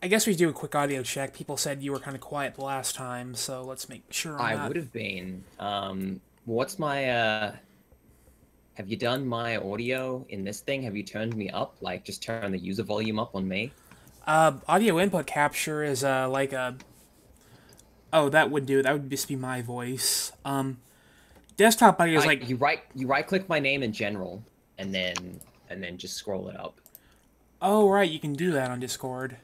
I guess we do a quick audio check. People said you were kind of quiet the last time, so let's make sure on I that. would have been. What's my have you done my audio in this thing? Have you turned me up? Like just turn the user volume up on me? Audio input capture is like a. Oh, that would do it. That would just be my voice. Desktop audio is like. You right click my name in general and then just scroll it up. Oh, right, you can do that on Discord.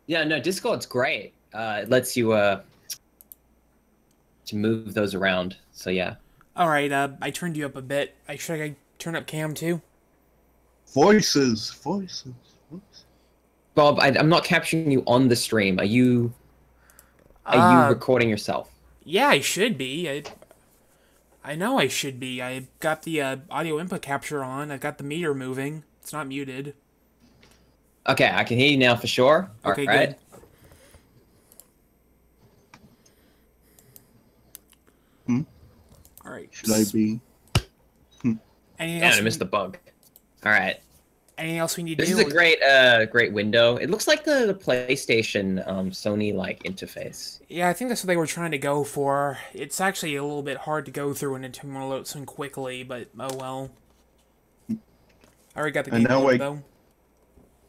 Yeah, no, Discord's great. It lets you to move those around. So yeah. All right, I turned you up a bit. Should I turn up cam too? Voices, voices, voices. Bob, I'm not capturing you on the stream. Are you recording yourself? Yeah, I should be. I know I should be. I got the audio input capture on. I got the meter moving. It's not muted. Okay, I can hear you now for sure. Okay, All right. good. All right. Should I be? Anything Yeah, else? I missed the bug. All right. Anything else we need to This do? is a great window. It looks like the PlayStation Sony like interface. Yeah, I think that's what they were trying to go for. It's actually a little bit hard to go through and to load some quickly, but oh well. I already got the game loaded, though.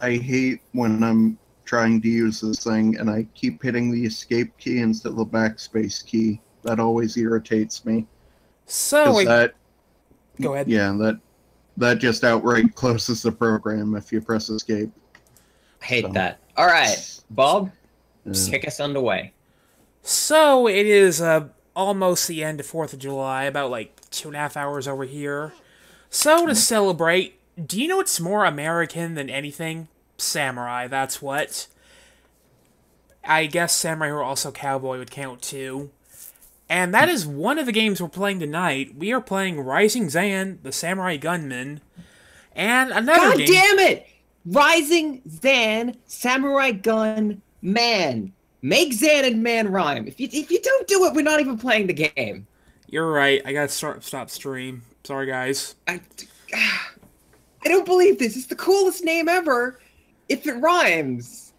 I hate when I'm trying to use this thing and I keep hitting the escape key instead of the backspace key. That always irritates me. So, go ahead. Yeah, that just outright closes the program if you press escape. I hate that. All right, Bob, take us underway. So, it is almost the end of 4th of July, about like 2.5 hours over here. So, to celebrate, do you know what's more American than anything? Samurai, that's what. I guess Samurai or also Cowboy would count too. And that is one of the games we're playing tonight. We are playing Rising Zan, the Samurai Gunman, and another game. God damn it! Rising Zan, Samurai Gun, Man. Make Zan and Man rhyme. If you don't do it, we're not even playing the game. You're right. I gotta stop stream. Sorry, guys. I don't believe this. It's the coolest name ever. If it rhymes,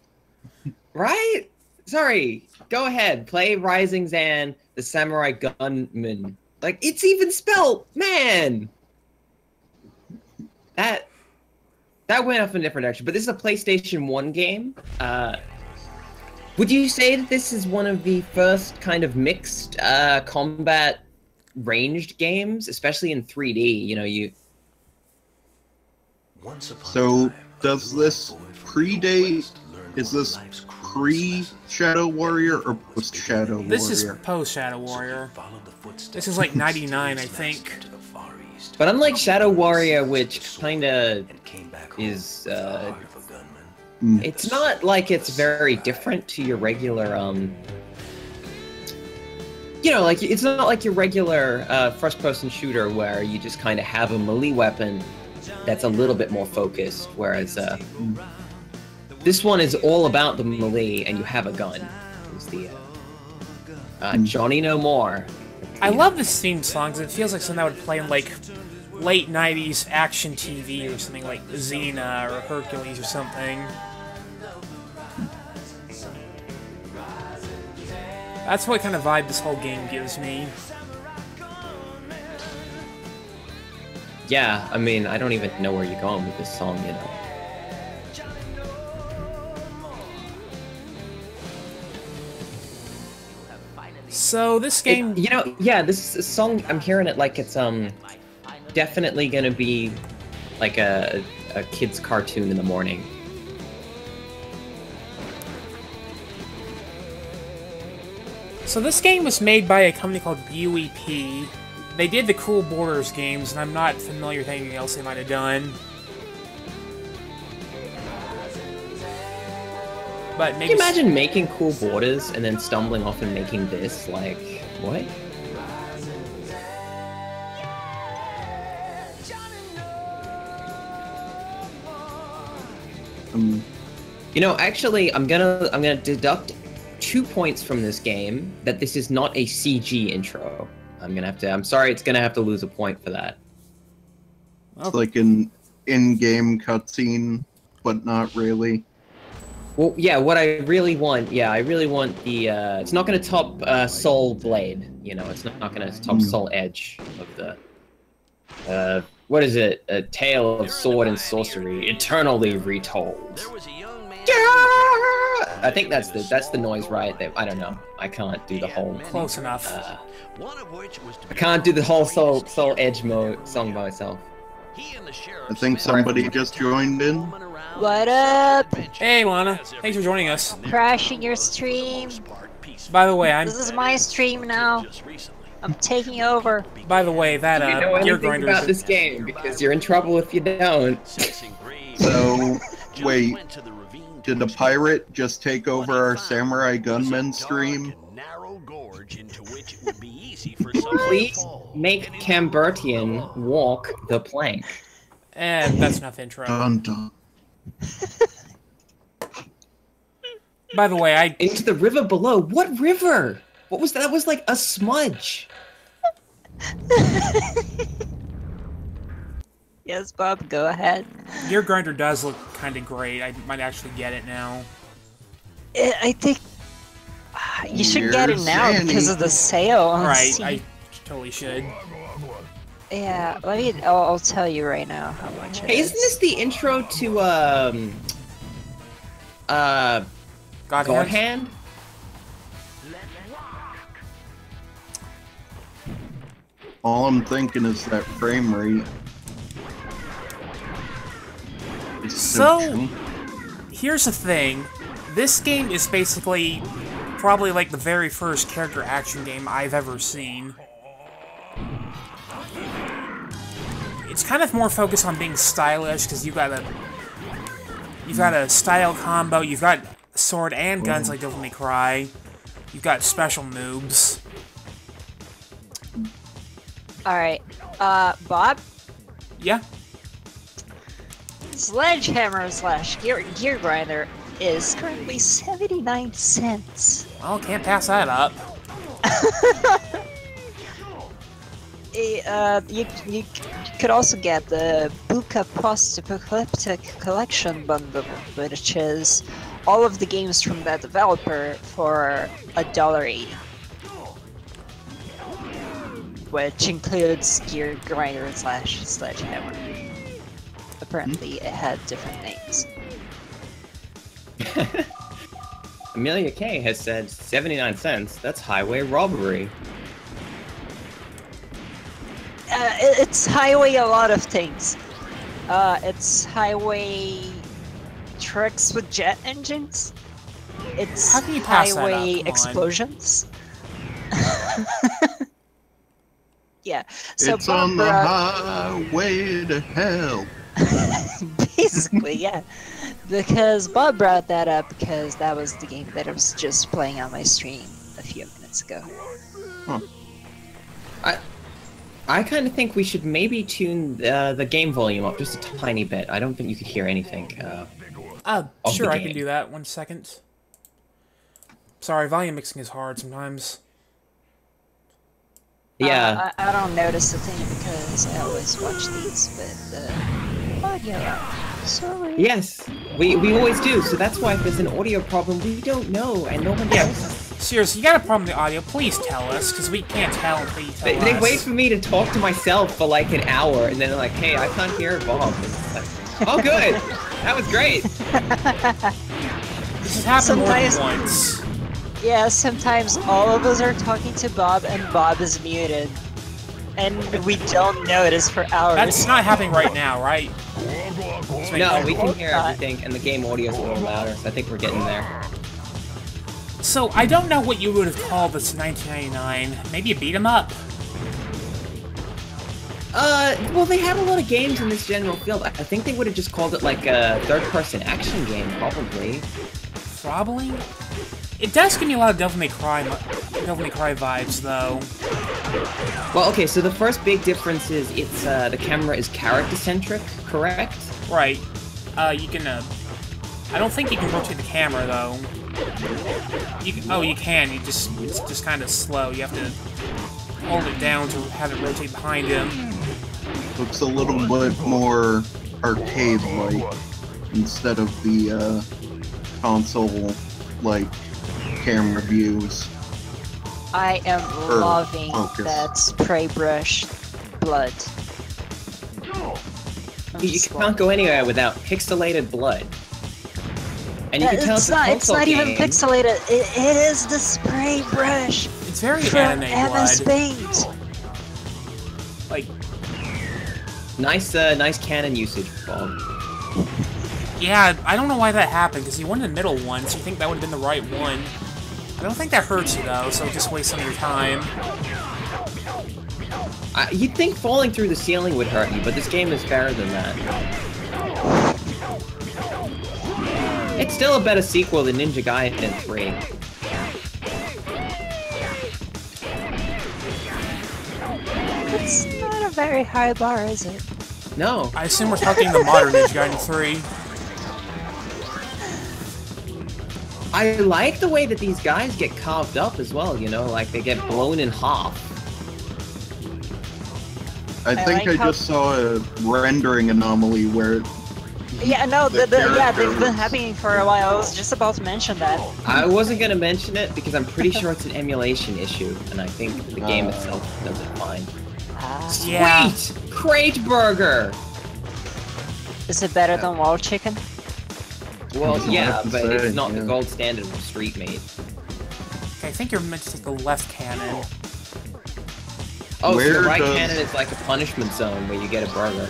right? Sorry. Go ahead. Play Rising Zan, the Samurai Gunman. Like, it's even spelled, man. That went off in a different direction. But this is a PlayStation 1 game. Would you say that this is one of the first kind of mixed combat ranged games, especially in 3D? You know, So, does this predate? Is this pre-Shadow Warrior or post-Shadow Warrior? This is post-Shadow Warrior. This is like 99, I think. But unlike Shadow Warrior, which kinda is, it's not like it's very different to your regular, you know, like, it's not like your regular, first-person shooter where you just kinda have a melee weapon that's a little bit more focused, whereas, this one is all about the melee, and you have a gun. It's the, Johnny No More. I love this theme song, because it feels like something that would play in, like, late 90s action TV or something like Xena or Hercules or something. That's what kind of vibe this whole game gives me. Yeah, I mean, I don't even know where you're going with this song, you know. So, this game... You know, yeah, this song, I'm hearing it like it's, definitely gonna be like a kid's cartoon in the morning. So this game was made by a company called UEP. They did the Cruel Borders games, and I'm not familiar with anything else they might have done. But maybe... Can you imagine making Cool Borders and then stumbling off and making this? Like, what? You know, actually, I'm gonna deduct 2 points from this game that this is not a CG intro. I'm sorry, it's gonna have to lose a point for that. It's like an in-game cutscene but not really. Well, yeah, what I really want, I really want the, it's not going to top Soul Blade, you know, it's not going to top Soul Edge of the, what is it? A Tale of Sword and Sorcery, eternally retold. I think that's the noise, right? I don't know. I can't do the whole... Close enough. I can't do the whole Soul Edge song by myself. I think somebody just joined in. What up? Hey, Lana. Thanks for joining us. Crashing your stream. By the way, This is my stream now. I'm taking over. By the way, that You know gear anything grinder about this game, because you're in trouble if you don't. So, wait. Did a pirate just take over our Samurai Gunman stream? Please make Cambertian walk the plank. And that's enough intro. Dun dun. By the way, Into the river below. What river? What was that? That was like a smudge. Yes, Bob, go ahead. Gear grinder does look kind of great. I might actually get it now. I think you should get it now because of the sale on Right, Steam. I totally should. Yeah, I'll tell you right now how much it Hey, is. isn't this the intro to God Hand? All I'm thinking is that frame rate. So, here's the thing. This game is basically probably like the very first character action game I've ever seen. It's kind of more focused on being stylish because you've got a style combo. You've got sword and guns like Devil May Cry. You've got special moves. Alright, Bob? Yeah. Sledgehammer slash gear grinder is currently 79 cents. Well, can't pass that up. You could also get the Buka Post-Apocalyptic Collection bundle, which is all of the games from that developer for $1.80. Which includes Gear Grinder slash Sledgehammer. Apparently it had different names. Amelia K has said 79 cents. That's highway robbery. It's highway a lot of things. It's highway trucks with jet engines. It's How can you pass that highway up? Come on. explosions. Yeah. So It's on the highway to hell. basically, yeah. Because Bob brought that up because that was the game that I was just playing on my stream a few minutes ago. Huh. I kind of think we should maybe tune the game volume up just a tiny bit. I don't think you could hear anything. Of Sure, the I can game. do that. 1 second. Sorry, volume mixing is hard sometimes. Yeah. I don't notice a thing because I always watch these with audio. Sorry. Yes, we always do. So that's why if there's an audio problem, we don't know, and no one tells us. Seriously, you got a problem with the audio, please tell us, because we can't tell until you tell us. They wait for me to talk to myself for like an hour, and then they're like, "Hey, I can't hear Bob." It's like, oh, good. That was great. This has happened more than Sometimes- once. Yeah, sometimes all of us are talking to Bob and Bob is muted. And we don't notice for hours. That's not happening right now, right? No, we can hear everything, and the game audio is a little louder, so I think we're getting there. So, I don't know what you would have called this in 1999. Maybe a beat 'em up? Well, they have a lot of games in this general field. I think they would have just called it like a third-person action game, probably. Probably? It does give me a lot of Devil May Cry vibes, though. Well, okay, so the first big difference is it's, the camera is character-centric, correct? Right. You can, I don't think you can rotate the camera, though. Oh, you can. It's just kind of slow. You have to hold it down to have it rotate behind him. Looks a little bit more arcade-like. instead of the console like camera views. I am loving focus. that spray brush blood. You can't go anywhere without pixelated blood. And you can tell It's not even pixelated. It is the spray brush It's very from anime MS blood. Paint. Like, Nice cannon usage, Bob. yeah, I don't know why that happened, because you won the middle one, so you think that would have been the right one. I don't think that hurts you, though, so just waste some of your time. You'd think falling through the ceiling would hurt you, but this game is better than that. It's still a better sequel than Ninja Gaiden 3. It's not a very high bar, is it? No. I assume we're talking the modern Ninja Gaiden 3. I like the way that these guys get carved up as well, you know, like they get blown in half. I think like I how- just saw a rendering anomaly where Yeah, no, The yeah, they've been characters- happening for a while. I was just about to mention that. I wasn't gonna mention it because I'm pretty sure it's an emulation issue, and I think the game itself does it fine. Sweet! Yeah. Crate burger! Is it better than Wild Chicken? Well, That's what I yeah, have to but say, it's not the yeah. gold standard of street made. Okay, I think you're meant to take the left cannon. Oh, so Where the right does- cannon is like a punishment zone where you get a burger.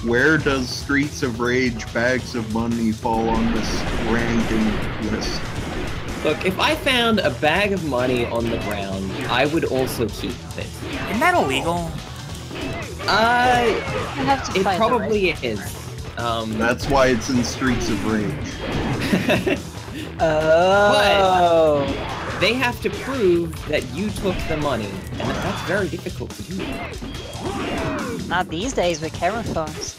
where does Streets of Rage Bags of Money fall on this ranking list? Look, if I found a bag of money on the ground, I would also keep it. Isn't that illegal? I have to It find probably is. That's why it's in Streets of Rage. Oh. They have to prove that you took the money, and that's very difficult to do. Not these days with camera phones.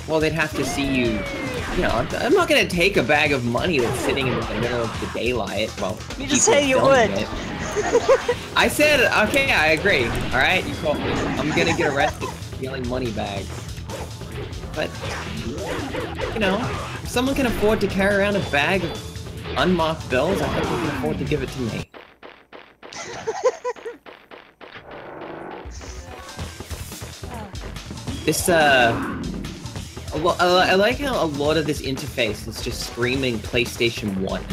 Well, they'd have to see you. You know, I'm not gonna take a bag of money that's sitting in the middle of the daylight. Well, You just people said you filming would. it. I said, okay, I agree. All right, you caught me. I'm gonna get arrested for stealing money bags. But you know, if someone can afford to carry around a bag of unmarked bills, I think they can afford to give it to me. This, I like how a lot of this interface is just screaming PlayStation 1.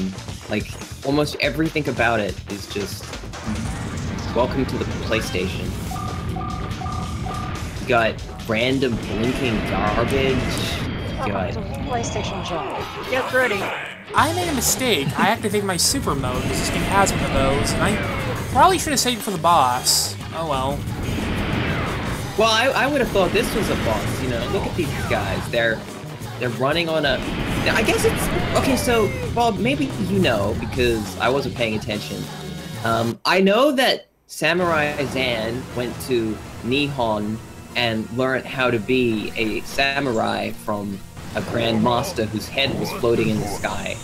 Like, almost everything about it is just, welcome to the PlayStation. You got random blinking garbage. You got, PlayStation jump. Get ready. I made a mistake. I activated my super mode because this game has one of those, and I probably should have saved it for the boss. Oh well. well, I would have thought this was a boss, you know, look at these guys, they're running on a, I guess it's, okay, so, Bob, maybe you know, because I wasn't paying attention. I know that Samurai Zan went to Nihon and learned how to be a samurai from a grand master whose head was floating in the sky.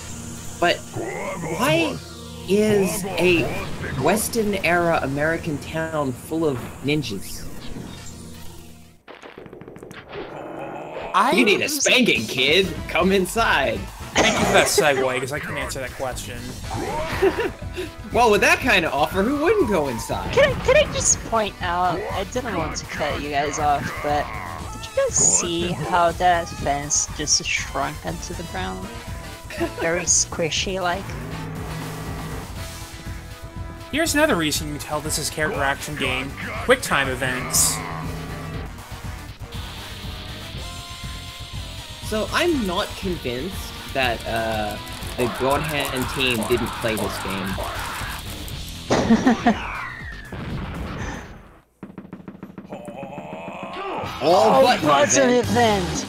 But why is a Western-era American town full of ninjas? You need a spanking, kid! Come inside! Thank you for that segue, because I couldn't answer that question. Well, with that kind of offer, who wouldn't go inside? Can I just point out, I didn't want to cut you guys off, but did you guys see how that fence just shrunk into the ground? Very squishy like. Here's another reason you can tell this is character action game. QuickTime events. So, I'm not convinced that, the God Hand team didn't play this game. All button button event. event!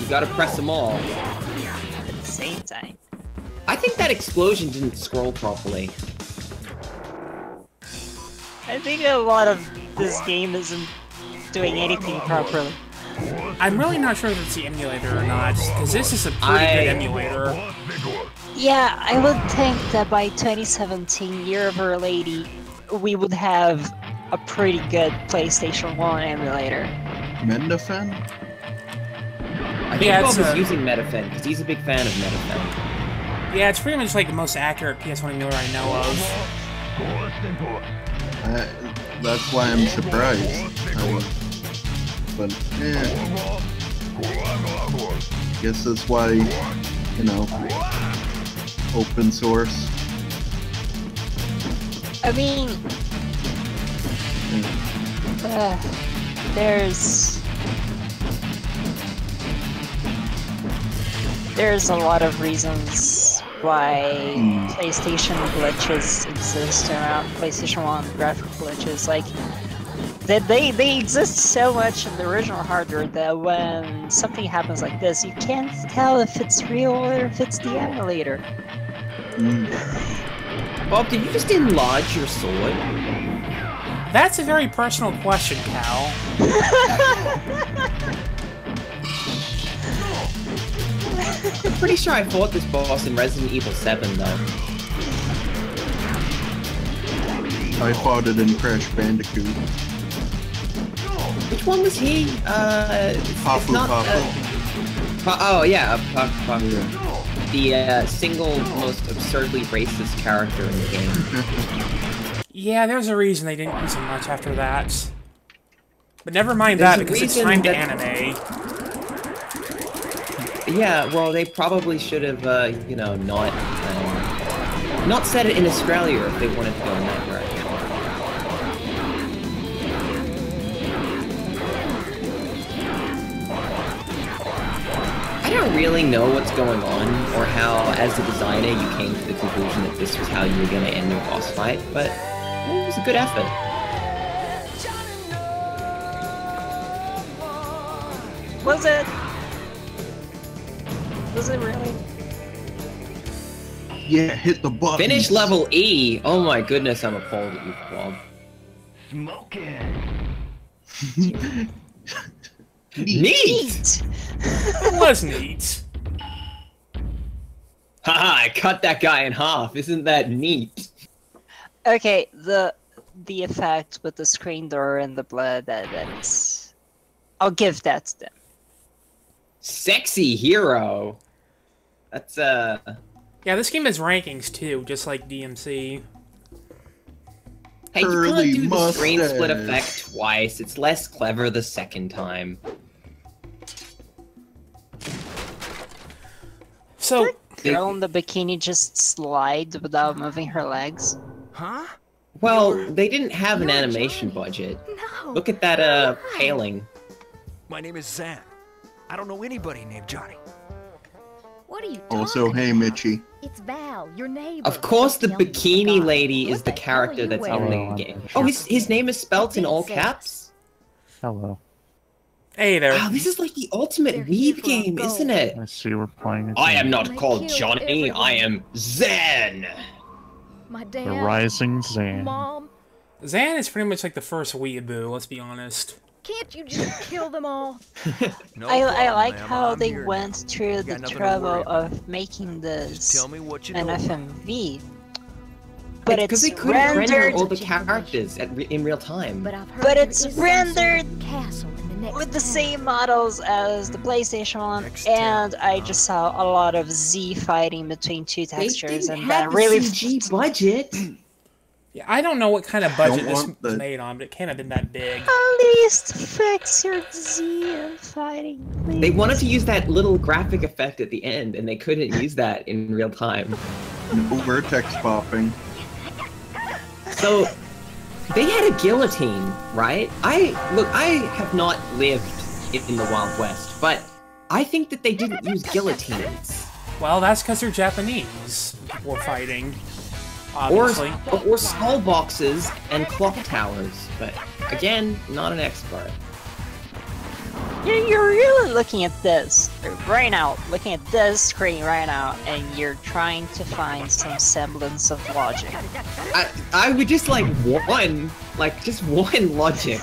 You gotta press them all. At the same time. I think that explosion didn't scroll properly. I think a lot of this game isn't doing anything properly. I'm really not sure if it's the emulator or not, because this is a pretty good emulator. Yeah, I would think that by 2017, Year of Our Lady, we would have a pretty good PlayStation 1 emulator. Mendofen? I think Bob is using Metafen, because he's a big fan of Metafen. Yeah, it's pretty much like the most accurate PS1 emulator I know of. That's why I'm surprised. But, guess that's why, you know, open source. I mean, there's a lot of reasons why PlayStation glitches exist around PlayStation 1 graphic glitches. Like, they exist so much in the original hardware that when something happens like this, you can't tell if it's real or if it's the emulator. Bob, did you just enlarge your sword? That's a very personal question, Cal. I'm pretty sure I fought this boss in Resident Evil 7, though. I fought it in Crash Bandicoot. Which one was he? Papu Papu. Oh, yeah, Papu. The single most absurdly racist character in the game. Yeah, there's a reason they didn't use him much after that. But never mind that, because it's time to anime. Yeah, well, they probably should have, you know, not set it in Australia if they wanted to go in that direction. I don't really know what's going on, or how, as a designer, you came to the conclusion that this was how you were going to end your boss fight, but it was a good effort. Was it? Was it really? Yeah, hit the button. Finish level E! Oh my goodness, I'm appalled at you, Bob. Smoking. Neat! It was neat. Haha, I cut that guy in half. Isn't that neat? Okay, the effect with the screen door and the blood, that's... I'll give that to them. Sexy hero. That's Yeah, this game has rankings too, just like DMC. Hey, you Curly can't do the screen mustache. split effect twice. It's less clever the second time. So, Girl in the bikini just slide without moving her legs. Huh? Well, they didn't have an animation budget. No. Look at that, paling. My name is Zan. I don't know anybody named Johnny. What are you Also, talking hey, about? Mitchie. It's Val, your neighbor. Of course, the Don't tell me you bikini forgot. lady is What the the hell are character you that's in wearing? the game. Oh, his name is spelt in all caps? Hello. hey there. Wow, this is like the ultimate They're here weeb for a game, goal. isn't it? I see we're playing a I am game. not They called kill Johnny, I am Zen! My The dad, Rising Zan. Mom, Zan is pretty much like the first weeaboo, let's be honest. can't you just kill them all? No I problem, like ma'am. how I'm they here went now. through You the got nothing to trouble worry about. of making Just this tell me what you an know. FMV. But Because it's they couldn't render rendered all the characters in real time. But I've heard But there it's is some rendered sort of castle in the next with the town. same models as the PlayStation 1, Next and town, I just saw a lot of Z fighting between two They textures, didn't and have that really a CG budget. Yeah, I don't know what kind of budget this want was the- made on, but it can't have been that big. At least fix your Z and fighting, please. They wanted to use that little graphic effect at the end, and they couldn't use that in real time. No vertex popping. So, they had a guillotine, right? I have not lived in the Wild West, but I think that they didn't use guillotines. Well, that's because they're Japanese. People were fighting, Or obviously. skull boxes and clock towers, but again, not an expert. You're really looking at this right now, looking at this screen right now, and you're trying to find some semblance of logic. I would just like one logic.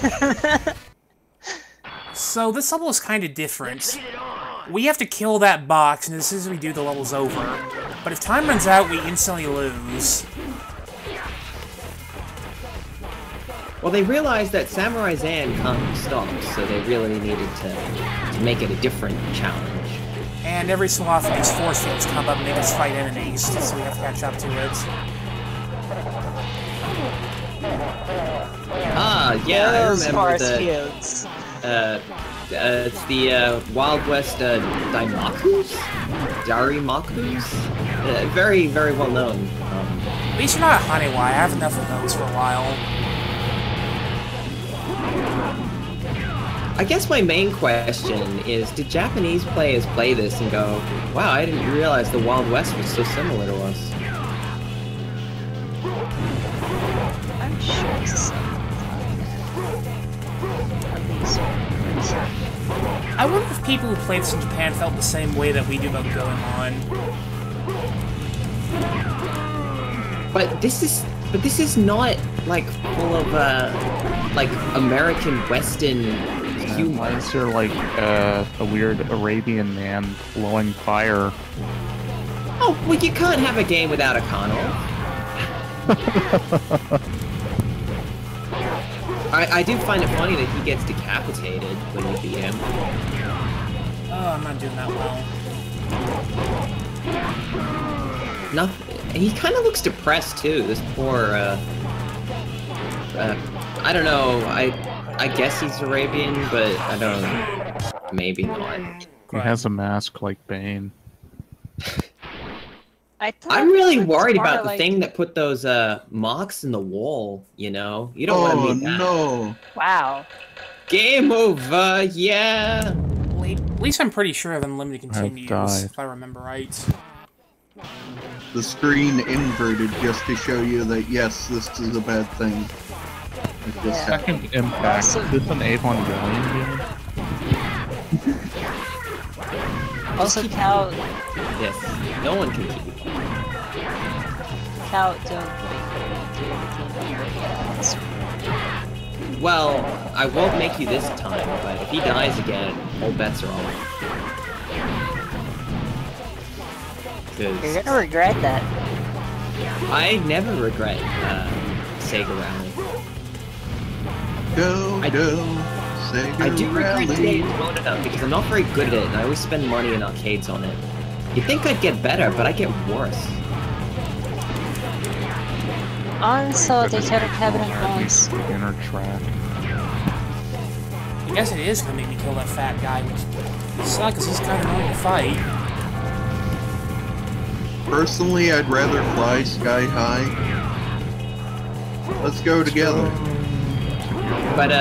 So this level is kind of different. We have to kill that box, and as soon as we do, the level's over. But if time runs out, we instantly lose. Well, they realized that Samurai Zan can't be stopped, so they really needed to make it a different challenge. And every so often these force fields come up and make us fight enemies, so we have to catch up to it. Ah, yeah, I Those remember force the... fields. It's the Wild West Daimakus? Darimakus? Very, very well known. At least you're not a Hanewai. I have enough of those for a while. I guess my main question is, did Japanese players play this and go, wow, I didn't realize the Wild West was so similar to us? I'm sure it's the same. At least. I wonder if people who played this in Japan felt the same way that we do about going on. But this is not like full of like American Western humor. Why is there like a weird Arabian man blowing fire? Oh, well, you can't have a game without a Kano. I do find it funny that he gets decapitated when you beat him. Oh, I'm not doing that well. Nothing. He kind of looks depressed too. This poor. I don't know. I guess he's Arabian, but I don't. Maybe not. He has a mask like Bane. I'm really it's worried more about the like- thing that put those marks in the wall. You know, you don't want Oh to meet that. no! Wow. Game over. Yeah. At least I'm pretty sure that Unlimited continues, died. if I remember right. The screen inverted just to show you that yes, this is a bad thing. It just Yeah. happened. Second Impact. Also- Is this an Evangelion game? Also, Cal, Yes. No one can keep. don't break. Well, I won't make you this time, but if he dies again, all bets are off. You're 'Cause gonna regret that. I never regret Sega Rally. Go, I- go, Sega I do regret Rally. Daytona because I'm not very good at it, and I always spend money in arcades on it. You'd think I'd get better, but I get worse. Also, they tried to cabinet once. Beginner track. I guess it is gonna make me kill that fat guy, which sucks because he's kind of annoying to fight. Personally, I'd rather fly sky high. Let's go together. But,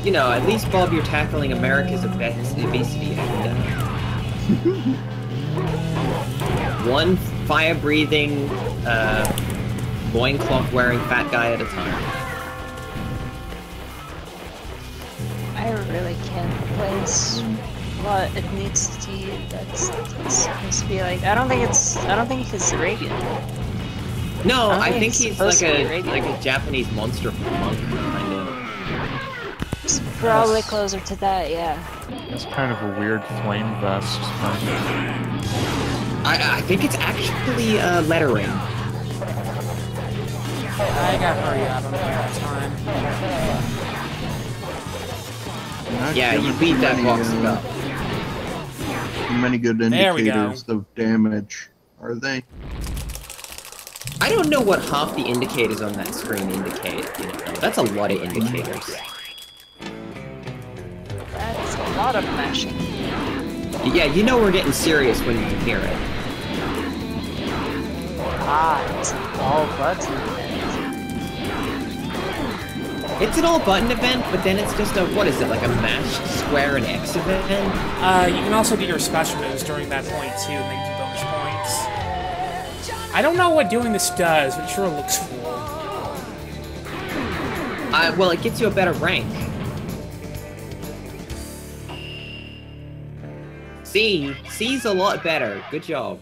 you know, at least, Bob, you're tackling America's obesity agenda. One fire-breathing, loincloth-wearing fat guy at a time. I really can't place what it needs to be. That's supposed to be like. I don't think he's Arabian. No, I I think think it's he's supposed like to be a Arabian. Japanese monster monk, kind of. It's probably closer to that, yeah. It's kind of a weird flame vest. I think it's actually lettering. I gotta hurry up, I'm running out of time. Not Yeah, you given beat that many, box up. Many good There we go. indicators of damage, are they? I don't know what half the indicators on that screen indicate. You know, that's a lot of indicators. That's a lot of mashing. Yeah, you know we're getting serious when you can hear it. Ah, it's all button. It's an all-button event, but then it's just a, what is it, like a mashed square and X event? You can also do your special moves during that point too, and make 2 bonus points. I don't know what doing this does, but it sure looks cool. Well, it gets you a better rank. C's a lot better. Good job.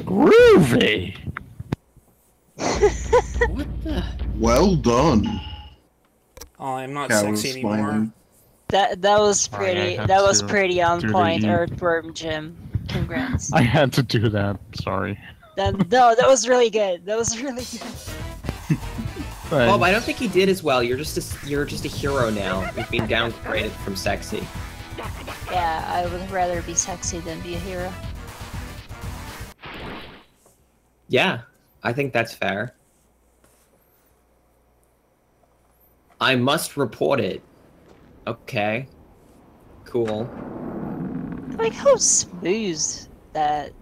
Groovy! What the? Well done. Oh, I'm not Cow sexy is anymore. smiling. That was Sorry, I pretty. had That was to pretty on do the point, E. Earthworm Jim. Congrats. I had to do that, sorry. No, that was really good. That was really good. But Bob, I don't think he did as well. You're just a hero now. You've been downgraded from sexy. Yeah, I would rather be sexy than be a hero. Yeah, I think that's fair. I must report it. Okay. Cool. I like how smooth that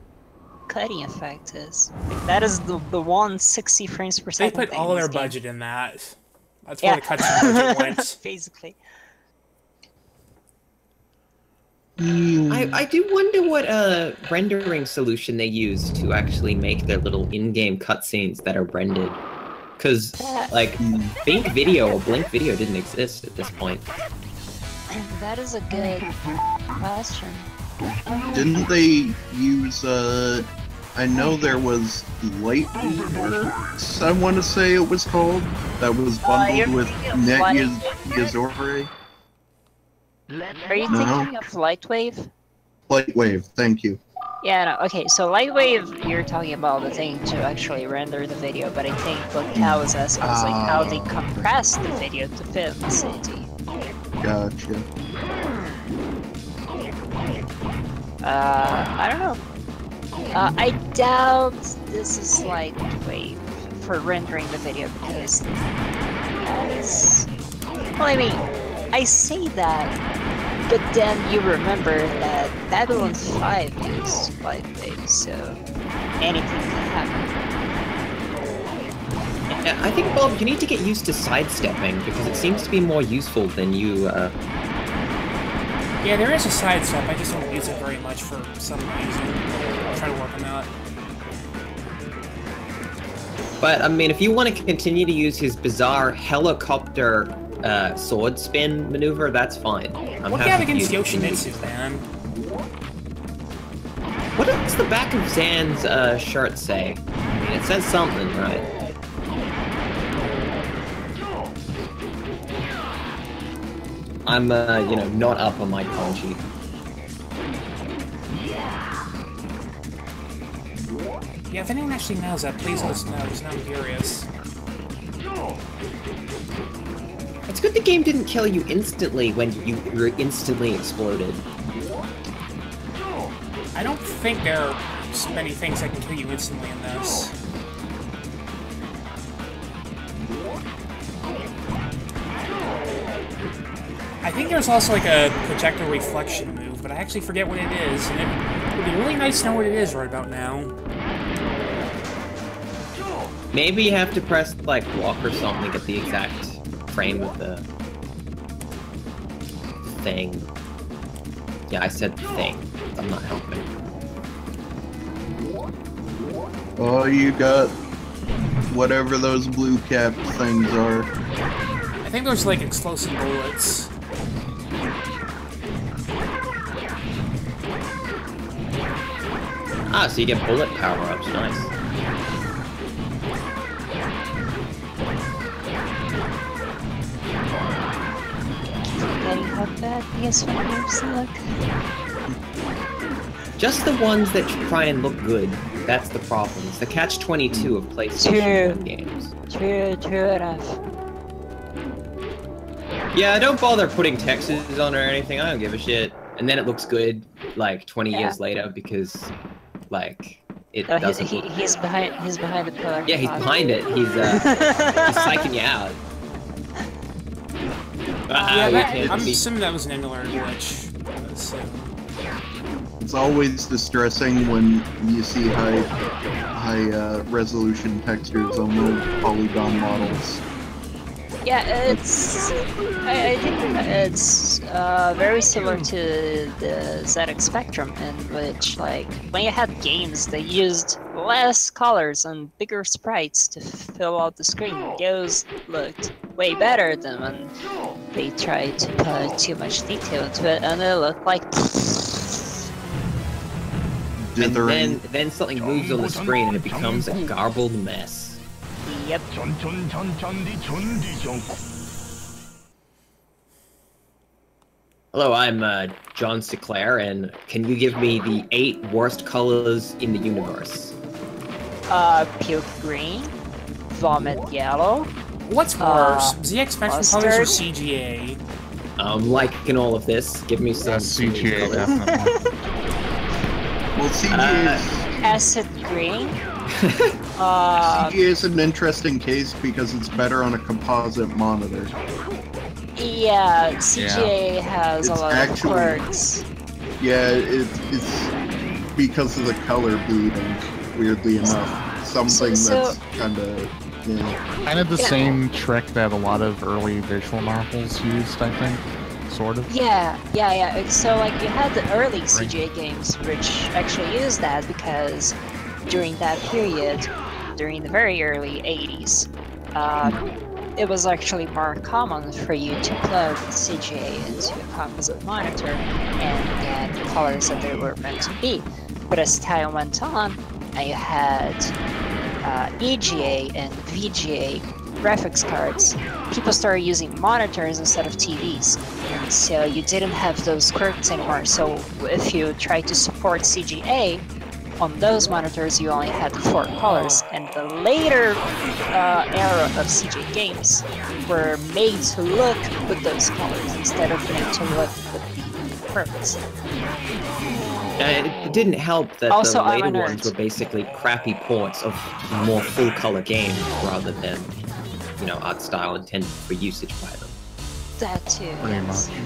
cutting effect is. Like, that is the one 60 frames per They second. put thing all in their this game. budget in that. That's Yeah. where the cutscene budget went. Basically. I do wonder what rendering solution they use to actually make their little in-game cutscenes that are rendered. Because, like, Blink Video or Blink Video didn't exist at this point. That is a good question. Didn't they use, I know there was Lightworks, I want to say it was called, that was bundled you're with thinking of NetYazore. Are you thinking of Lightwave? Lightwave, thank you. Yeah, no, okay, so Lightwave, you're talking about the thing to actually render the video, but I think what Cal was asking is like how they compress the video to fit in the city. Gotcha. I don't know. I doubt this is Lightwave for rendering the video because that is... Well, I mean, I say that, but then you remember that Babylon 5 used Lightwave, so anything can happen. Yeah, I think, Bob, you need to get used to sidestepping, because it seems to be more useful than you, Yeah, there is a sidestep. I just don't use it very much for some reason. I'll try to work on that. But, I mean, if you want to continue to use his bizarre helicopter sword spin maneuver, that's fine. What do you have against Yoshimitsu, man? What does the back of Zan's shirt say? I mean, it says something, right? I'm, you know, not up on my kanji. Yeah, if anyone actually knows that, please let us know, because now I'm curious. It's good the game didn't kill you instantly when you were instantly exploded. I don't think there are so many things that can kill you instantly in this. I think there's also like a projector reflection move, but I actually forget what it is, and it would be really nice to know what it is right about now. Maybe you have to press, like, block or something to get the exact frame of the thing. Yeah, I said thing. I'm not helping. Oh, you got whatever those blue cap things are. I think there's like explosive bullets. Ah, so you get bullet power-ups, nice. Forgetting how bad PS1 games look. Just the ones that try and look good. That's the problem. It's the catch-22 of PlayStation 1 games. True enough. Yeah, don't bother putting textures on or anything. I don't give a shit. And then it looks good, like, 20 years later because, like, it Oh, doesn't look... he's behind the pillar. Yeah, he's behind it. He's psyching you out. Yeah, I'm assuming that was an emulator glitch. So. It's always distressing when you see high resolution textures on the polygon models. Yeah, it's... I think it's very similar to the ZX Spectrum, in which, like, when you had games, they used less colors and bigger sprites to fill out the screen. Those looked way better than when they tried to put too much detail into it, and it looked like... And then something moves on the screen and it becomes a garbled mess. Yep. Hello, I'm John Sinclair, and can you give me the 8 worst colors in the universe? Puke green, vomit yellow, What's worse, ZX Spectrum colors or mustard? CGA? Like in all of this, give me some CGA, colors. definitely. Well, CGA Acid green. CGA is an interesting case because it's better on a composite monitor. Yeah, CGA has a It's lot actually- of quirks. Yeah, it's because of the color bleeding, weirdly enough. Something So- that's kind of, yeah. Kind of the Yeah. same trick that a lot of early visual novels used, I think. Sort of. Yeah. So like you had the early CGA games which actually used that because during that period, during the very early 80s, it was actually more common for you to plug CGA into a composite monitor and get the colors that they were meant to be. But as time went on, you had EGA and VGA graphics cards. People started using monitors instead of TVs, and so you didn't have those quirks anymore. So if you tried to support CGA on those monitors, you only had 4 colors. And the later era of CGA games were made to look with those colors instead of made to look with the quirks. It didn't help that Also, the I'm later a nerd. ones were basically crappy ports of more full-color games rather than, art style intended for usage by them. That too. Pretty yes. much.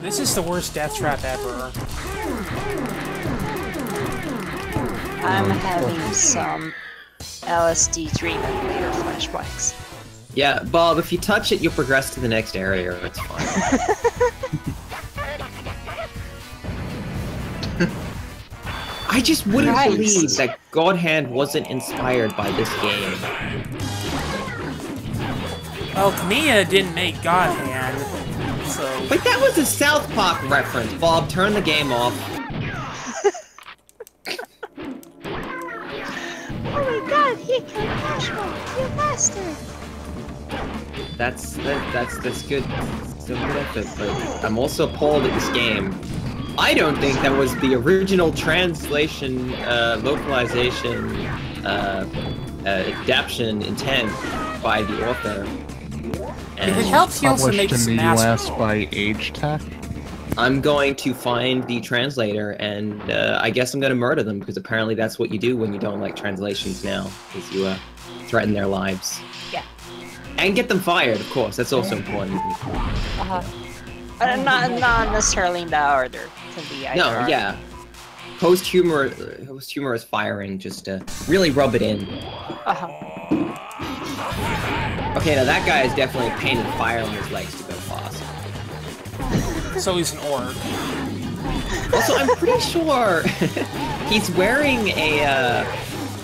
This is the worst death trap ever. I'm having some LSD treatment later flashbacks. Yeah, Bob, if you touch it, you'll progress to the next area. It's fine. I just wouldn't Christ. believe that God Hand wasn't inspired by this game. Well, Kamiya didn't make God Hand, so... But that was a South Park reference. Bob, turn the game off. Oh my god, he can crash me! You bastard! That's good. Still good effort, but I'm also appalled at this game. I don't think that was the original translation, localization, adaptation intent by the author. If it helps, he also Published makes in the mass... US by Age Tech. I'm going to find the translator, and I guess I'm going to murder them, because apparently that's what you do when you don't like translations now, is you threaten their lives. Yeah. And get them fired, of course. That's also important. Not necessarily in that order. Can be either. No, yeah. Post-humorous firing, just to really rub it in. Okay, now that guy is definitely painted fire on his legs to go fast. So he's an orc. Also, I'm pretty sure he's wearing a,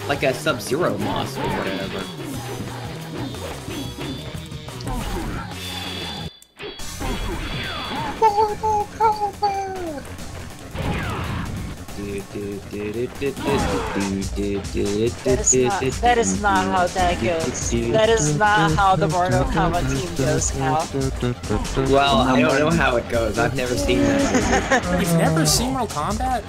like a Sub-Zero mask or whatever. Mortal Kombat! That is not how that goes. That is not how the Mortal Kombat team goes, Cal. Well, I don't know how it goes. I've never seen that. You've never seen Mortal Kombat?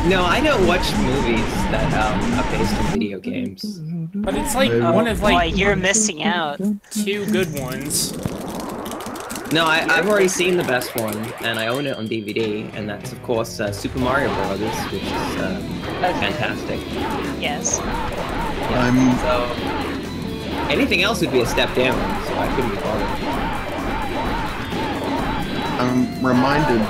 No, I don't watch movies that are based on video games. But it's like one of Boy, like you're missing out. 2 good ones. No, I've already seen the best one, and I own it on DVD, and that's, of course, Super Mario Brothers, which is fantastic. Yes. I'm So, anything else would be a step down, so I couldn't be bothered. I'm reminded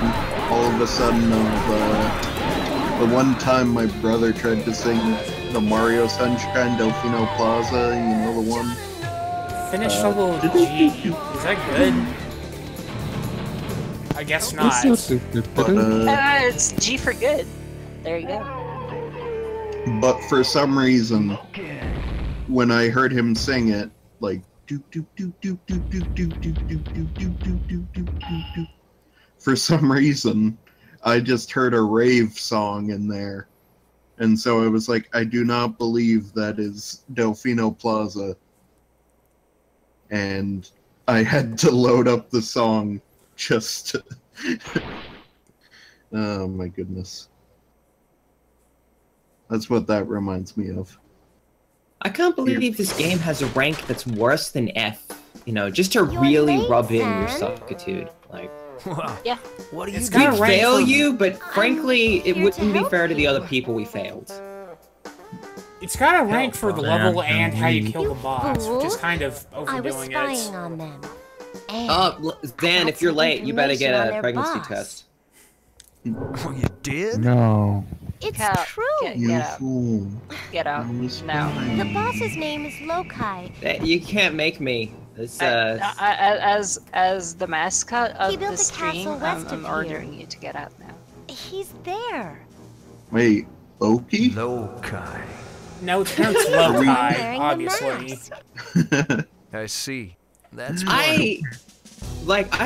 all of a sudden of the one time my brother tried to sing the Mario Sunshine Delfino Plaza, you know the one? Finish level G. Is that good? I guess not. But, It's G for good. There you go. but for some reason, when I heard him sing it, like for some reason, I just heard a rave song in there. And so I was like, I do not believe that is Delfino Plaza. And I had to load up the song just to... Oh my goodness. That's what that reminds me of. I can't believe this game has a rank that's worse than F. You know, just to really rub in your suckitude. Like, Yeah. What do you It's do? got we'd a rank fail for- you, but frankly, it here wouldn't to be help fair to the you. other people we failed. It's got a rank for the man, level and how you me. kill the boss, which is fool. kind of I was overdoing spying it. on them. And Zan, if you're some late, you better get information on a their pregnancy boss. test. Oh, you did? No. it's Cal, true. Get You out. fool. Get out. I was No. fine. The boss's name is Lokai. You can't make me. It's, As the mascot He of built the a stream, castle west I'm of ordering you to get out now. He's there. Wait, Loki? Lokai. No, it's pronounced Wearing Lokai, the obviously. mask. I see. That's I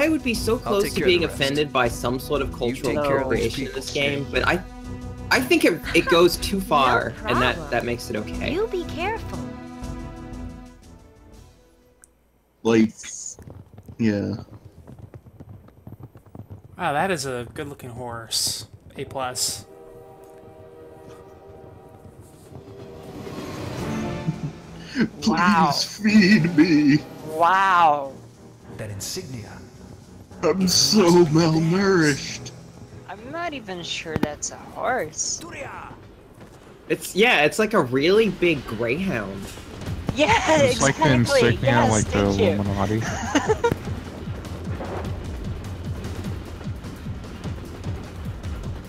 would be so close take to care of being the rest. offended by some sort of cultural take care of those appropriation in people, this game, Jake. but I think it goes too far, and problem. that makes it okay. You be careful. Like, yeah. Wow, that is a good-looking horse. A+. Please Wow. feed me. Wow. that insignia. I'm so malnourished. I'm not even sure that's a horse. It's like a really big greyhound. Yeah, It's like the exactly. insignia, Yes, like the thank you. Illuminati.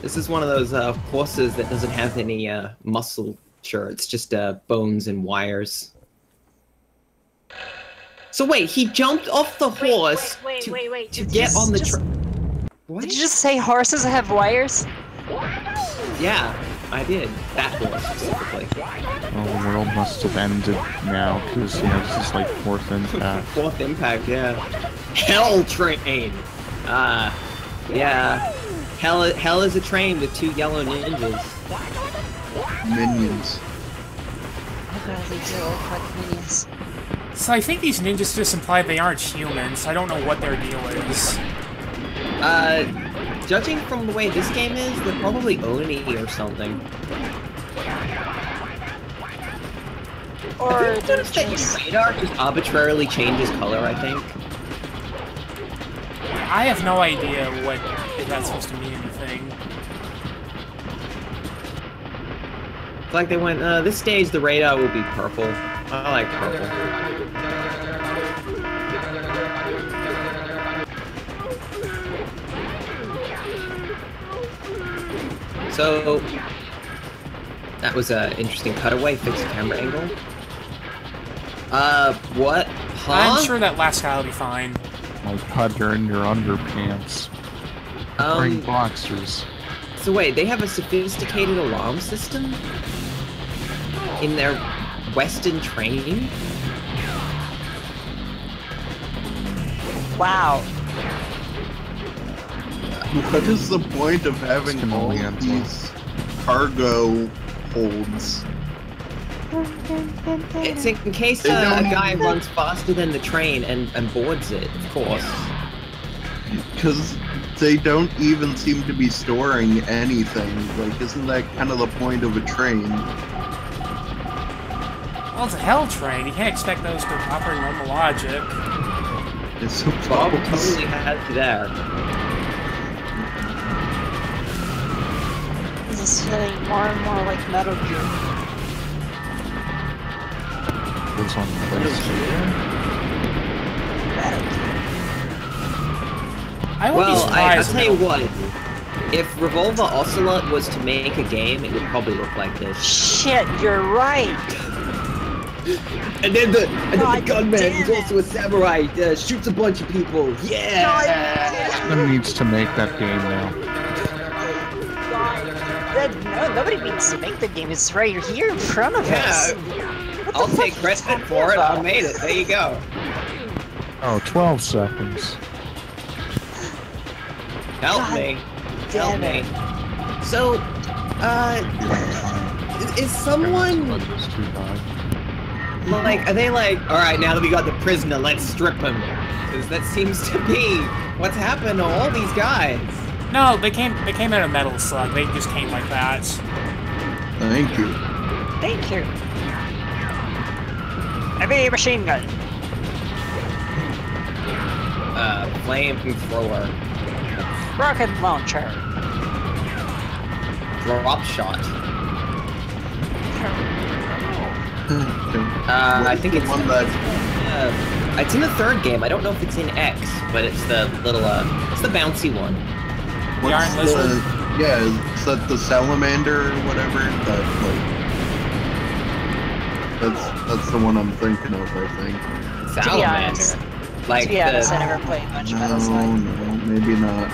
This is one of those horses that doesn't have any muscle. Sure, it's just bones and wires. So wait, he jumped off the horse wait, to wait. to Did get you on the just- What? Did you just say horses have wires? Yeah, I did. That horse specifically. Well, the world must have ended now, because, you know, this is like fourth impact. Fourth impact, yeah. Hell train. Yeah. Hell is a train with 2 yellow ninjas. Minions. Oh god, they do look like minions. So I think these ninjas just imply they aren't humans. I don't know what their deal is. Judging from the way this game is, they're probably Oni or something. Or Have you they're noticed that your just... radar just arbitrarily changes color, I think? I have no idea what if that's supposed to mean anything. It's like they went, this stage the radar will be purple. I like purple. So, that was an interesting cutaway, fixed camera angle. What? Huh? I'm sure that last guy will be fine. Like, God, you're in your underpants. Wearing boxers. So wait, they have a sophisticated alarm system? In their Western train? Wow. What is the point of having It's all gonna of land. these cargo holds? It's in case They a don't guy even- runs faster than the train and boards it, of course. Because they don't even seem to be storing anything. Like, isn't that kind of the point of a train? Well, it's a hell train. You can't expect those to operate normal logic. It's Bob suppose. totally had to there. This is feeling more and more like Metal Gear. Goes on the list. Metal Gear. I won't be Well, I'll surprised. tell you what. If Revolver Ocelot was to make a game, it would probably look like this. Shit, you're right. And then the God gunman, damn who's it. also a samurai, shoots a bunch of people. Yeah! Someone needs to make that game now. No, nobody needs to make the game. It's right here in front of us. Yeah, I'll take credit for it. I made it. There you go. Oh, 12 seconds. Help God me. Help damn me. it. So, is someone It's too bad. like, are they like, all right, now that we got the prisoner, let's strip him? Because that seems to be what's happened to all these guys. No, they came out of Metal Slug. They just came like that. Thank you. Thank you. Heavy machine gun. Flamethrower. Rocket launcher. Drop shot. What I is think the it's one that. it's in the third game. I don't know if it's in X, but it's the little it's the bouncy one. The Iron Lizard? Yeah, is that the salamander or whatever? That's the one I'm thinking of, I think. Salamander. Like to be honest, I never played much Metal Slug. No, maybe not.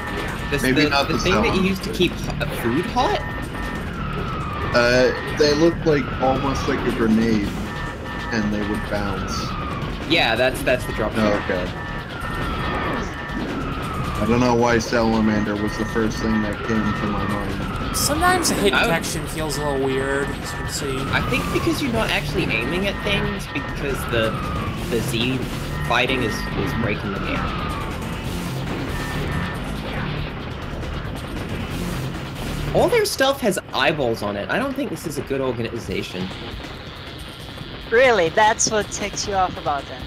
Maybe not the the thing that you salamander. used to keep food hot. They look like almost like a grenade, and they would bounce. Yeah, that's the drop shot. Oh, okay. I don't know why salamander was the first thing that came to my mind. Sometimes the hit detection feels a little weird, as you can see. I think because you're not actually aiming at things, because the Z fighting is breaking the game. All their stuff has eyeballs on it. I don't think this is a good organization. Really, that's what ticks you off about them.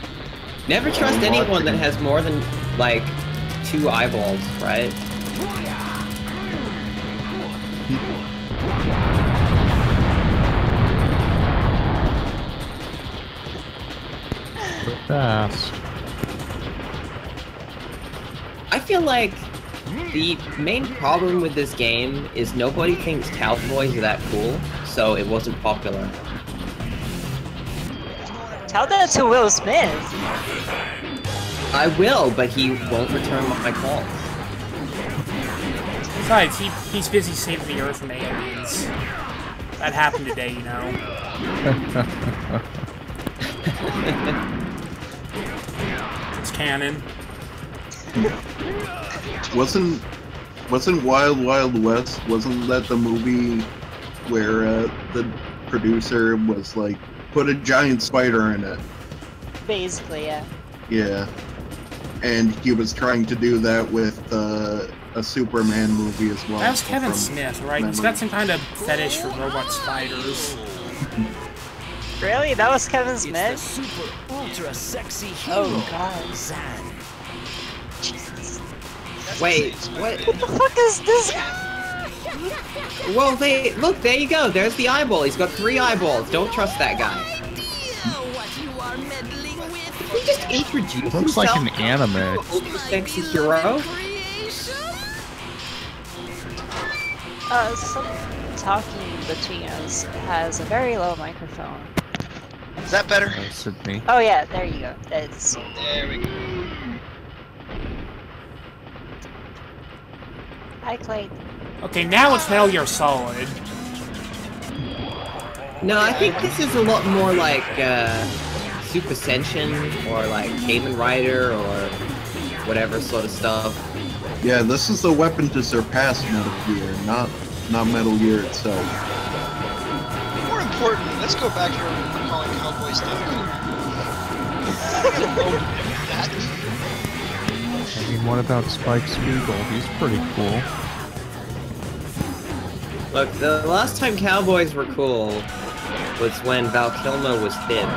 Never trust anyone that has more than, like, 2 eyeballs, right? Fast. I feel like the main problem with this game is nobody thinks cowboys are that cool, so it wasn't popular. Tell that to Will Smith. I will, but he won't return my calls. Besides, he's busy saving the Earth from aliens. That happened today, you know. It's canon. Wasn't Wild Wild West? Wasn't that the movie where the producer was like, put a giant spider in it? Basically, yeah. Yeah. And he was trying to do that with a Superman movie as well. That was Kevin from Smith, right? He's memory. got some kind of fetish for robot spiders. Really? That was Kevin Smith? Super ultra sexy hero. Oh god. Zan. Jesus. Wait, what? What the fuck is this? Well, look, there you go. There's the eyeball. He's got 3 eyeballs. Don't trust that guy. He just introduced Looks like an himself anime. to an ultra sexy hero. Someone talking between us has a very low microphone. Is that better? Sydney. Oh yeah, there you go. That's There we go. Hi Clay. Okay, now it's Metal Gear Solid. No, I think this is a lot more like Super Ascension or like Kamen Rider or whatever sort of stuff. Yeah, this is the weapon to surpass Metal Gear, not Metal Gear itself. More important, let's go back here and we're calling cowboys stuff. I mean, what about Spike Spiegel? He's pretty cool. Look, the last time cowboys were cool was when Val Kilmer was thin.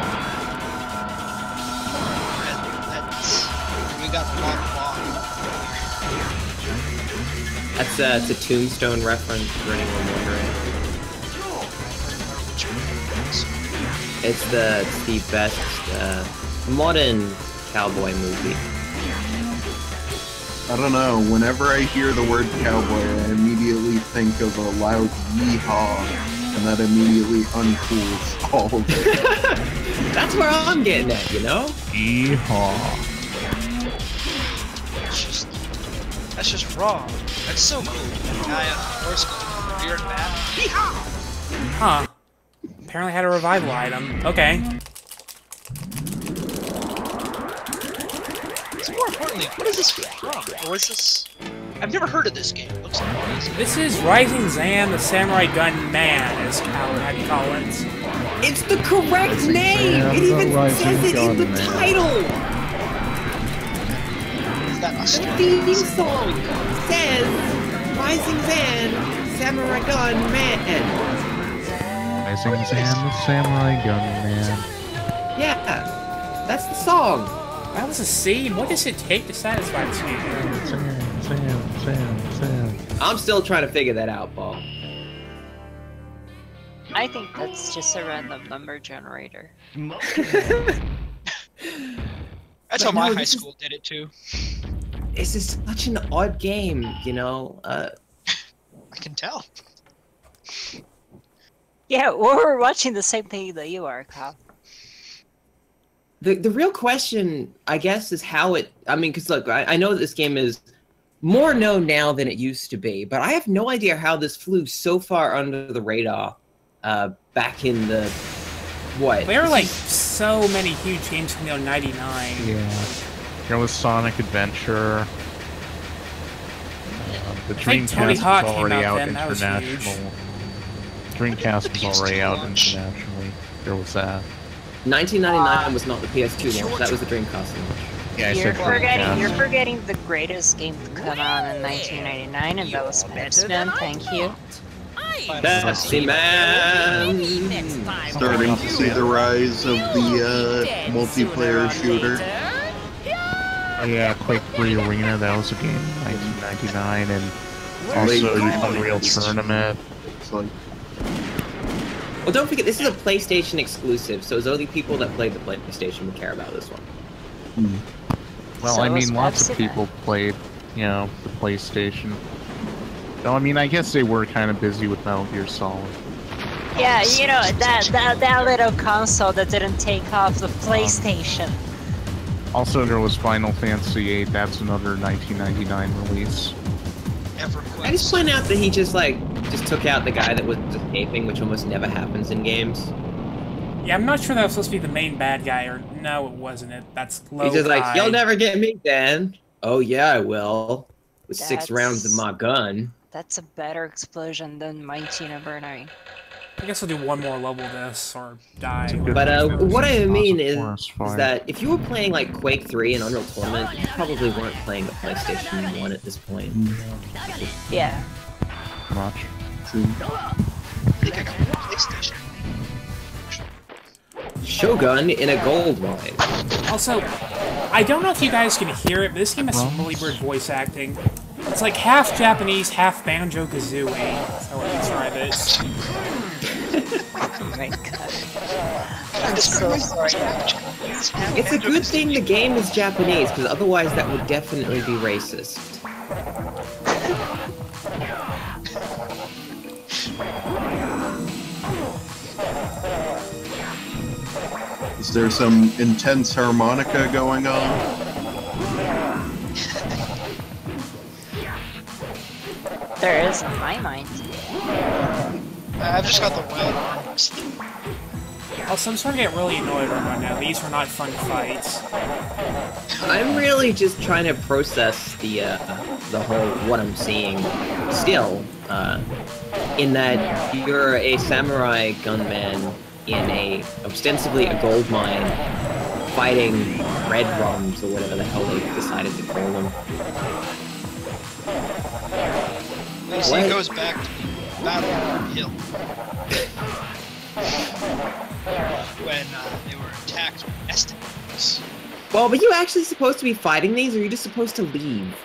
We got the long. That's it's a Tombstone reference for anyone wondering. It's the best modern cowboy movie. I don't know, whenever I hear the word cowboy, I immediately think of a loud yeehaw, and that immediately uncools all of it. That's where I'm getting at, you know? Yeehaw. That's just wrong. That's so cool. The guy on the horse goes weird mad. Huh. Apparently had a revival item. Okay. So more importantly, what is this from? Or is this... I've never heard of this game. It looks amazing. This is Rising Zan, the Samurai Gun Man, as Howard had to call it. It's the correct name! It even says it in the title! Is that The Australian? theme song says Rising Zan, Samurai Gun Man. Rising Zan, the Samurai Gunman. Yeah, that's the song. That was a scene. What does it take to satisfy this game? Sam. I'm still trying to figure that out, Paul. I think that's just a random number generator. That's how my high school did it too. This is such an odd game, you know. I can tell. Yeah, we're watching the same thing that you are, Kyle. The real question, I guess, is how it... I mean, because look, I know that this game is more known now than it used to be, but I have no idea how this flew so far under the radar back in the... What? There are, like, so many huge games coming out in 99. Yeah. There was Sonic Adventure. The Dreamcast was already out international. Dreamcast was already out internationally. There was that. 1999 was not the PS2 launch, that was the Dreamcast launch. Yeah, You're forgetting the greatest game to come out in 1999, and that was Pepsi Man. Thank you. Pepsi Man! Starting to see the rise of the multiplayer shooter. Yeah, Quake 3 Arena, that was a game in 1999, and also Unreal Tournament. It's like, Well, don't forget, this is a PlayStation exclusive, so it's only people that played the PlayStation would care about this one. Well, So I was mean, lots of Pepsi Man. people played, you know, the PlayStation. So, I mean, I guess they were kind of busy with Metal Gear Solid. Yeah, you know, that little console that didn't take off the PlayStation. Also, there was Final Fantasy VIII, that's another 1999 release. I just point out that he just took out the guy that was escaping, which almost never happens in games. Yeah, I'm not sure that was supposed to be the main bad guy, or no, it wasn't. That's low. He's just like, you'll never get me, Dan. Oh yeah, I will. With 6 That's- rounds of my gun. That's a better explosion than Martina Bernay. I guess I'll do one more level of this, or die. But what I mean is Forest Fire. that if you were playing like Quake 3 and Unreal Tournament, you probably weren't playing the PlayStation 1 at this point. Yeah. Much. true. I think I got a PlayStation. Shogun in a gold mine. Also, I don't know if you guys can hear it, but this game has some really weird voice acting. It's like half Japanese, half Banjo-Kazooie. That's how I describe it. Oh my god. I'm so sorry. It's a good thing the game is Japanese, because otherwise that would definitely be racist. Is there some intense harmonica going on? There is in my mind. I've just got the red arms. Also, I'm starting to get really annoyed right now. These are not fun fights. I'm really just trying to process the whole what I'm seeing still, in that you're a samurai gunman in a ostensibly a gold mine fighting red drums or whatever the hell they decided to call them. You see, it goes back to Battle on Hill. When they were attacked with Aztecs. Well, but you actually supposed to be fighting these, or are you just supposed to leave?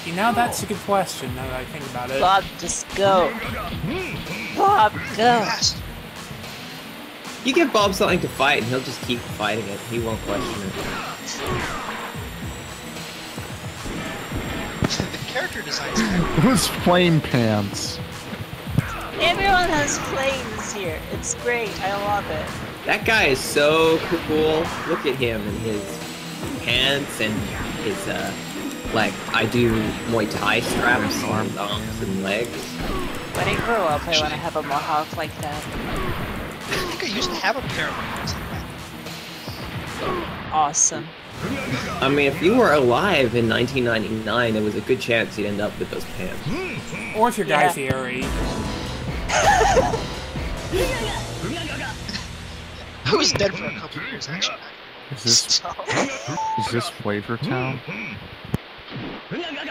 You know, that's a good question, now that I think about it. Bob, just go. Bob, go. Fast. You give Bob something to fight, and he'll just keep fighting it. He won't question it. The character designs. Who's Flame Pants? Everyone has flames here. It's great. I love it. That guy is so cool. Look at him and his pants and his, like, I do Muay Thai straps on his arms and legs. When I grow up, I want to have a mohawk like that. I think I used to have a pair of arms like that. Awesome. I mean, if you were alive in 1999, there was a good chance you'd end up with those pants. Or if you're Guy Yeah. Fieri. I was dead for a couple of years, actually. Is this Flavor Town?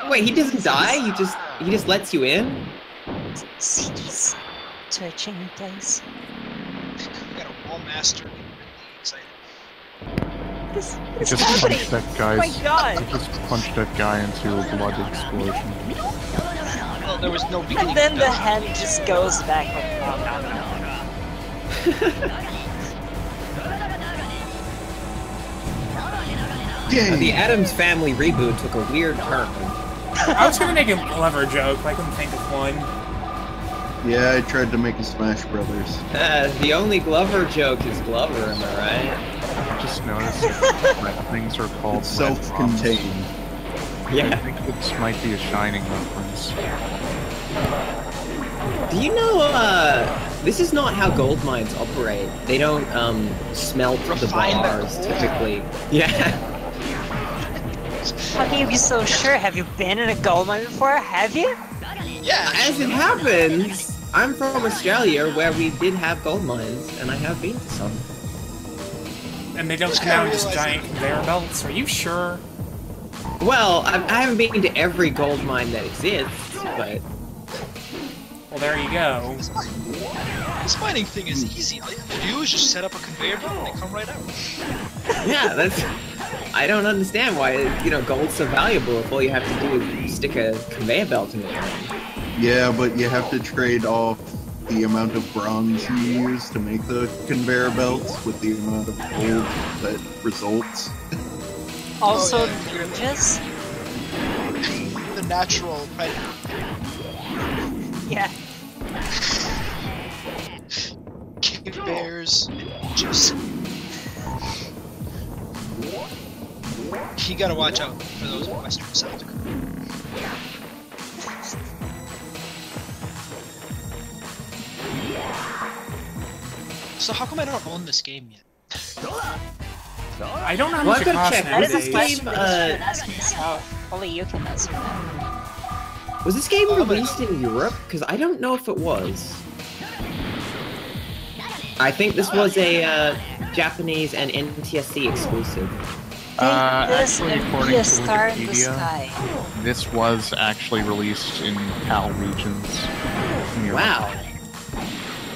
Wait, he doesn't die? He just lets you in? Twitching place. We got a wall master. Really excited. He just punched that guy. Oh my god! He just punched that guy into a blood explosion. Well, there was no beginning. And then to the that. hand just goes back like, oh no. The Addams Family reboot took a weird turn. I was gonna make a clever joke, but I couldn't think of one. Yeah, I tried to make a Smash Brothers. The only Glover joke is Glover, am I right? I just noticed that things are called It's self-contained. I Yeah. think this might be a Shining reference. Do you know, this is not how gold mines operate. They don't, smelt the Refine the bars, gold. typically. Yeah. How can you be so sure? Have you been in a gold mine before? Have you? Yeah. As it happens, I'm from Australia, where we did have gold mines, and I have been to some. And they don't come out in just giant conveyor belts. Are you sure? Well, I haven't been to every gold mine that exists, but... Well, there you go. This mining thing is easy. All you have to do is just set up a conveyor belt and they come right out. Yeah, that's... I don't understand why, gold's so valuable if all you have to do is stick a conveyor belt in it. Yeah, but you have to trade off the amount of bronze you use to make the conveyor belts with the amount of gold that results. Also, yeah. bridges? The natural predator. Yeah. Cave bears and just. You gotta watch out for those in Western South Dakota. So how come I don't own this game yet? I don't know how Well, much I've it gotta costs check. That is a This nowadays. question game, that you should ask myself. Only you can answer that. Was this game I'm gonna released in Europe? Because I don't know if it was. I think this was a Japanese and NTSC exclusive. Actually, according to Star in the Wikipedia, sky. this was actually released in PAL regions. in Europe. Wow.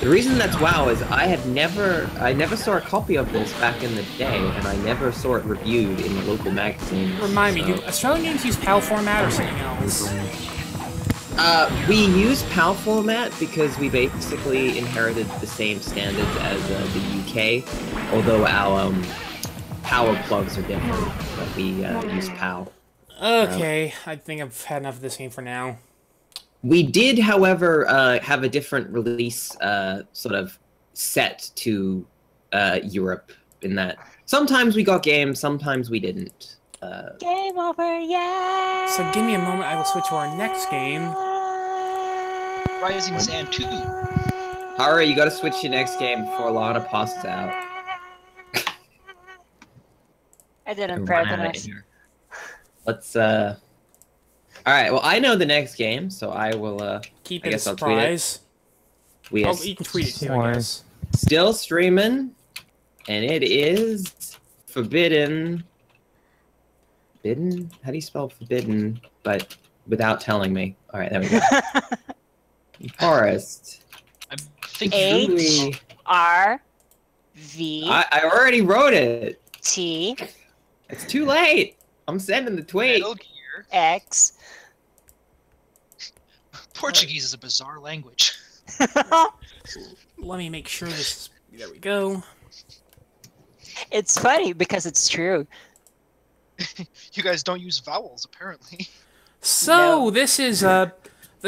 The reason that's wow is I never saw a copy of this back in the day, and I never saw it reviewed in the local magazines. Remind me, so- do Australian games use PAL format or something else? We use PAL format because we basically inherited the same standards as the UK, although our power plugs are different, but we use PAL. Okay, I think I've had enough of this game for now. We did, however, have a different release sort of set to Europe in that sometimes we got games, sometimes we didn't. Game over, yeah! So give me a moment, I will switch to our next game. Rising Sand 2. Hara, you gotta switch your next game before Lana passes out. I didn't And prep run out of enough. air. Let's, Alright, well, I know the next game, so I will, Keep I it a guess I'll tweet it. surprise. We Oh, are you can tweet it too, I Why? guess. still streaming, and it is Forbidden. Forbidden? How do you spell forbidden, but without telling me? Alright, there we go. Forest. I'm thinking. H. Truly- R V I already wrote it. T It's too late. I'm sending the tweet. Metal Gear. X. Portuguese is a bizarre language. Let me make sure this... There we go. It's funny because it's true. You guys don't use vowels, apparently. So, No. this is the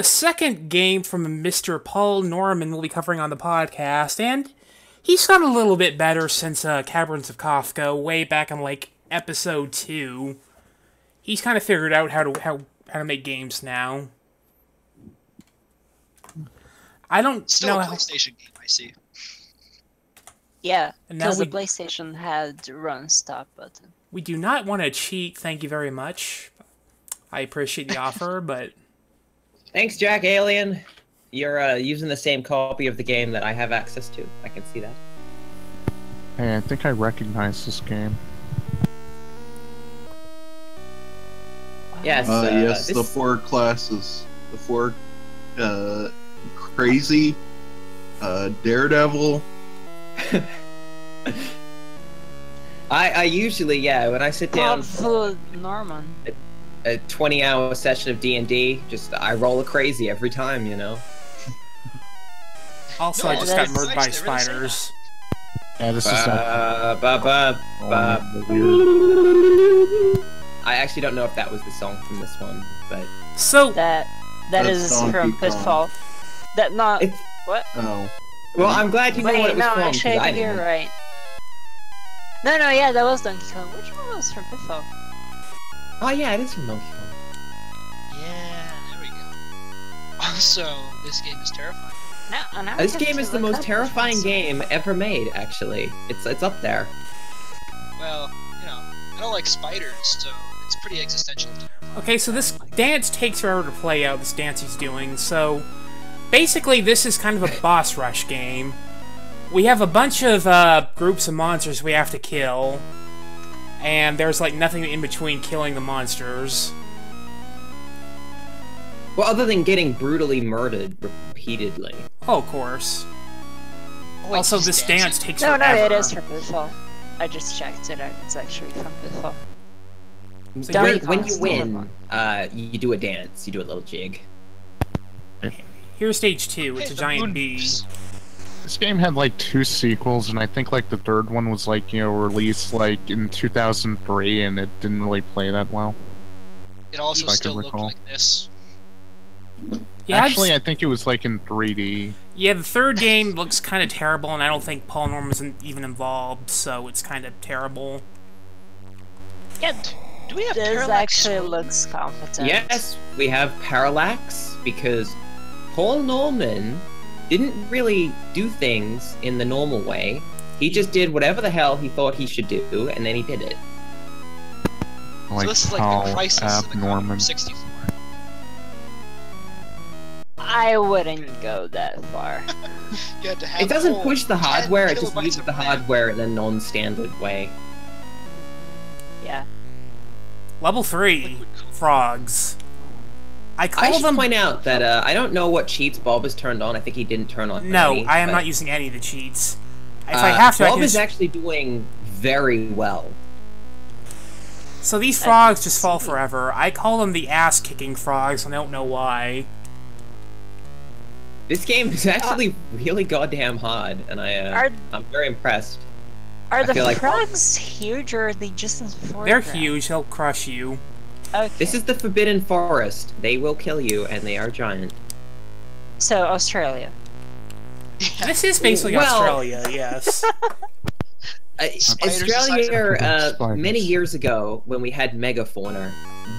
second game from Mr. Paul Norman we'll be covering on the podcast, and he's gotten a little bit better since Caverns of Kafka, way back in, like, episode 2. He's kind of figured out how to make games now. I don't Still know a how... PlayStation game, I see. Yeah, And now because the we- PlayStation had run stop button. We do not want to cheat, thank you very much. I appreciate the offer, but... Thanks, Jack Alien. You're using the same copy of the game that I have access to. I can see that. Hey, I think I recognize this game. Yes. Yes, this- the four classes. The four crazy, Daredevil. I usually, yeah, when I sit down for Norman. a 20-hour session of D&D, just I roll a crazy every time, you know. Also, No, I just got that's murdered by nice, they really say spiders. Yeah, this is I actually don't know if that was the song from this one, but So, That That's is Donkey from Kong. Pitfall. That not It's- what? Oh. well, I'm glad you know what Wait, it was no, from. 'cause actually, I I think you're didn't. right. No, yeah, that was Donkey Kong. Which one was from Pitfall? Oh yeah, it is from Donkey Kong. Yeah, there we go. Also, this game is terrifying. Now This game is the most terrifying game ever made. Actually, it's up there. Well, you know, I don't like spiders, so it's pretty existential. okay, so this dance takes forever to play out, this dance he's doing, so... Basically, this is kind of a boss rush game. We have a bunch of, groups of monsters we have to kill. And there's, like, nothing in between killing the monsters. Well, other than getting brutally murdered repeatedly. Oh, of course. Oh, wait, Also, he's this dancing? dance takes No, forever. it is from Pitfall. I just checked it out. It's actually from Pitfall. So Donkey When Kong's you the win, one. you do a dance. You do a little jig. Here's stage 2, it's Hey, a the giant moon bee. moves. This game had like 2 sequels, and I think like the third one was like, you know, released like in 2003, and it didn't really play that well. It also If I can still looked recall. like this. Yeah, Actually, I think it was like in 3D. yeah, the third game looks kind of terrible, and I don't think Paul Norman's even involved, so it's kind of terrible. Yeah, Do we have this parallax actually scrolling? looks competent. Yes, we have parallax because Paul Norman didn't really do things in the normal way. He just did whatever the hell he thought he should do, and then he did it. Like So this is like how the crisis of the abnormal. Commodore 64. I wouldn't go that far. You had to have It doesn't whole push the 10 hardware, it just kilobytes uses of the RAM. hardware in a non-standard way. Yeah. Level 3, frogs. I I call should them... point out that I don't know what cheats Bob has turned on. I think he didn't turn on No, any, I am but, not using any of the cheats. If I have to, I Bob can is just... actually doing very well. So these frogs just fall forever. I call them the ass-kicking frogs, and I don't know why. This game is actually really goddamn hard, and I'm very impressed. Are I the feel like- frogs huge or are they just in the foreground? They're huge, they'll crush you. Okay. This is the Forbidden Forest. They will kill you, and they are giant. So, Australia. This is basically Well- Australia, yes. Spiders the size of Australia, Spiders. many years ago, when we had megafauna,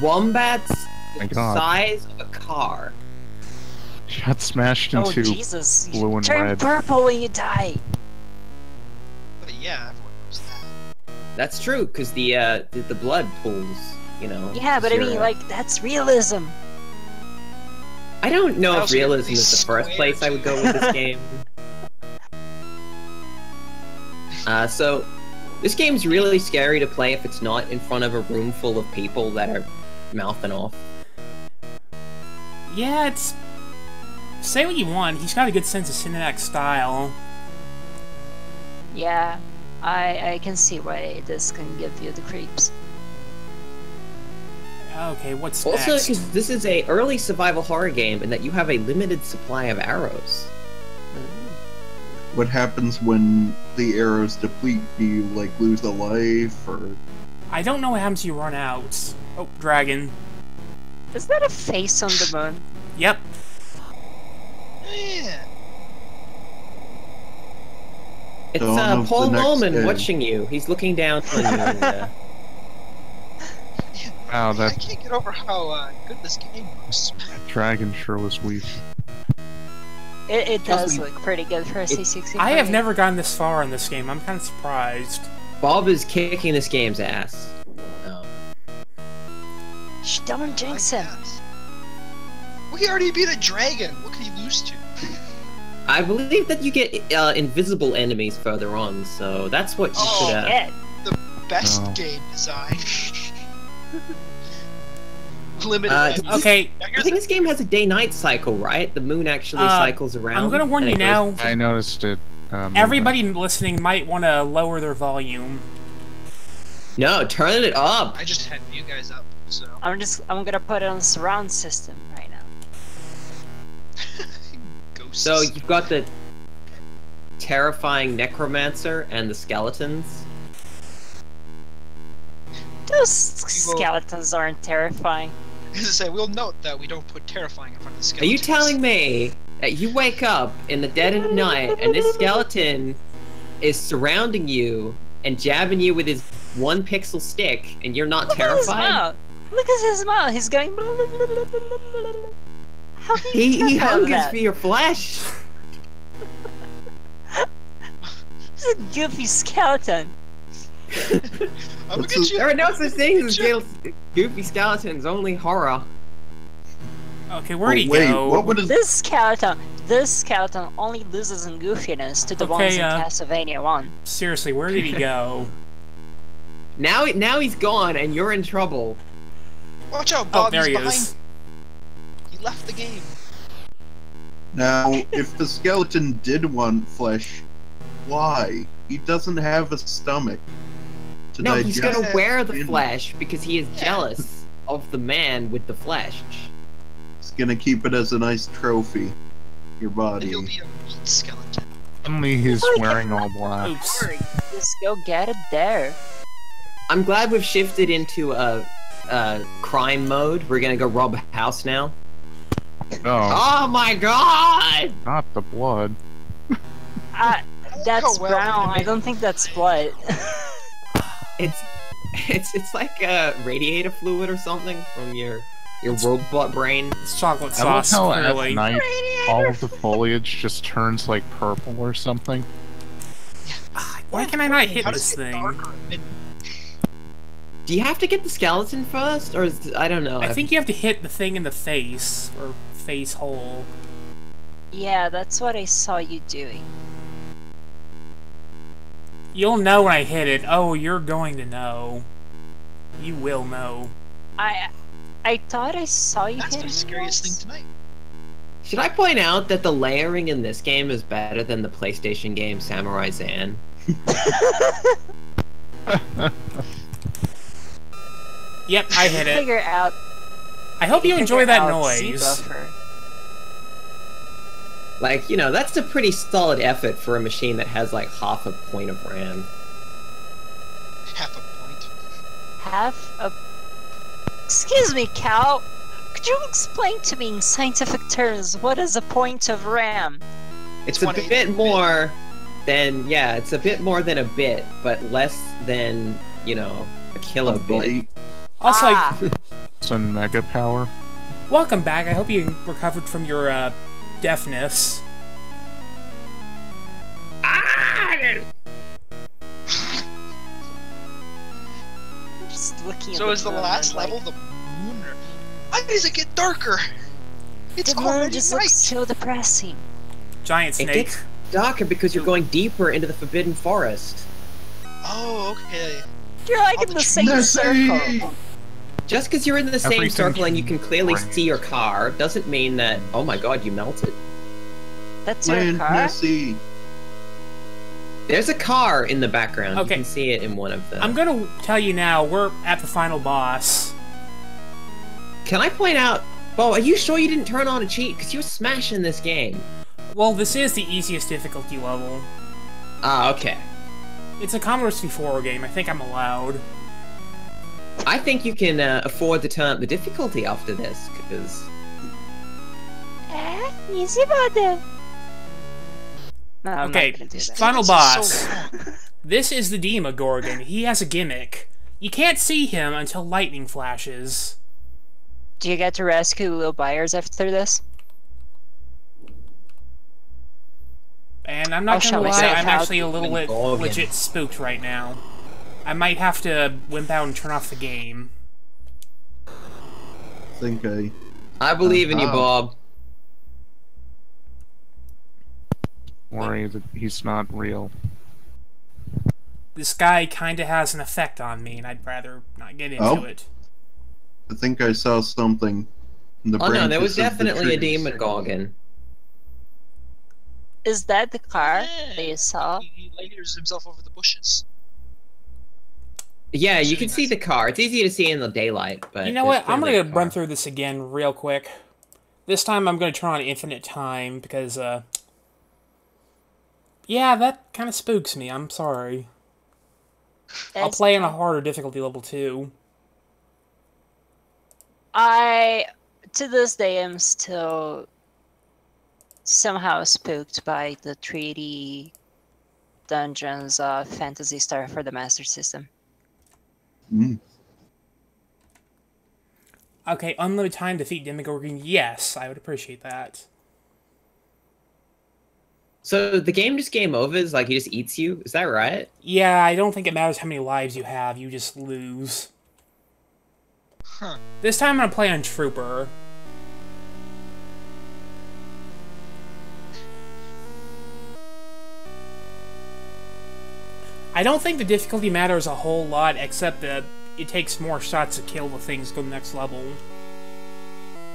wombats My the God. size of a car. Got smashed Oh, into Jesus. blue You and turn red. purple when you die. But yeah, everyone knows that. That's true, because the blood pools, you know. Yeah, but I mean, zero. like, that's realism. I don't know I if also get realism these is the first place I would go with this game. So, this game's really scary to play if it's not in front of a room full of people that are mouthing off. Yeah, it's... Say what you want, he's got a good sense of cinematic style. Yeah, I can see why this can give you the creeps. Okay, what's Also, next? because this is a early survival horror game, and that you have a limited supply of arrows. What happens when the arrows deplete? Do you, like, lose a life, or... I don't know what happens if you run out. Oh, dragon. Is that a face on the moon? Yep. Yeah. It's Dawn of Paul the next Norman day. watching you. He's looking down on you. And, Wow, I that can't get over how good this game looks. dragon sure was weak. It does me. look pretty good for a C64. I have never gotten this far in this game, I'm kind of surprised. Bob is kicking this game's ass. Shh, don't jinx him. We already beat a dragon. What could he lose to? I believe that you get invisible enemies further on, so that's what you Oh, should. Yeah. The best No. game design. Limited. Okay, I think this game has a day-night cycle, right? The moon actually cycles around. I'm gonna warn and you it now. goes- I noticed it. Everybody listening might want to lower their volume. No, turn it up. I just had you guys up, so. I'm gonna put it on surround system right now. Ghosts. So you've got the terrifying necromancer and the skeletons. Those skeletons aren't terrifying. As I say, we'll note that we don't put terrifying in front of the Are skeletons. you telling me that you wake up in the dead of night and this skeleton is surrounding you and jabbing you with his 1 pixel stick and you're not Look at his terrified? mouth. Look at his mouth. He's going. How can you He tell hungers that? for your flesh. He's a goofy skeleton. I'm gonna What's get you. There are no such things as goofy skeletons, only horror. Okay, where'd he wait, go? what would his... This skeleton only loses in goofiness to the Okay, ones in Castlevania 1. Seriously, where did he go? Now he's gone and you're in trouble. Watch out, Oh, Bob. there he's he behind. is. He left the game. Now, if the skeleton did want flesh, why? He doesn't have a stomach to No, he's digest gonna wear the in. flesh because he is jealous of the man with the flesh. He's gonna keep it as a nice trophy. Your And body. he'll be a meat skeleton. Only he's wearing all black. Oops. Just go get it there. I'm glad we've shifted into a crime mode. We're gonna go rob a house now. Oh, Oh my god! not the blood. That's well brown. I animated. don't think that's blood. It's like radiator fluid or something from your robot brain. It's chocolate I love sauce, how clearly. at night all of the foliage just turns like purple or something. Why can I not hit How does this it get thing? darker at midnight? Do you have to get the skeleton first, or is I don't know? I think you have to hit the thing in the face, or face hole. Yeah, that's what I saw you doing. You'll know when I hit it. Oh, you're going to know. You will know. I thought I saw you That's hit the it scariest thing once. tonight. Should I point out that the layering in this game is better than the PlayStation game Samurai Zan? Yep, I hit it. Figure out. I hope you enjoy figure that out noise. Z-buffer. Like, you know, that's a pretty solid effort for a machine that has like half a point of RAM. Half a point. Half a. Excuse me, Cal. Could you explain to me in scientific terms what is a point of RAM? It's a 20 bit more than, yeah, it's a bit more than a bit, but less than, you know, a kilobit. Bite. Also, It's in mega power. welcome back. I hope you recovered from your, deafness. I'm just looking at So is the moon last and, like, level the moon? Why does it get darker? It's The moon already just night. looks so depressing. Giant It snake. gets darker because you're going deeper into the Forbidden Forest. Oh, okay. You're like in the same circle. Nessie! Just because you're in the same Everything circle and you can clearly brings- see your car doesn't mean that, oh my god, you melted. That's your Land car? Nessie. There's a car in the background. Okay. You can see it in one of the... I'm gonna tell you now, we're at the final boss. Can I point out... Bo, are you sure you didn't turn on a cheat? Because you were smashing this game. Well, this is the easiest difficulty level. Ah, okay. It's a Commodore 64 game. I think I'm allowed. I think you can afford to turn up the difficulty after this, because... Easy button. No, I'm Okay, not gonna do that. final It's boss. so long. This is the Demogorgon. He has a gimmick. You can't see him until lightning flashes. Do you get to rescue little buyers after this? And I'm I'll not show gonna lie, myself I'm how actually a little bit Demogorgon. legit spooked right now. I might have to wimp out and turn off the game. Think I believe in you, Uh-huh. Bob. Worry that he's not real. This guy kinda has an effect on me, and I'd rather not get into Oh. it. I think I saw something. In the Oh no, there was branches of the definitely a trees. demon gorgon. Is that the car that you saw? He layers himself over the bushes. Yeah, you Shooting can see us. the car. It's easy to see in the daylight, but You know there's what? I'm clearly gonna a run car. through this again real quick. This time I'm gonna turn on infinite time because, yeah, that kind of spooks me. I'm sorry. I'll That's play on a fine. harder difficulty level too. To this day, I'm still somehow spooked by the 3D dungeons of Phantasy Star for the Master System. Mm. Okay, unlimited time to defeat Demogorgon. Yes, I would appreciate that. So the game just game overs, like he just eats you? Is that right? Yeah, I don't think it matters how many lives you have. You just lose. Huh. This time I'm gonna play on Trooper. I don't think the difficulty matters a whole lot, except that it takes more shots to kill the things to go to the next level.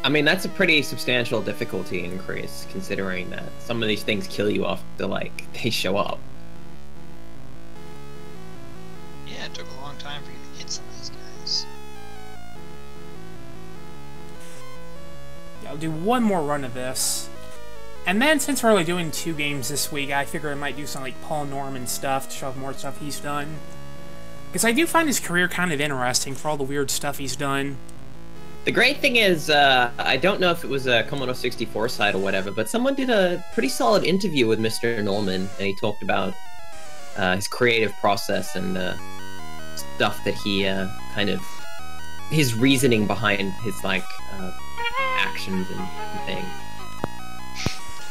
I mean, that's a pretty substantial difficulty increase, considering that some of these things kill you after, like, they show up. Yeah, it took a long time for you to hit some of these guys. Yeah, I'll do one more run of this. And then, since we're only doing 2 games this week, I figure I might do some, like, Paul Norman stuff to show off more stuff he's done. Because I do find his career kind of interesting for all the weird stuff he's done. The great thing is, I don't know if it was a Commodore 64 site or whatever, but someone did a pretty solid interview with Mr. Norman, and he talked about his creative process and stuff that he kind of... his reasoning behind his, like, actions and things.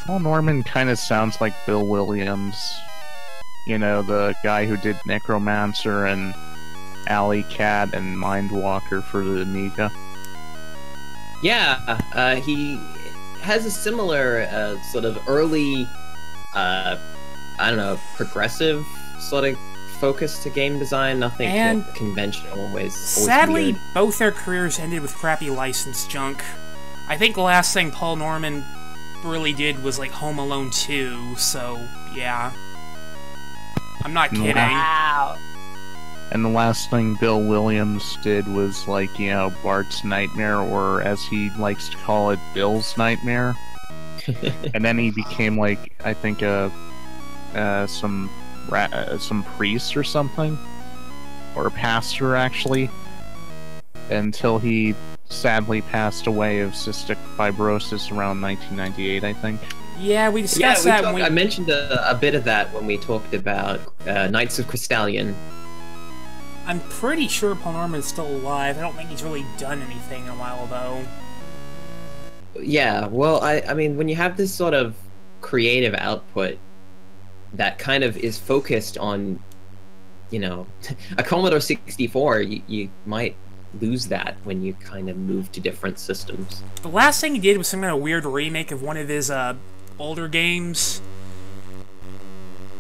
Paul Norman kind of sounds like Bill Williams. You know, the guy who did Necromancer and Alley Cat and Mindwalker for the Amiga. Yeah, he has a similar sort of early, I don't know, progressive sort of focus to game design. Nothing And conventional, always Sadly, weird. both their careers ended with crappy licensed junk. I think the last thing Paul Norman really did was, like, Home Alone 2, so, yeah. I'm not kidding. Wow. And the last thing Bill Williams did was, like, you know, Bart's Nightmare, or as he likes to call it, Bill's Nightmare. And then he became, like, I think, some priest or something, or a pastor, actually, until he sadly passed away of cystic fibrosis around 1998, I think. Yeah, we discussed that when we... I mentioned a bit of that when we talked about Knights of Crystallion. I'm pretty sure Paul Norman's still alive. I don't think he's really done anything in a while, though. Yeah, well, I mean, when you have this sort of creative output that kind of is focused on, you know, a Commodore 64, you might lose that when you kind of move to different systems. The last thing he did was some kind of weird remake of one of his older games.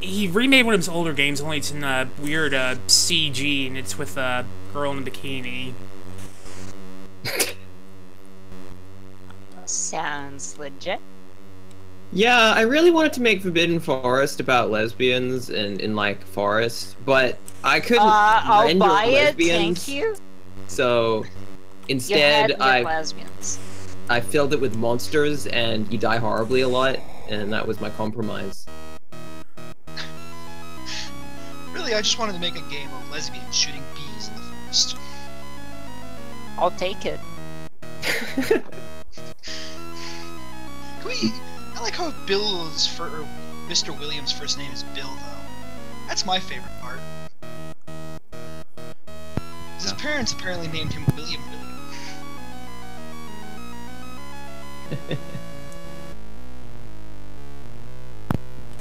He remade one of his older games, only it's in weird CG, and it's with a girl in a bikini. Sounds legit. Yeah, I really wanted to make Forbidden Forest about lesbians in like forest, but I couldn't I'll render buy it, lesbians. thank you. So You instead, had your lesbians. I filled it with monsters, and you die horribly a lot, and that was my compromise. Really, I just wanted to make a game of lesbians shooting bees in the forest. I'll take it. Can we... I like how Mr. Williams' first name is Bill, though. That's my favorite part. His parents apparently named him William.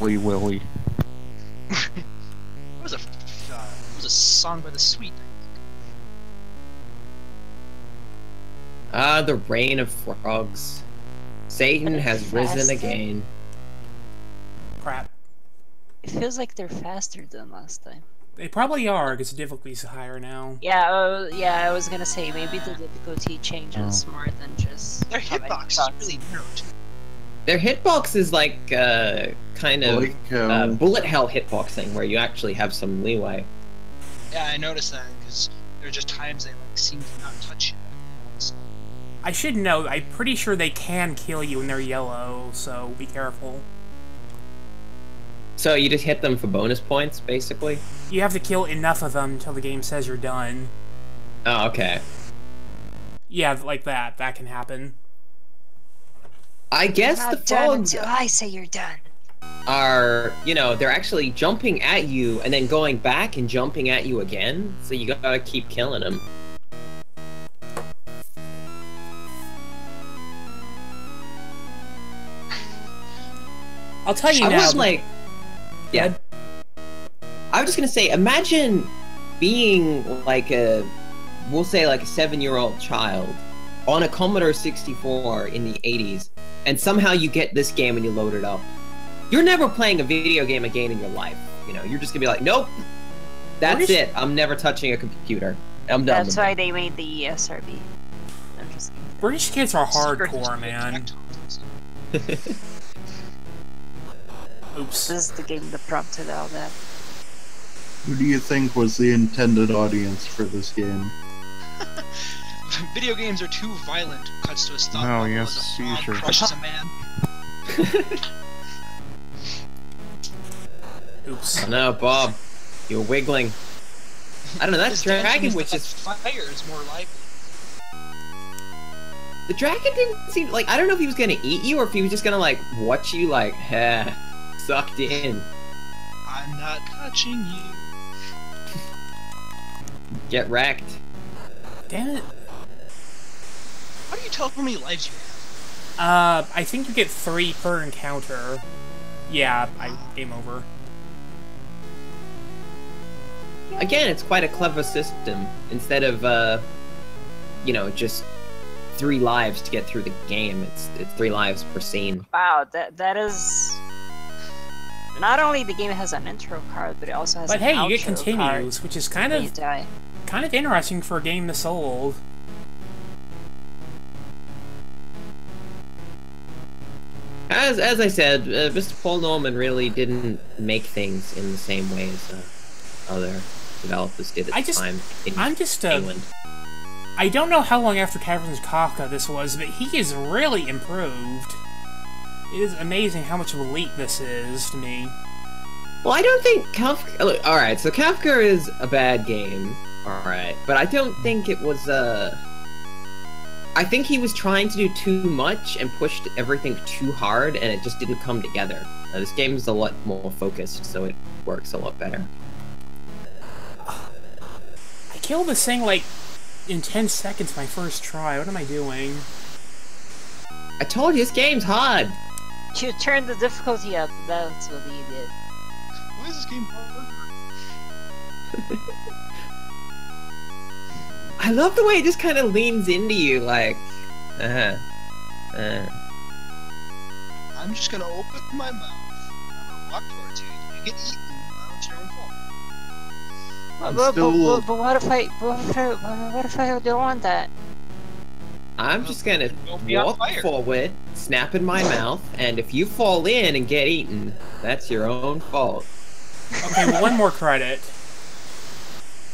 Willy. It was a song by the Sweet. Ah, the reign of frogs. Satan has risen Faster? again. Crap. It feels like they're faster than last time. They probably are, because the difficulty's higher now. Yeah, yeah, I was gonna say, maybe the difficulty changes more than just... Their hitbox is really narrow, too. Their hitbox is like, kind of, Like, bullet hell hitboxing, where you actually have some leeway. Yeah, I noticed that, because there are just times they, like, seem to not touch you. So, I should know, I'm pretty sure they can kill you when they're yellow, so be careful. So you just hit them for bonus points, basically? You have to kill enough of them until the game says you're done. Oh, okay. Yeah, like that. That can happen. I guess You're the not done frogs until I say you're done. are, you know, they're actually jumping at you and then going back and jumping at you again, so you gotta keep killing them. I'll tell you I now. was like... Yeah. I was just gonna say, imagine being like a, we'll say like a 7-year-old child on a Commodore 64 in the 80s, and somehow you get this game and you load it up. You're never playing a video game again in your life. You know, you're just gonna be like, nope, that's it. I'm never touching a computer. I'm done. That's why they made the SRB. I'm just kidding. British kids are hardcore, man. Oops. This is the game that prompted all that. who do you think was the intended audience for this game? Video games are too violent. Cuts to a stop. Oh, bubble yes, as a frog seizure. crushes a man. Oops. Oh, no, Bob, you're wiggling. I don't know, that This dragon means was that just... fire is more lively. The dragon didn't seem like... I don't know if he was gonna eat you or if he was just gonna, like, watch you, like, sucked in. I'm not touching you. Get wrecked. Damn it. How do you tell how many lives you have? I think you get 3 per encounter. Yeah, game over. Again, it's quite a clever system. Instead of, you know, just 3 lives to get through the game, it's 3 lives per scene. Wow, that is... Not only the game has an intro card, but it also has But an hey, you get outro continues, card which is kind when you of die. interesting for a game this old. As I said, Mr. Paul Norman really didn't make things in the same way as other developers did at the time in England. I don't know how long after Caverns Kafka this was, but he is really improved. It is amazing how much of a leap this is to me. Well, I don't think Kafka... Look, alright, so Kafka is a bad game, alright, but I don't think it was, I think he was trying to do too much and pushed everything too hard, and it just didn't come together. This game is a lot more focused, so it works a lot better. I killed this thing, like, in 10 seconds my first try. What am I doing? I told you, this game's hard! You turned the difficulty up, that's what he did. Why is this game hard? I love the way it just kind of leans into you, like, I'm just gonna open my mouth. I'm gonna walk towards you. You get eaten. Well, it's your own fault. But what if I don't want that? I'm just gonna Don't be on walk fire. forward, snap in my mouth, and if you fall in and get eaten, that's your own fault. Okay, well, one more credit.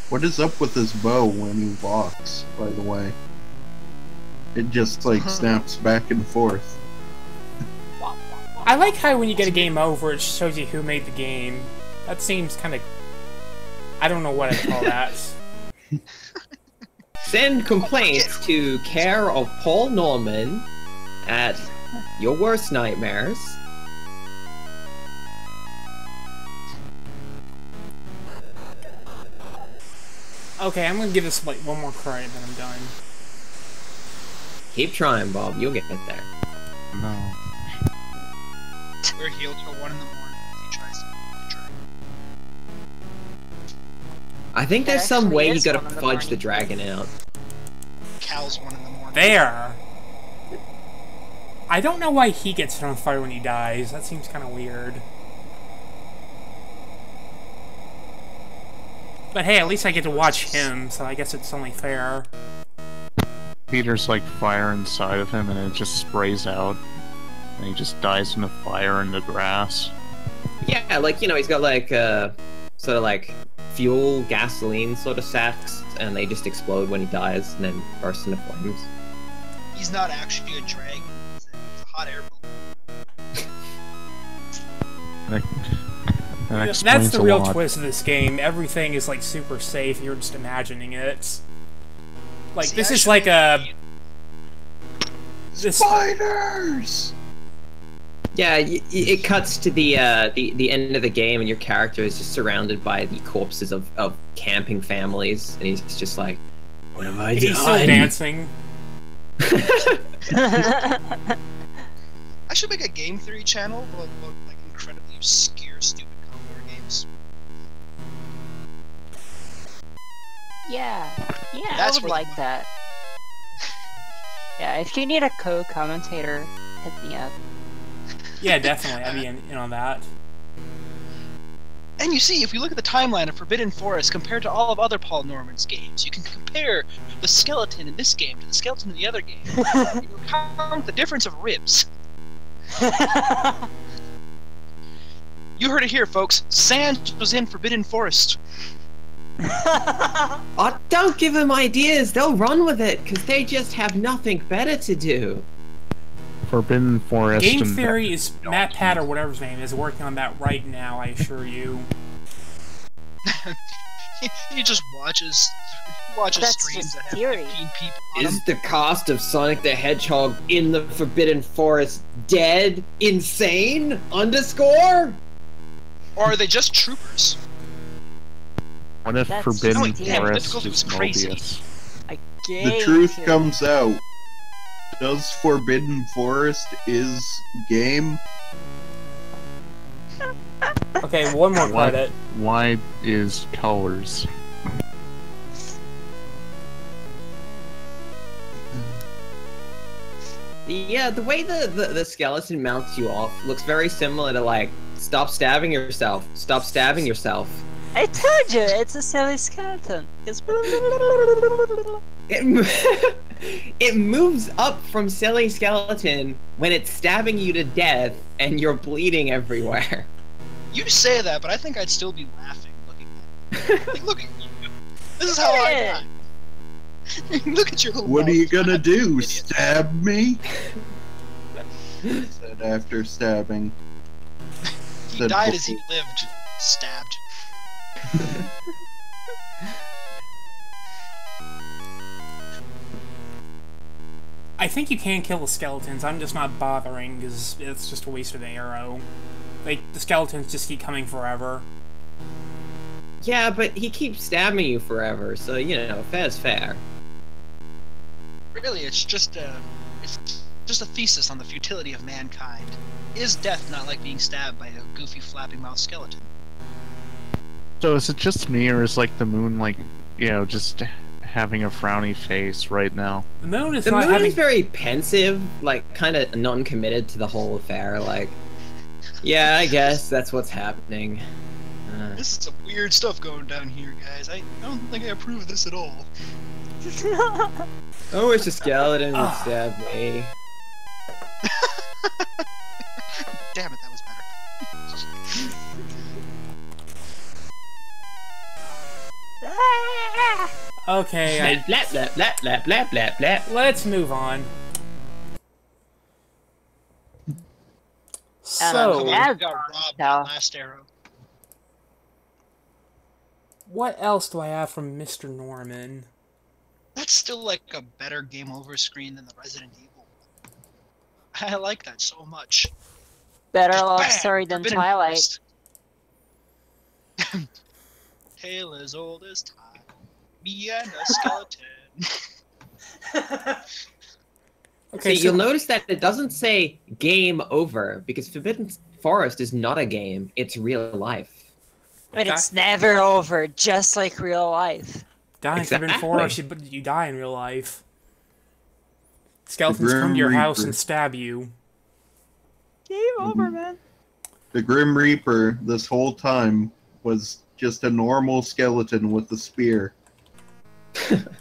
What is up with his bow when he walks, by the way? It just, like, snaps back and forth. I like how when you get a game over, it shows you who made the game. That seems kind of... I don't know what I'd call that. Send complaints to care of Paul Norman at your worst nightmares. Okay, I'm gonna give this like one more credit, then I'm done. Keep trying, Bob. You'll get there. No. We're healed till 1 in the morning if he tries to try. I think there's There some actually way you is gotta 1 in the fudge the morning. dragon out. Cal's 1 in the morning. There! I don't know why he gets set on fire when he dies. That seems kind of weird. But hey, at least I get to watch him, so I guess it's only fair. Peter's like fire inside of him, and it just sprays out, and he just dies in the fire in the grass. Yeah, like, you know, he's got like sort of like fuel, gasoline sort of sacks, and they just explode when he dies and then burst into flames. He's not actually a dragon. It's a hot air balloon. That's the real twist of this game. Everything is like super safe. You're just imagining it. Like, See, this is like a... Spiders! Yeah, it cuts to the end of the game, and your character is just surrounded by the corpses of camping families, and he's just like, what have I done? He's still dancing. I should make a game theory channel about like incredibly obscure, stupid Commodore games. Yeah, That's I would where like that. Yeah, if you need a co-commentator, hit me up. Yeah, definitely. I'd be in on that. And you see, if you look at the timeline of Forbidden Forest compared to all of other Paul Norman's games, you can compare the skeleton in this game to the skeleton in the other game. You count the difference of ribs. You heard it here, folks. Sans was in Forbidden Forest. Oh, don't give them ideas. They'll run with it because they just have nothing better to do. Forbidden Forest. Game and Theory is Matt Pat or whatever his name is working on that right now. I assure you. He just watches That's streams just that have theory. 15 people on them. Is the cast of Sonic the Hedgehog in the Forbidden Forest dead, insane, underscore? Or are they just troopers? What if That's Forbidden just damn Forest difficult, it is was crazy. Mobius? The truth comes out. Does Forbidden Forest is game? Okay, one more What? credit. Why is colors? Yeah, the way the skeleton mounts you off looks very similar to, like, stop stabbing yourself, stop stabbing yourself. I told you, it's a silly skeleton. It's It moves up from silly skeleton when it's stabbing you to death and you're bleeding everywhere. You say that, but I think I'd still be laughing looking at it. Like, look at you. This is how I die. Look at your little What are you mouth. gonna do? Idiot. Stab me? Said after stabbing. He Said died as he before. lived. Stabbed. I think you can kill the skeletons. I'm just not bothering because it's just a waste of an arrow. Like, the skeletons just keep coming forever. Yeah, but he keeps stabbing you forever, so, you know, fair's fair. Really, it's just a thesis on the futility of mankind. Is death not like being stabbed by a goofy flapping mouth skeleton? So is it just me, or is like the moon like, you know, just having a frowny face right now? The moon is The not moon having... is very pensive, like, kind of non-committed to the whole affair, like, yeah, I guess that's what's happening. This is some weird stuff going down here, guys. I don't think I approve of this at all. I wish a skeleton would stab me. Damn it, that was better. Okay, Blah, blah, blah, blah, blah, blah, blah. let's move on. Come So, on, Yeah, we got robbed no. that last arrow. what else do I have from Mr. Norman? That's still like a better game over screen than the Resident Evil. I like that so much. Better Just love bam, story than Forbidden Twilight. Forest. Tale as old as time. Me and a skeleton. Okay, See, so you'll notice that it doesn't say game over, because Forbidden Forest is not a game, it's real life. But it's never over, just like real life. dying Exactly. Forbidden Forest, you die in real life. Skeletons Grim come to your house Reaper. and stab you. Game over, man. The Grim Reaper this whole time was just a normal skeleton with a spear.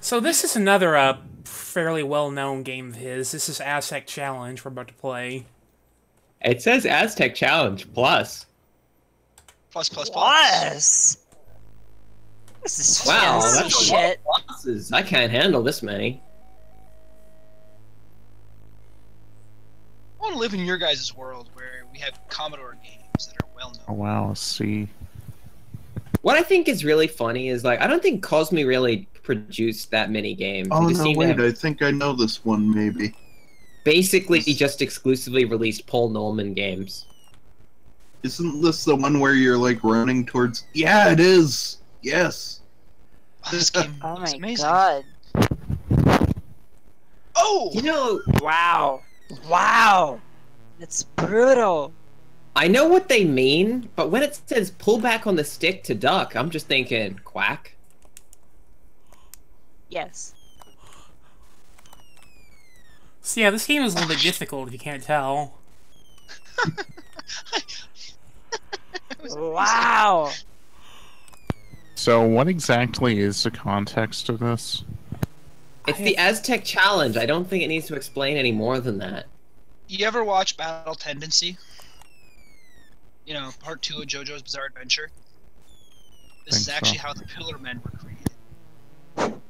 So this is another fairly well-known game of his. This is Aztec Challenge we're about to play. It says Aztec Challenge Plus. Plus. Plus. This is Wow, fancy that's a lot shit. of pluses. I can't handle this many. I want to live in your guys' world where we have Commodore games that are well known. Oh wow, see. What I think is really funny is, like, I don't think Cosme really produced that many games. Oh He just no, seemed to wait, have I think I know this one, maybe. basically just exclusively released Paul Norman games. Isn't this the one where you're, like, running towards... Yeah, it is! Yes! Oh, this game Oh looks my amazing. god. Oh! You know, Wow. Wow. It's brutal. I know what they mean, but when it says pull back on the stick to duck, I'm just thinking, quack. Yes. So yeah, this game is a little bit difficult if you can't tell. Wow. So what exactly is the context of this? It's the Aztec Challenge. I don't think it needs to explain any more than that. You ever watch Battle Tendency? You know, part 2 of JoJo's Bizarre Adventure? This is Think actually so. how the Pillar Men were created.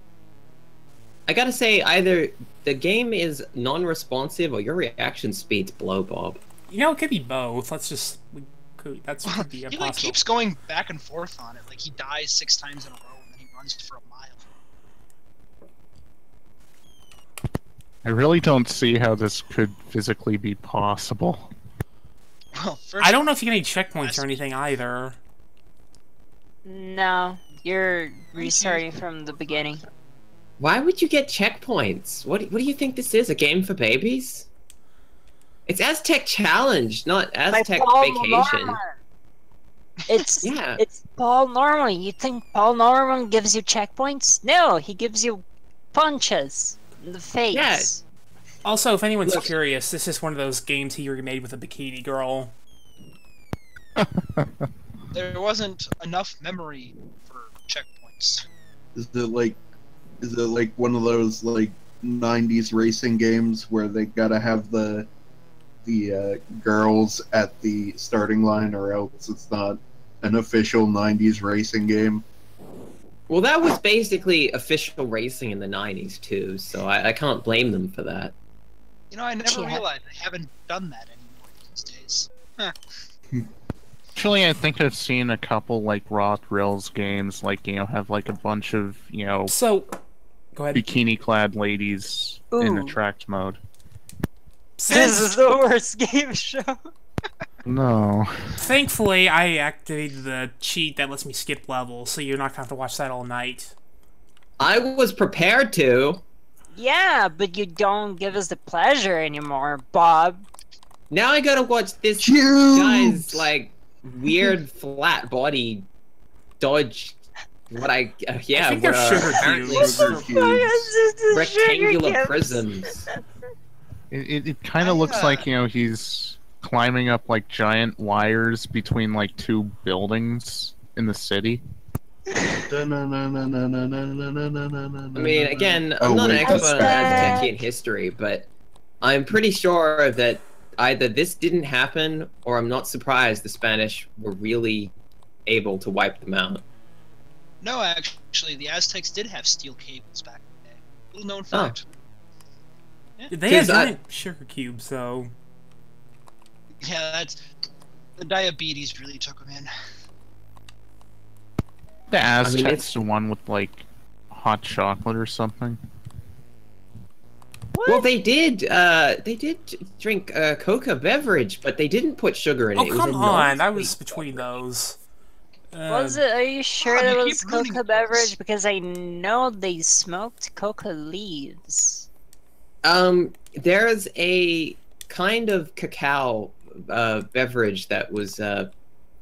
I gotta say, either the game is non-responsive or your reaction speed's below Bob. You know, it could be both. That's could be He like impossible. keeps going back and forth on it. Like he dies 6 times in a row and then he runs for a mile. I really don't see how this could physically be possible. Well, first I don't know if you get any checkpoints or anything either. No. You're restarting from the beginning. Why would you get checkpoints? What do you think this is? A game for babies? It's Aztec Challenge, not Aztec Paul Vacation. Norman. It's Yeah. it's Paul Norman. You think Paul Norman gives you checkpoints? No, he gives you punches in the face. Yeah. Also, if anyone's Look. curious, this is one of those games he remade with a bikini girl. there wasn't enough memory for checkpoints. Is it like one of those, like, 90s racing games where they gotta have the girls at the starting line, or else it's not an official 90s racing game? Well, that was basically official racing in the 90s, too, so I can't blame them for that. You know, I never Yeah. realized they haven't done that anymore these days. Huh. Actually, I think I've seen a couple, like, Raw Thrills games, like, you know, have, like, a bunch of, you know, So, go ahead. bikini-clad ladies in Ooh. attract mode. This is the worst game show. No. Thankfully, I activated the cheat that lets me skip levels, so you're not gonna have to watch that all night. I was prepared to. Yeah, but you don't give us the pleasure anymore, Bob. Now I gotta watch this Cubes! guy's, like, weird flat body dodge. What I I think they're sugar apparently cubes. Sugar cubes. rectangular prisms. It kind of looks like, you know, he's climbing up, like, giant wires between, like, 2 buildings in the city. I mean, again, I'm Oh, not an wait, expert that's on bad. Aztecian history, but I'm pretty sure that either this didn't happen, or I'm not surprised the Spanish were really able to wipe them out. No, actually, the Aztecs did have steel cables back in the day. Little known fact. They had 'Cause I- giant sugar cubes, though. Yeah, that's... The diabetes really took them in. The Aztec's it's- the one with, like, hot chocolate or something. Well, they did drink a coca beverage, but they didn't put sugar in Oh, it. It was come a on! I non-sweet was between those. Was it? Are you sure Bob, that you was keep ruining coca this. beverage? Because I know they smoked coca leaves. There's a kind of cacao beverage that was that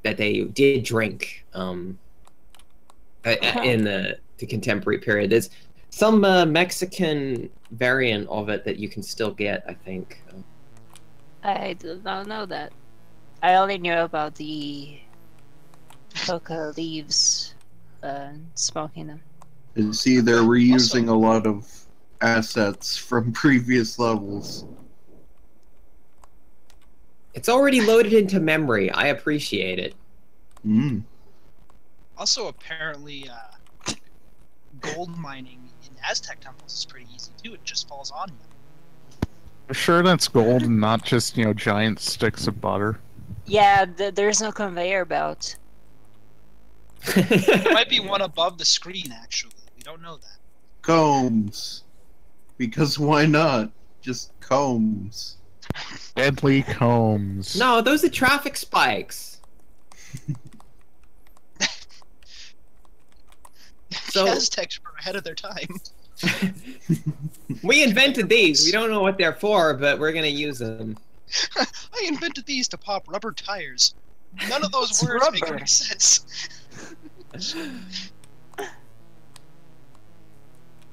they did drink in the contemporary period. There's some Mexican variant of it that you can still get, I think. I did not know that. I only knew about the coca leaves, smoking them. And see, they're reusing a lot of assets from previous levels. It's already loaded into memory. I appreciate it. Mm. Also, apparently, gold mining in Aztec temples is pretty easy too. It just falls on you. I'm sure that's gold and not just, you know, giant sticks of butter. Yeah, there's no conveyor belt. There might be one above the screen, actually. We don't know that. Combs. Because why not? Just combs. Deadly combs. No, those are traffic spikes. So- The Aztecs were ahead of their time. We invented these. We don't know what they're for, but we're gonna use them. I invented these to pop rubber tires. None of those It's words make rubber. any sense.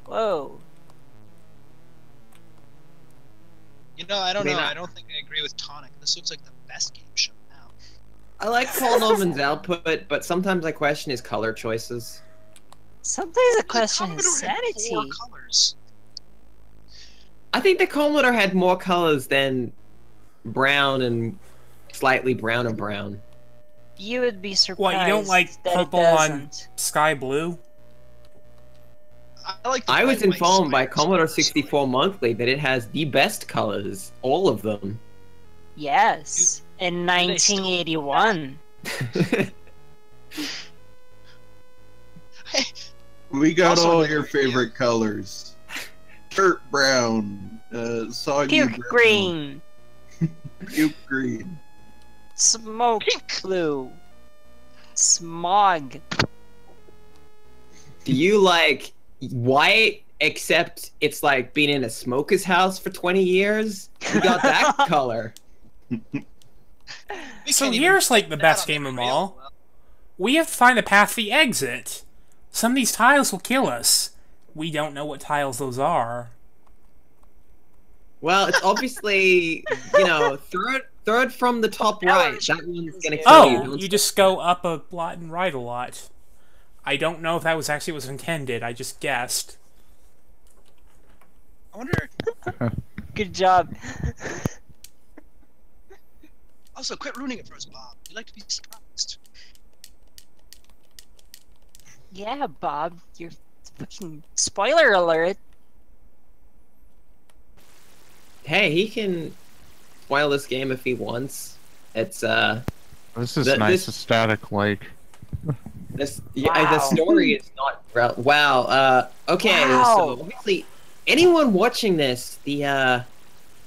Whoa. You know, I don't I mean, know. I- I don't think I agree with Tonic. This looks like the best game show now. I like Paul Norman's output, but sometimes I question his color choices. Sometimes the question Commodore is had sanity. 4 colors. I think the Commodore had more colors than brown and slightly browner brown. You would be surprised. What, you don't like that purple it on doesn't. sky blue? I like. The I was bright white informed by spiders. Commodore 64 Monthly that it has the best colors, all of them. Yes, in they still- 1981. We got Also all another your video. favorite colors. Dirt brown, soggy Puke brown, green, puke green. smoke blue, smog. Do you like white, except it's like being in a smoker's house for 20 years? We got that color. We So can't even here's like the put best that on game the of them rail all. well. We have to find a path to the exit. Some of these tiles will kill us. We don't know what tiles those are. Well, it's obviously, you know, throw it from the top right. That one's gonna kill Oh, you. you just go up a lot and right a lot. I don't know if that was actually what was intended. I just guessed. I wonder. Good job. Also, quit ruining it for us, Bob. We like to be surprised. Yeah, Bob, you're fucking spoiler alert. Hey, he can spoil this game if he wants. It's This is Th- nice this- aesthetic, like. this the Wow. story is not wow. Okay, Wow. so obviously anyone watching this, the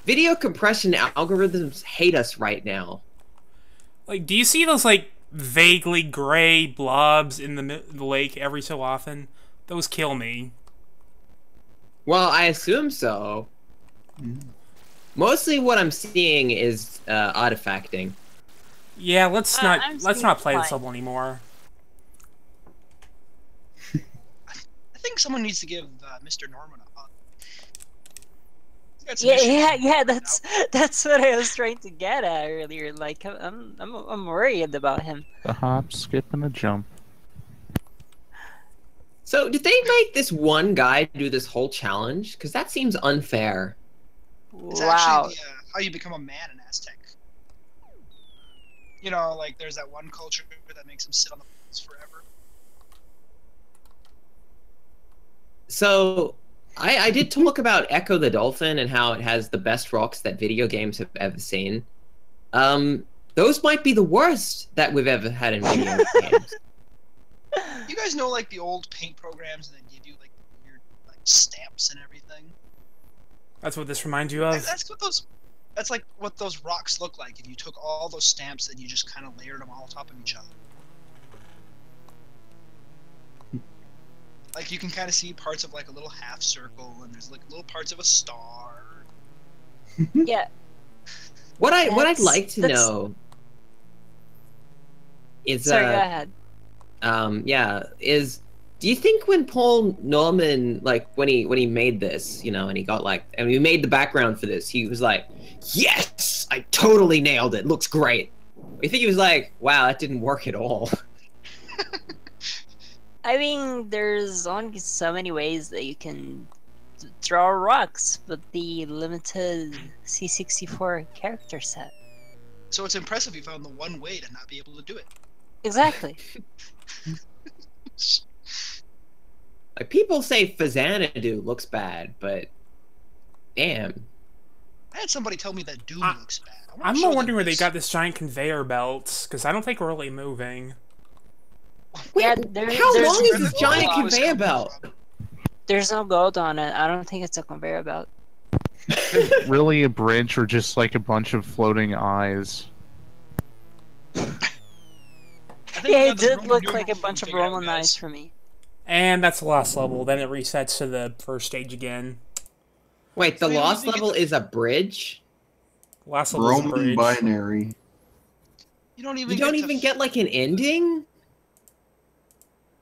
video compression algorithms hate us right now. Like, do you see those like vaguely gray blobs in the lake every so often? Those kill me. Well, I assume so. Mostly what I'm seeing is artifacting. Yeah, let's I'm not seeing play this fine. level anymore. I think someone needs to give Mr. Norman a hug. He's got some Yeah, issues yeah, right that's what I was trying to get at earlier. Like, I'm worried about him. A hop, skip, and a jump. So, did they make this one guy do this whole challenge? Because that seems unfair. It's Wow. actually how you become a man in Aztec. You know, like there's that one culture that makes them sit on the poles forever. So, I did talk about Echo the Dolphin and how it has the best rocks that video games have ever seen. Those might be the worst that we've ever had in video games. You guys know like the old paint programs and they give you like weird like stamps and everything. That's what this reminds you of. That's what those. That's like what those rocks look like if you took all those stamps and you just kind of layered them all on top of each other. Like you can kind of see parts of like a little half circle and there's like little parts of a star. Yeah. What I'd That's- like to that's- know is Sorry, go ahead. is do you think when Paul Norman, like when he made this, you know, and he got like, and he made the background for this, he was like, yes, I totally nailed it, looks great. Or you think he was like, wow, that didn't work at all? I mean, there's only so many ways that you can draw rocks with the limited C64 character set. So it's impressive you found the one way to not be able to do it. Exactly. Like, people say Fazanadu looks bad, but damn. I had somebody tell me that Doom looks bad. I'm more wondering where they got this giant conveyor belt, because I don't think we're really moving. Wait, Yeah, how long is this giant Oh, conveyor belt? There's no gold on it. I don't think it's a conveyor belt. Really a bridge or just like a bunch of floating eyes? Yeah, it did look like a bunch of Roman eyes for me. And that's the last level. Then it resets to the first stage again. Wait, the last level is a bridge? Last level is a Roman bridge. binary. You don't even You don't even get like an ending?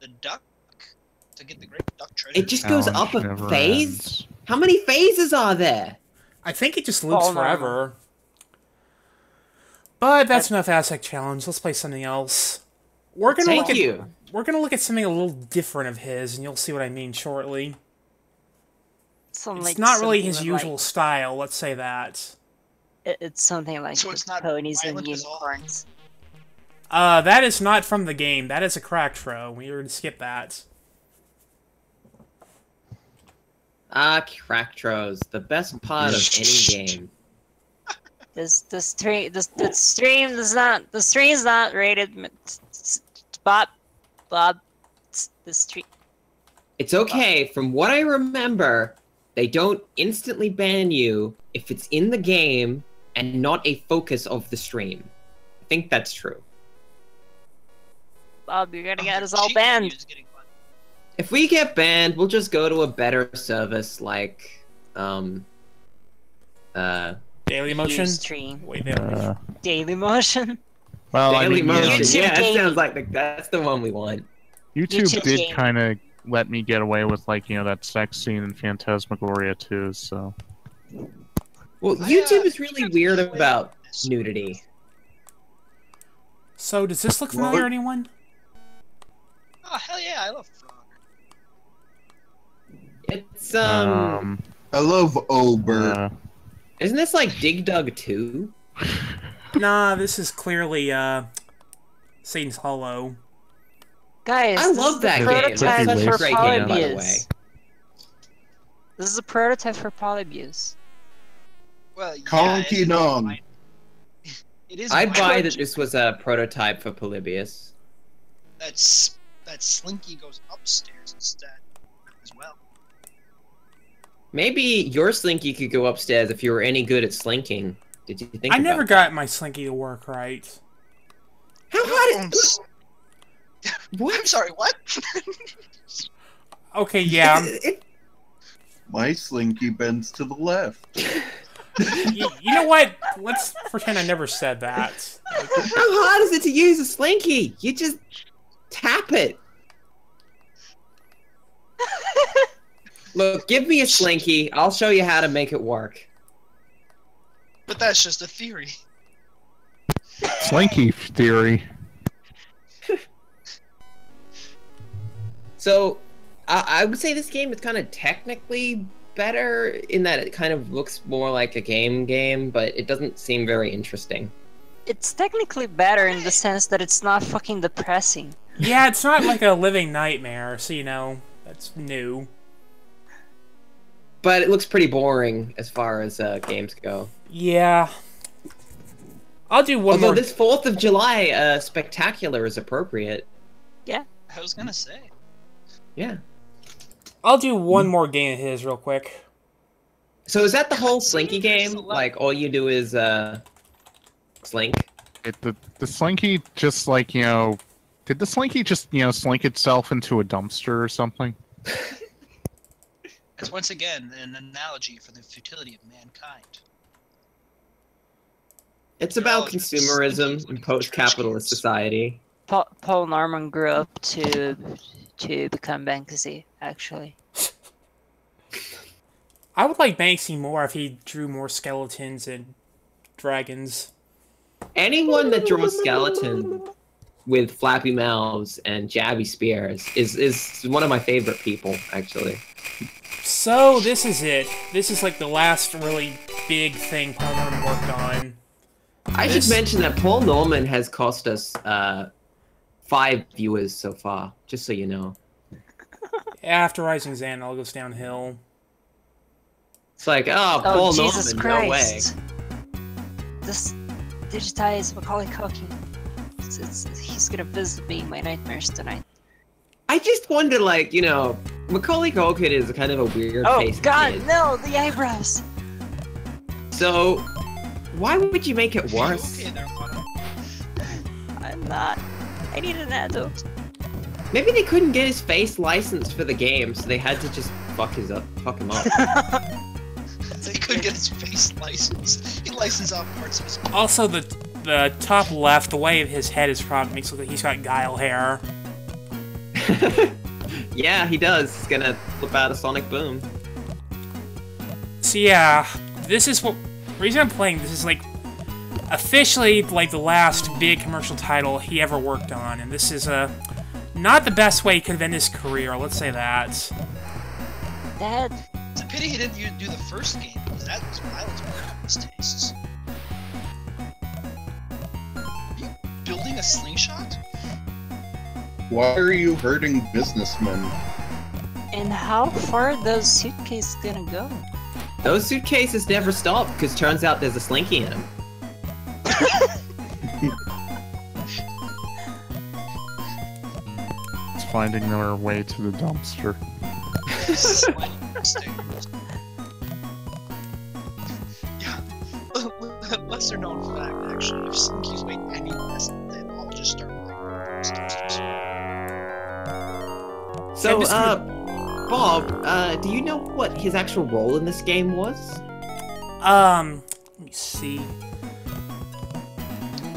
the duck to get the great duck treasure. It just goes up Challenge a never phase? ends. How many phases are there? I think it just loops Oh, no. forever. But that's enough Aztec challenge. Let's play something else. We're gonna Thank look you. at we're gonna look at something a little different of his, and you'll see what I mean shortly. It's not really his usual style. Let's say that. It's something like So it's not ponies and violent at all? unicorns. That is not from the game. That is a crack throw. We were to skip that. Cracktros, the best part of any game. The stream is not rated. Bob, the stream. It's okay, from what I remember, they don't instantly ban you if it's in the game and not a focus of the stream. I think that's true. Bob, you're gonna get us all banned. If we get banned, we'll just go to a better service like, Daily Motion? Ustream. Wait, there. Daily Motion. Well, I Daily mean, Motion. YouTube Yeah, that gaming. sounds like that's the one we want. YouTube YouTube did gaming. kind of let me get away with, like, you know, that sex scene in Phantasmagoria too, so... Well, YouTube is really weird about nudity. So, does this look familiar to anyone? Oh hell yeah, I love Frog. It's, I love Ober. isn't this like Dig Dug 2? Nah, this is clearly, Satan's Hollow. Guys, I this love is the that game. prototype That's such a for great game, by the way. Polybuse. This is a prototype for Polybuse. Well, yeah, Conky Nong. it is. I'd buy violent. that this was a prototype for Polybius. That Slinky goes upstairs instead as well. Maybe your Slinky could go upstairs if you were any good at slinking. Did you think I about never that? got my Slinky to work right. How hard is... I'm sorry, what? Okay, yeah. My slinky bends to the left. You know what? Let's pretend I never said that. How hard is it to use a Slinky? You just tap it. Look, give me a Slinky. I'll show you how to make it work. But that's just a theory. Slinky theory. So, I would say this game is kind of technically better in that it kind of looks more like a game, but it doesn't seem very interesting. It's technically better in the sense that it's not fucking depressing. Yeah, it's not like a living nightmare, so you know, that's new. But it looks pretty boring as far as games go. Yeah. I'll do one Although more. this 4th of July spectacular is appropriate. Yeah. I was gonna say. Yeah. I'll do one more game of his real quick. So is that the whole Slinky game? Like, all you do is, slink? The Slinky just, like, you know... Did the Slinky just, you know, slink itself into a dumpster or something? It's once again an analogy for the futility of mankind. It's about consumerism in post-capitalist society. Paul Norman grew up to become Banksy, actually. I would like Banksy more if he drew more skeletons and dragons. Anyone that draws skeleton with flappy mouths and jabby spears is one of my favorite people, actually. So this is it. This is like the last really big thing Paul Norman worked on. I should mention that Paul Norman has cost us 5 viewers so far, just so you know. After Rising Zan, all goes downhill. It's like, oh, Paul Jesus Norman, Christ. no way. This digitized Macaulay Culkin. He's gonna visit me in my nightmares tonight. I just wonder, like, you know, Macaulay Culkin is kind of a weird face. Oh God, kid. no! The eyebrows. So, why would you make it worse? I'm not. I need an adult. Maybe they couldn't get his face licensed for the game, so they had to just fuck him up. They couldn't get his face licensed. He licensed off parts of his face. Also, the top left, the way his head is cropped makes it look like he's got guile hair. Yeah, he does. He's gonna flip out a sonic boom. So yeah, this is what... The reason I'm playing this is, like, officially, like, the last big commercial title he ever worked on, and this is, not the best way he could have ended his career, let's say that. Dad. It's a pity he didn't do the first game, because that was violent for his tastes. Are you building a slingshot? Why are you hurting businessmen? And how far are those suitcases gonna go? Those suitcases never stop, because turns out there's a slinky in them. It's finding their way to the dumpster. Yeah, lesser known fact, actually, if slinkies weigh any less, then I'll just start buying dumpsters. So, Bob, do you know what his actual role in this game was? Let me see.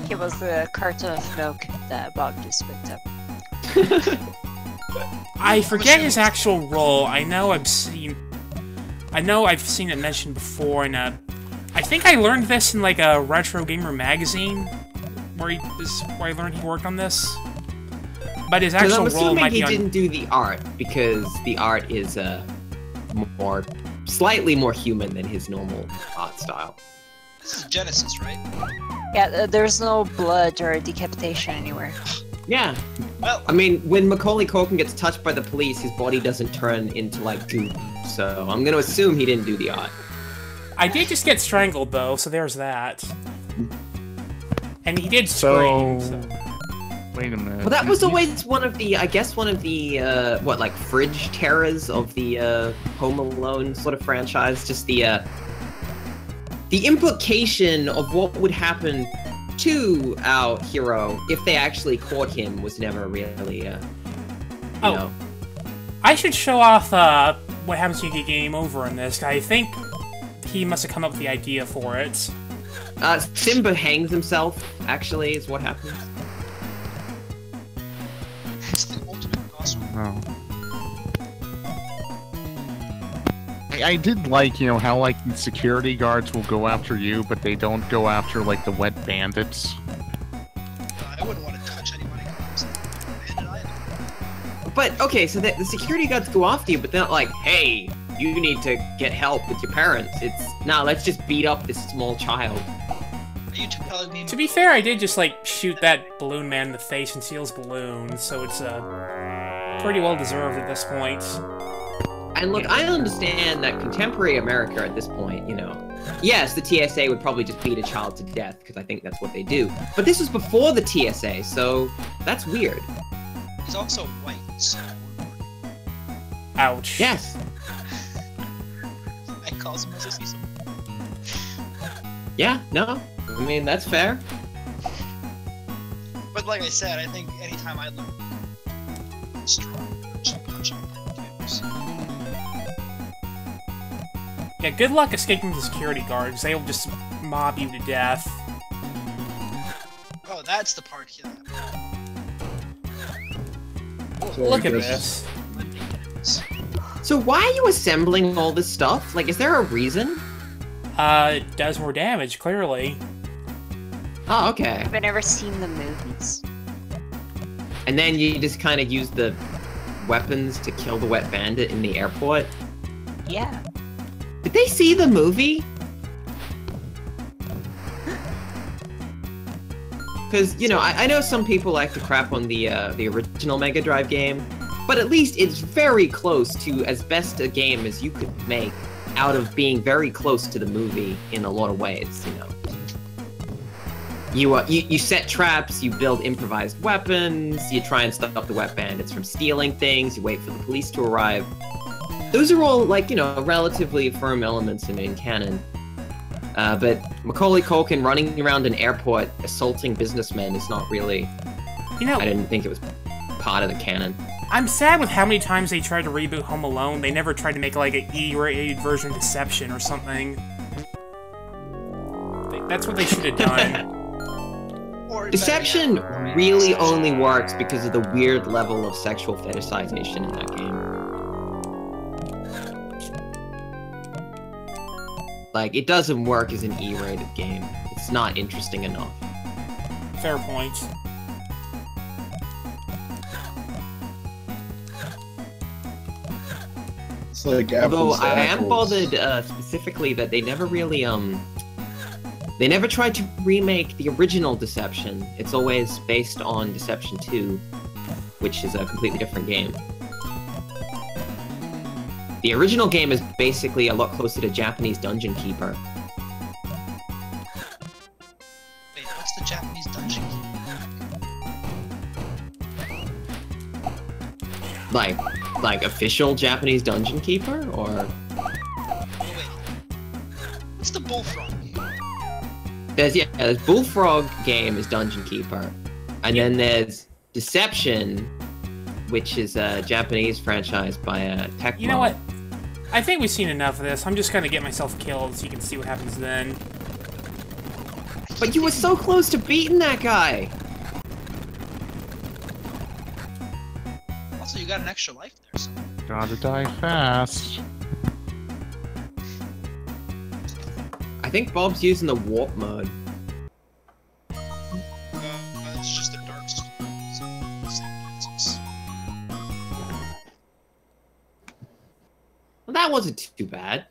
He was the carton of milk that Bob just picked up. I forget his actual role. I know I've seen it mentioned before, and I think I learned this in like a Retro Gamer magazine, where I learned he worked on this. But his actual role might be on... he didn't do the art, because the art is slightly more human than his normal art style. This is Genesis, right? Yeah, there's no blood or decapitation anywhere. Yeah. Well, I mean, when Macaulay Culkin gets touched by the police, his body doesn't turn into, like, goo. So I'm gonna assume he didn't do the art. I did just get strangled, though, so there's that. And he did scream, so... Wait a minute. Well, that was always one of the, fridge terrors of the, Home Alone sort of franchise. Just the implication of what would happen to our hero if they actually caught him was never really, you know. I should show off, what happens when you get game over in this. I think he must have come up with the idea for it. Simba hangs himself, actually, is what happens. it's the ultimate costume. Oh. I did like, you know, how, like, security guards will go after you, but they don't go after, like, the wet bandits. I wouldn't want to touch anybody who's bandit either. But, okay, so the security guards go after you, but they're not like, hey, you need to get help with your parents. It's, nah, let's just beat up this small child. Are you telling me... To be fair, I did just, like, shoot that balloon man in the face and steal his balloon, so it's, pretty well deserved at this point. And look, I understand that contemporary America at this point, you know, yes, the TSA would probably just beat a child to death, because I think that's what they do. But this was before the TSA, so that's weird. He's also white, so... Ouch. Yes. I calls him as I see some. Yeah, no, I mean, that's fair. But like I said, I think anytime I look strong, punch him. Yeah, good luck escaping the security guards. They'll just mob you to death. Oh, that's the part here. Look at this. So why are you assembling all this stuff? Like, is there a reason? It does more damage, clearly. Oh, okay. Have I never seen the movies? And then you just kind of use the weapons to kill the wet bandit in the airport. Yeah. Did they see the movie? Because, you know, I know some people like to crap on the original Mega Drive game, but at least it's very close to as best a game as you could make out of being very close to the movie in a lot of ways, you know. You set traps, you build improvised weapons, you try and stop the wet bandits from stealing things, you wait for the police to arrive. Those are all, like, you know, relatively firm elements in canon. But Macaulay Culkin running around an airport assaulting businessmen is not really... You know, I didn't think it was part of the canon. I'm sad with how many times they tried to reboot Home Alone. They never tried to make, like, an E-rated version of Deception or something. That's what they should have done. Deception really only works because of the weird level of sexual fetishization in that game. Like, it doesn't work as an E-rated game. It's not interesting enough. Fair point. It's like Although apples to I am apples. bothered specifically that they never really they never tried to remake the original Deception. It's always based on Deception 2, which is a completely different game. The original game is basically a lot closer to Japanese Dungeon Keeper. Wait, what's the Japanese dungeon? Like official Japanese Dungeon Keeper, or? Oh wait, what's the bullfrog? There's Bullfrog game is Dungeon Keeper, and then there's Deception, which is a Japanese franchise by Tecmo. You know what? I think we've seen enough of this. I'm just gonna get myself killed so you can see what happens then. But you were so close to beating that guy! Also, you got an extra life there, so... Gotta die fast. I think Bob's using the warp mode. It's just a dark so Well, that wasn't too bad.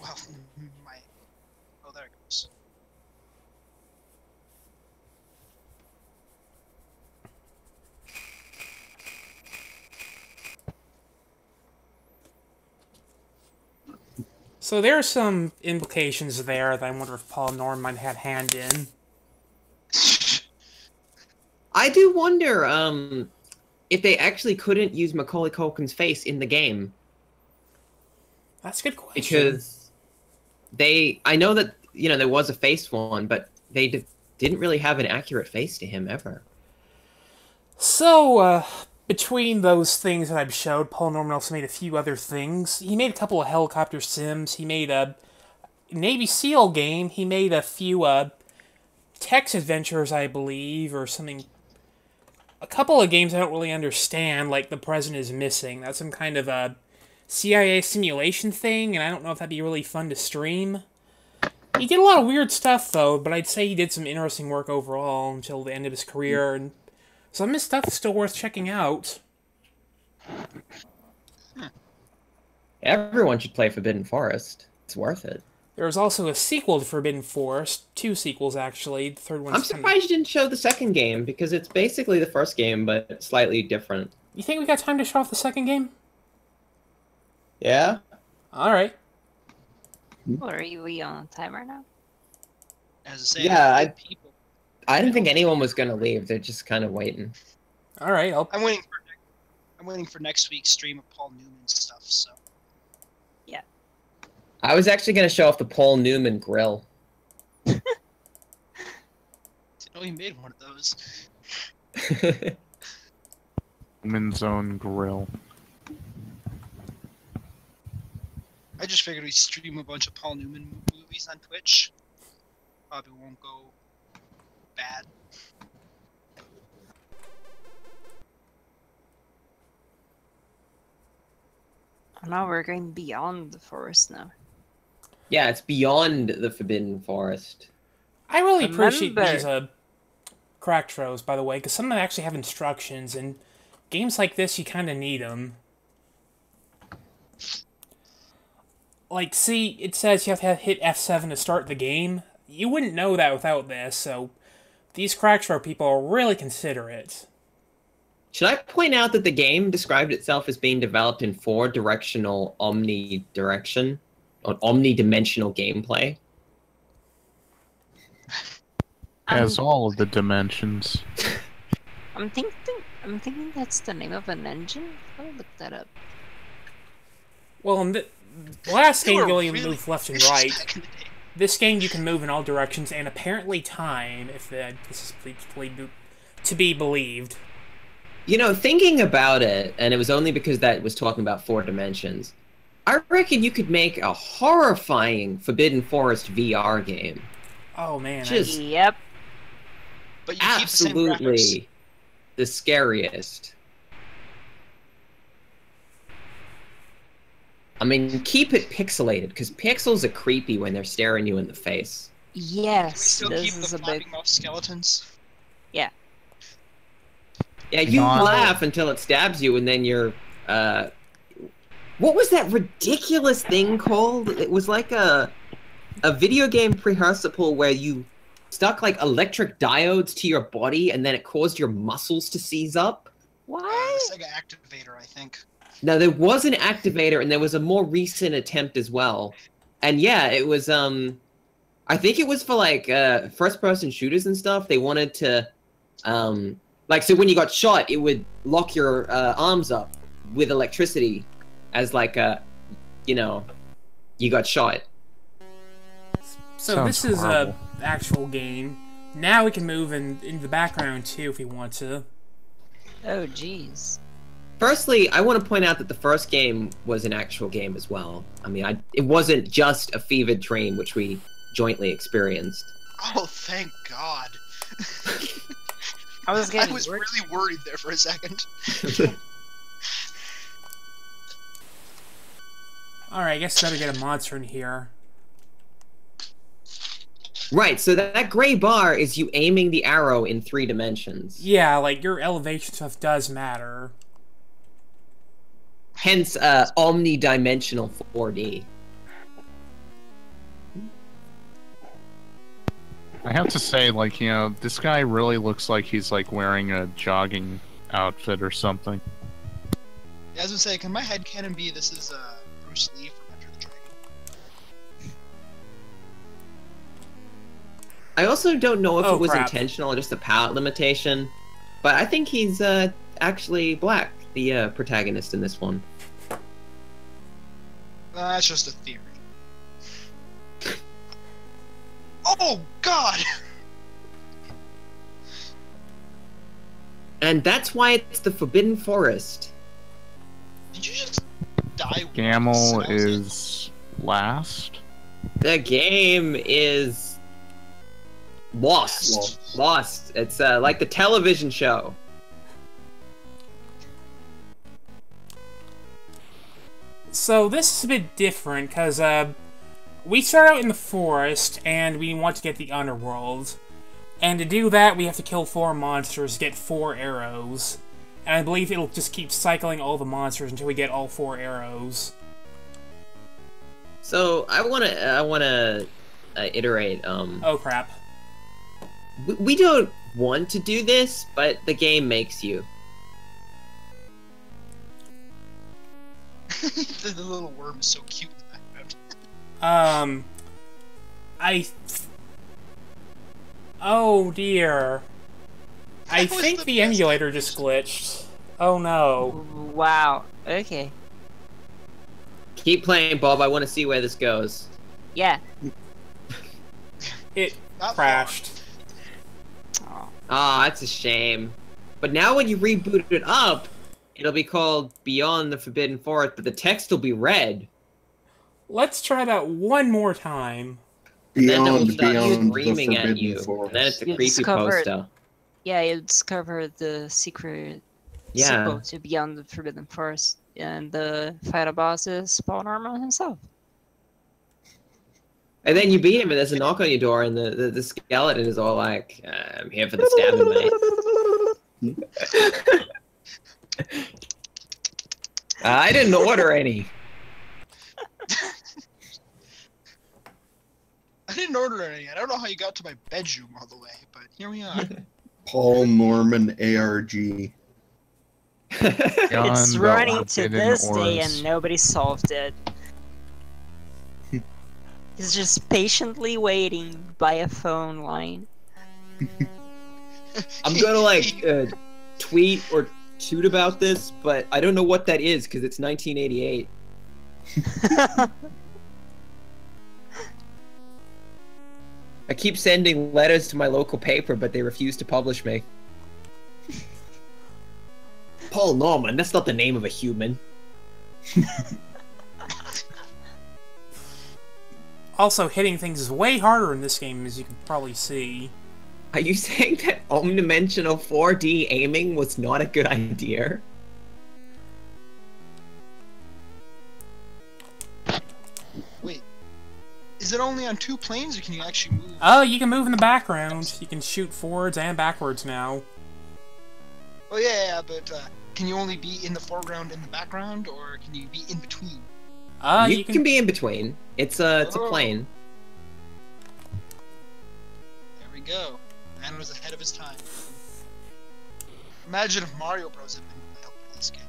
Well, oh, there it goes. So there are some implications there that I wonder if Paul Norm might have hand in. I do wonder if they actually couldn't use Macaulay Culkin's face in the game. That's a good question. Because I know that, you know, there was a face one, but they didn't really have an accurate face to him ever. So, between those things that I've showed, Paul Norman also made a few other things. He made a couple of helicopter sims. He made a Navy SEAL game. He made a few text adventures, I believe, or something. A couple of games I don't really understand, like The President is Missing. That's some kind of a CIA simulation thing, and I don't know if that'd be really fun to stream. He did a lot of weird stuff, though, but I'd say he did some interesting work overall until the end of his career, and some of his stuff is still worth checking out. Everyone should play Forbidden Forest. It's worth it. There was also a sequel to Forbidden Forest. 2 sequels, actually. The third one's I'm surprised you didn't show the second game, because it's basically the first game, but slightly different. You think we got time to show off the second game? Yeah? Alright. Or are we on timer now? As I say, Yeah, people. I didn't think anyone was going to leave. They're just kind of waiting. Alright, I'm waiting for next week's stream of Paul Newman's stuff. So. Yeah. I was actually going to show off the Paul Newman grill. Didn't know he made one of those. Newman's own grill. I just figured we'd stream a bunch of Paul Newman movies on Twitch. Probably won't go bad. Oh, now we're going beyond the forest now. Yeah, it's beyond the Forbidden Forest. I really appreciate Remember- these crack throws, by the way, because some of them actually have instructions, and games like this, you kind of need them. Like, see, it says you have to hit F7 to start the game. You wouldn't know that without this, so these crack throw people are really considerate. Should I point out that the game described itself as being developed in 4-directional omnidimensional gameplay? Has all of the dimensions. I'm thinking that's the name of an engine. I'll look that up. Well, in the last They game, were you only really move left and vicious right. back in the day. This game, you can move in all directions, and apparently time, if this is to be believed. You know, thinking about it, and it was only because that was talking about 4 dimensions, I reckon you could make a horrifying Forbidden Forest VR game. Oh, man. Just Yep. But you keep the same graphics. absolutely the scariest. I mean, keep it pixelated, because pixels are creepy when they're staring you in the face. Can we Yes, still this keep is the a big. flapping mouth skeletons? Yeah. Yeah, you Not- laugh until it stabs you, and then you're, what was that ridiculous thing called? It was like a video game rehearsal where you stuck, like, electric diodes to your body, and then it caused your muscles to seize up. What? The Sega Activator, I think. Now, there was an activator, and there was a more recent attempt as well. And yeah, it was, I think it was for, like, first-person shooters and stuff. They wanted to, like, so when you got shot, it would lock your arms up with electricity as, like, you know, you got shot. So Sounds this is horrible. a actual game. Now we can move in the background, too, if we want to. Oh, jeez. Firstly, I want to point out that the first game was an actual game as well. I mean, it wasn't just a fevered dream, which we jointly experienced. Oh, thank God. I was I getting was worried. really worried there for a second. Alright, I guess better get a monster in here. Right, so that gray bar is you aiming the arrow in 3 dimensions. Yeah, like, your elevation stuff does matter. Hence, omnidimensional 4D. I have to say, like, you know, this guy really looks like he's, like, wearing a jogging outfit or something. Yeah, I was gonna say, can my headcanon be this is Bruce Lee from Enter the Dragon? I also don't know if Oh, it was crap. intentional or just a palette limitation, but I think he's actually black, the protagonist in this one. That's just a theory. Oh, God! And that's why it's the Forbidden Forest. Did you just die? Gamel Sounds is last. The game is Lost. Lost. It's like the television show. So this is a bit different, because we start out in the forest, and we want to get the underworld. And to do that, we have to kill 4 monsters, get 4 arrows. And I believe it'll just keep cycling all the monsters until we get all 4 arrows. So I wanna iterate. Oh crap. We don't want to do this, but the game makes you. the little worm is so cute in the background. Oh dear. I That was think the the best emulator just glitched. Oh no. Wow. Okay. Keep playing, Bob. I want to see where this goes. Yeah. It Not crashed. Oh. Ah, that's a shame. But now when you reboot it up, it'll be called Beyond the Forbidden Forest, but the text will be red. Let's try that one more time. And then it'll Beyond, start beyond the screaming at you. Forbidden Forest. And then it's a You creepy discover it. poster. Yeah, you discover the secret Yeah. sequel to Beyond the Forbidden Forest, and the final boss is Paul Norman himself. And then you beat him, and there's a knock on your door, and the skeleton is all like, "I'm here for the stabbing, mate." I didn't order any. I didn't order any. I don't know how you got to my bedroom all the way, but here we are. Paul Norman ARG. It's Beyond running the to forbidden this day orbs. and nobody solved it. He's just patiently waiting by a phone line. I'm gonna like tweet or shoot about this, but I don't know what that is because it's 1988. I keep sending letters to my local paper, but they refuse to publish me. Paul Norman, that's not the name of a human. Also, hitting things is way harder in this game, as you can probably see. Are you saying that omnidimensional 4D aiming was not a good idea? Wait, is it only on 2 planes, or can you actually move? Oh, you can move in the background. You can shoot forwards and backwards now. Oh yeah, but can you only be in the foreground and the background, or can you be in between? You can be in between. It's a plane. There we go. Man was ahead of his time. Imagine if Mario Bros had been helped with this game.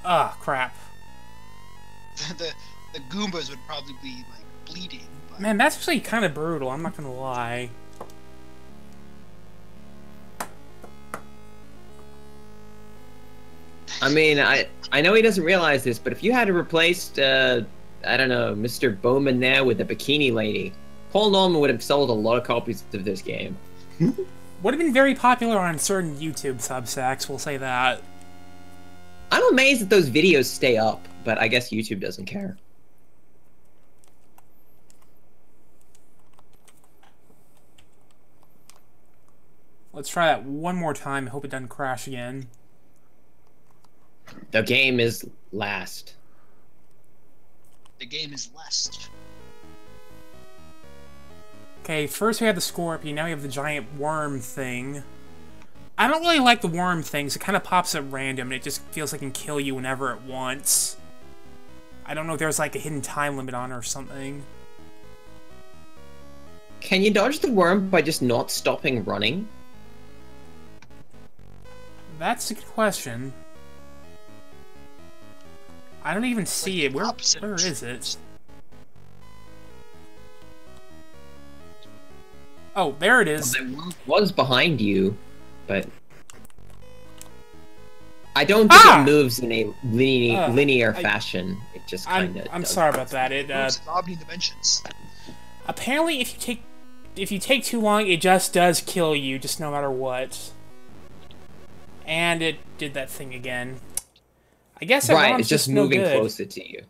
Ah, crap. the Goombas would probably be like bleeding. But... Man, that's actually kind of brutal, I'm not gonna lie. I mean, I know he doesn't realize this, but if you had replaced, I don't know, Mr. Bowman with a bikini lady, Paul Norman would have sold a lot of copies of this game. Would have been very popular on certain YouTube subsects, we'll say that. I'm amazed that those videos stay up, but I guess YouTube doesn't care. Let's try that one more time, hope it doesn't crash again. The game is last. The game is last. Okay, first we had the scorpion, now we have the giant worm thing. I don't really like the worm things, it kind of pops at random and it just feels like it can kill you whenever it wants. I don't know if there's like a hidden time limit on it or something. Can you dodge the worm by just not stopping running? That's a good question. I don't even see it. Where is it? Oh, there it is. Well, it was behind you, but I don't think it moves in a linear fashion. It just kind of. I'm sorry about that. It moves in oblong dimensions. Apparently, if you take too long, it just does kill you, just no matter what. And it did that thing again. I guess it's just moving no closer to you.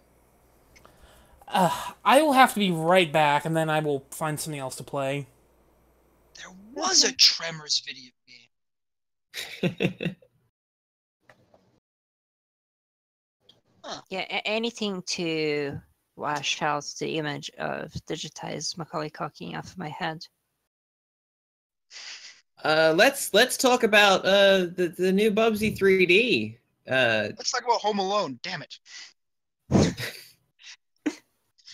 I will have to be right back, and then I will find something else to play. There was a Tremors video game. Huh. Yeah, anything to wash out the image of digitized Macaulay Culkin off of my head. Let's talk about the new Bubsy 3D. Let's talk about Home Alone. Damn it.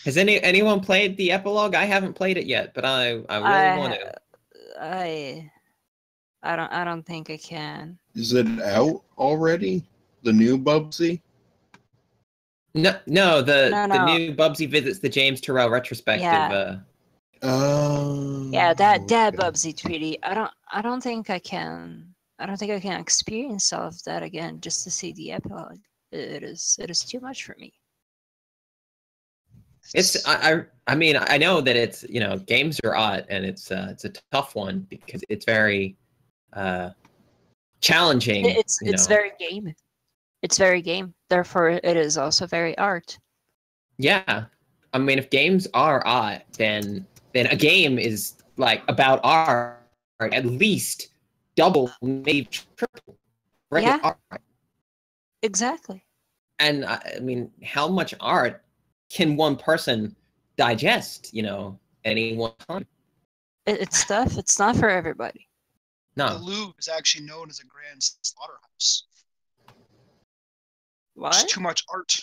Has anyone played the epilogue? I haven't played it yet, but I really want to. I don't think I can. Is it out already? The new Bubsy? No, the new Bubsy visits the James Turrell retrospective. Yeah. Yeah, that Bubsy 3D. I don't think I can. I don't think I can experience all of that again just to see the epilogue. It is too much for me. I mean, I know that it's, games are art, and it's a tough one because it's very challenging. It's very game. It's very game. Therefore, it is also very art. Yeah, I mean, if games are art, then a game is like about art, at least double, maybe triple. Yeah. Art. Exactly. And I mean, how much art can one person digest, any one time. It's tough. It's not for everybody. The No. Louvre is actually known as a grand slaughterhouse. There's What? too much art.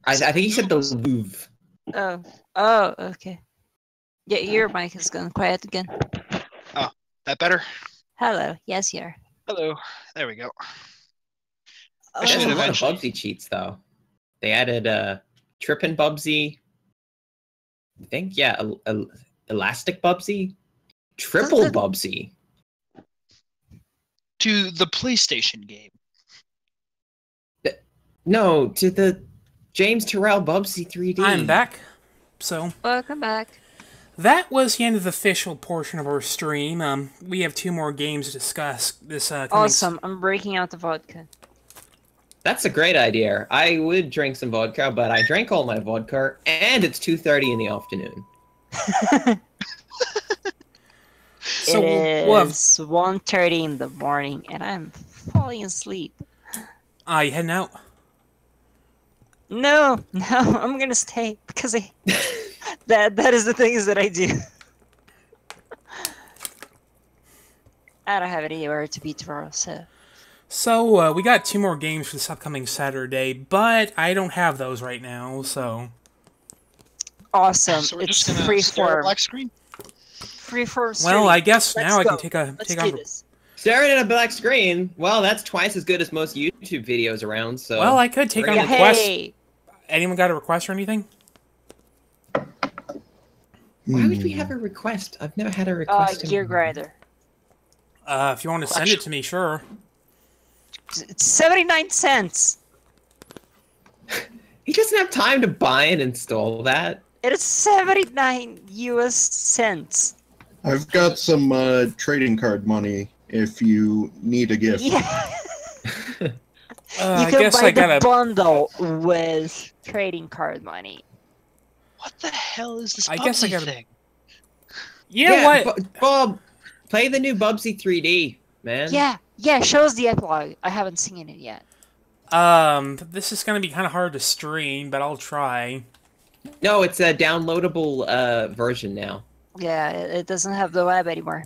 I think he said the Louvre. Oh, okay. Yeah, your mic has gone quiet again. Oh, that better? Hello. Yes, you are. Hello. There we go. There's should a lot of eventually- Bubsy cheats, though. They added Trippin' Bubsy. I think, yeah, Elastic Bubsy. Triple Bubsy. To the PlayStation game. No, to the James Terrell Bubsy 3D. I'm back. So, Welcome back. that was the end of the official portion of our stream. We have 2 more games to discuss. This coming Awesome. I'm breaking out the vodka. That's a great idea. I would drink some vodka, but I drank all my vodka, and it's 2:30 in the afternoon. So It we'll have, is 1:30 in the morning, and I'm falling asleep. you heading out? No, I'm gonna stay because that is the things that I do. I don't have anywhere to be tomorrow, so. So, we got 2 more games for this upcoming Saturday, but I don't have those right now, so... Awesome. So we're It's just gonna stare at freeform. black screen? Freeform. Well, I guess Let's now I can go. take a... Let's take do on. this. Staring at a black screen. Well, that's twice as good as most YouTube videos around, so... Well, I could take on Yeah, requests. Hey! Anyone got a request or anything? Why would we have a request? I've never had a request. in- Gear Grinder. If you want to send it to me, sure. It's 79 cents! He doesn't have time to buy and install that. It is 79 US cents. I've got some trading card money if you need a gift. Yeah. You I can guess buy I the gotta... bundle with trading card money. What the hell is this I guess I Bubsy gotta- thing? You know what? Bob, play the new Bubsy 3D, man. Yeah, show us the epilogue. I haven't seen it yet. This is gonna be kind of hard to stream, but I'll try. No, it's a downloadable version now. Yeah, it doesn't have the web anymore.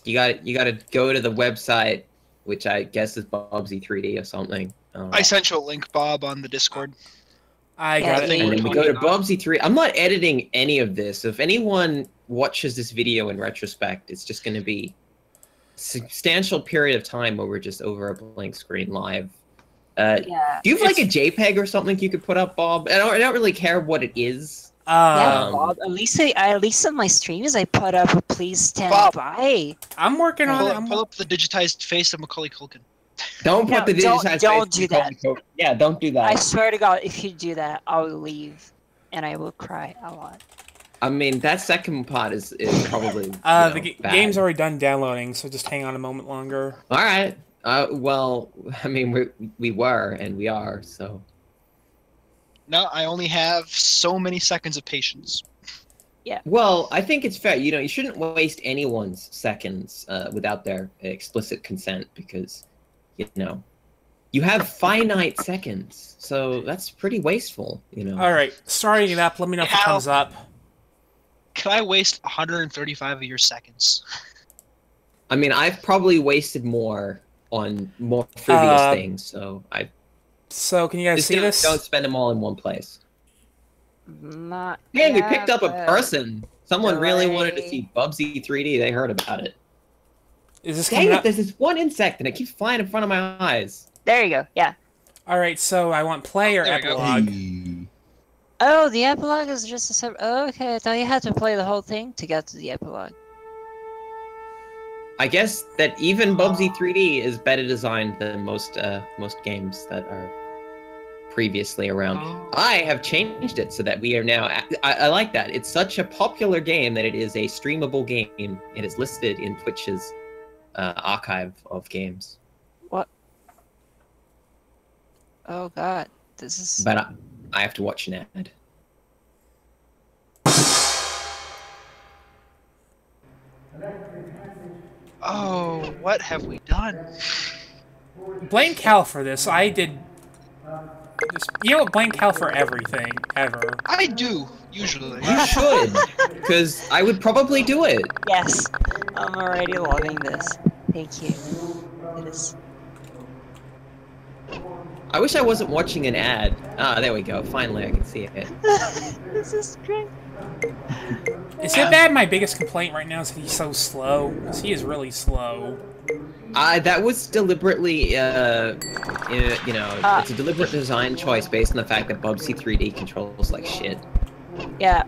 You got to go to the website, which I guess is Bubsy 3D or something. I sent you a link, Bob, on the Discord. I Yeah, got I think it. And then we go to Bubsy 3. I'm not editing any of this. If anyone watches this video in retrospect, it's just going to be a substantial period of time where we're just over a blank screen live. Yeah. Do you have like a JPEG or something you could put up, Bob? I don't really care what it is. Yeah, Um, Bob. At least on my streams, I put up a please stand Bob. by. I'm working on it. Pull up the digitized face of Macaulay Culkin. Don't No, put the don't- digitized don't face do in the that. code. Yeah, don't do that. I swear to God, if you do that, I'll leave, and I will cry a lot. I mean, that second part is probably The bad. game's already done downloading, so just hang on a moment longer. All right. Well, I mean, we were and we are, so. No, I only have so many seconds of patience. Well, I think it's fair. You shouldn't waste anyone's seconds without their explicit consent because, you have finite seconds, so that's pretty wasteful. All right, starting it up. Let me know if it How- comes up. Can I waste 135 of your seconds? I mean, I've probably wasted more on more frivolous things, so I So, can you guys just see this? don't spend them all in one place. Not. Man, we yet, picked up a but- person. Someone really wanted to delay. see Bubsy 3D. They heard about it. Is this Dang coming it, up? there's this one insect and it keeps flying in front of my eyes. There you go. Yeah. All right, so I want play or There we go. epilogue. Hey. Oh, the epilogue is just a sub. Oh, okay, I thought you had to play the whole thing to get to the epilogue. I guess that even Bubsy 3D is better designed than most games that are previously around. Oh. I have changed it so that we are now. I like that. It's such a popular game that it is a streamable game. It is listed in Twitch's archive of games. What? Oh God, this is. But I have to watch an ad. Oh, what have we done? Blame Cal for this. I did. You don't blame Cal for everything, ever. I do, usually. You should, because I would probably do it. Yes, I'm already loving this. Thank you. It is. I wish I wasn't watching an ad. Ah, there we go. Finally, I can see it. This is great. Is it bad? My biggest complaint right now is that he's so slow. 'Cause he is really slow. That was deliberately, it's a deliberate design choice based on the fact that Bubsy 3D controls like shit. Yeah,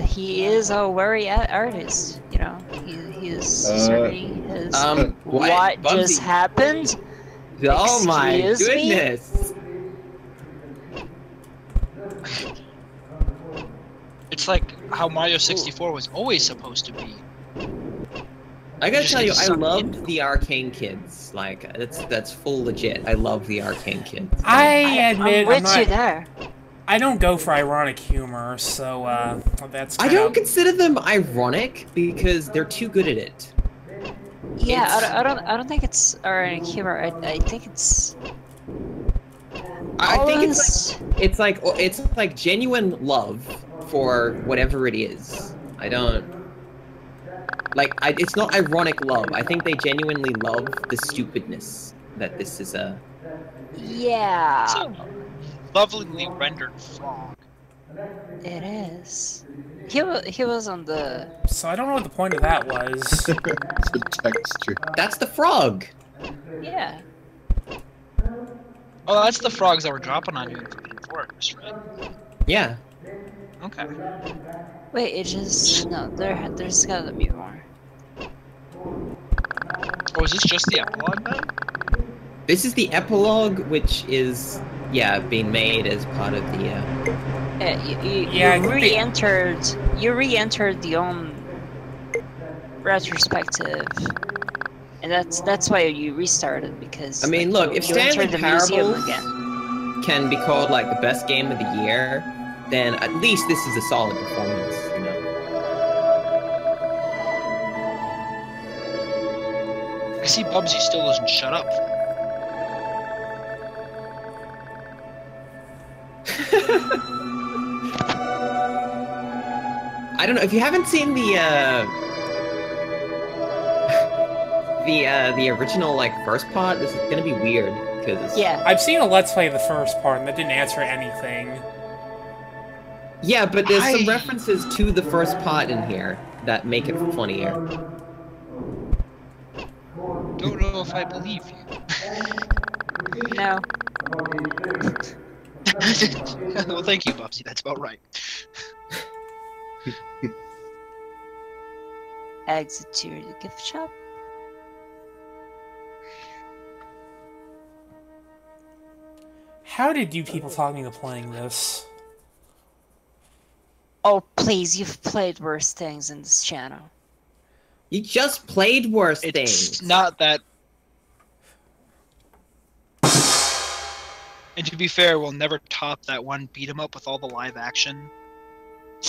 he is a very artist, you know. He is certainly his... what Bubsy. just happened? Oh my Excuse me? goodness! It's like how Mario 64 was always supposed to be. I gotta tell you, I Suck loved in. the Arcane Kids. Like, that's full legit. I love the Arcane Kids. I admit, I'm with you there. I don't go for ironic humor, so that's. I kinda- don't consider them ironic because they're too good at it. Yeah, I don't think it's ironic humor. I think it's... I think it's like genuine love for whatever it is. I don't it's not ironic love. I think they genuinely love the stupidness that this is a. Yeah, It's a lovely rendered frog. it is. He was on the... So I don't know what the point of that was. It's a texture. That's the frog. Yeah. Oh, that's the frogs that were dropping on you in Forbidden Forest, right? Yeah. Okay. Wait, it just... No, there's gotta be more. Oh, is this just the epilogue then? This is the epilogue, which is being made as part of the. Yeah, I think You re-entered the own retrospective, and that's why you restarted, because I mean, look, if you Stanley entered the museum Parables again. can be called like the best game of the year, then at least this is a solid performance, you know. I see Bubsy still doesn't shut up. I don't know if you haven't seen the original like first part. This is gonna be weird because Yeah. I've seen a Let's Play of the first part, and that didn't answer anything. yeah, but there's some references to the first part in here that make it funnier. Don't know if I believe you. No. Well, thank you, Bubsy. That's about right. Exit to the gift shop. How did you people talk me into playing this? Oh, please, you've played worse things in this channel. You just played worse It's things. not that. And to be fair, we'll never top that one beat 'em up with all the live action.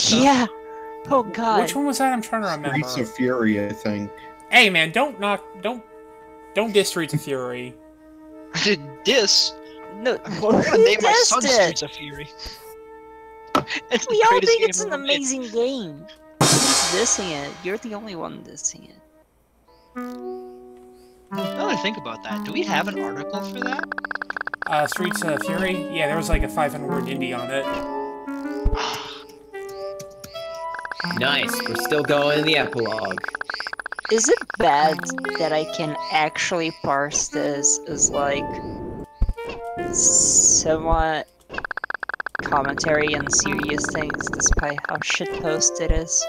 Yeah. Oh God. Which one was that? I'm trying to remember. Streets of Fury, I think. Hey man, don't diss Streets of Fury. I didn't diss. No. I'm gonna name my son Dissed Streets it. of Fury. It's the We all greatest think game it's an ever made. amazing game. Who's dissing it? You're the only one dissing it. Now that I think about that, do we have an article for that? Streets of Fury? Yeah, there was like a 500-word indie on it. Nice. We're still going in the epilogue. Is it bad that I can actually parse this as like somewhat commentary on serious things despite how shitpost it is?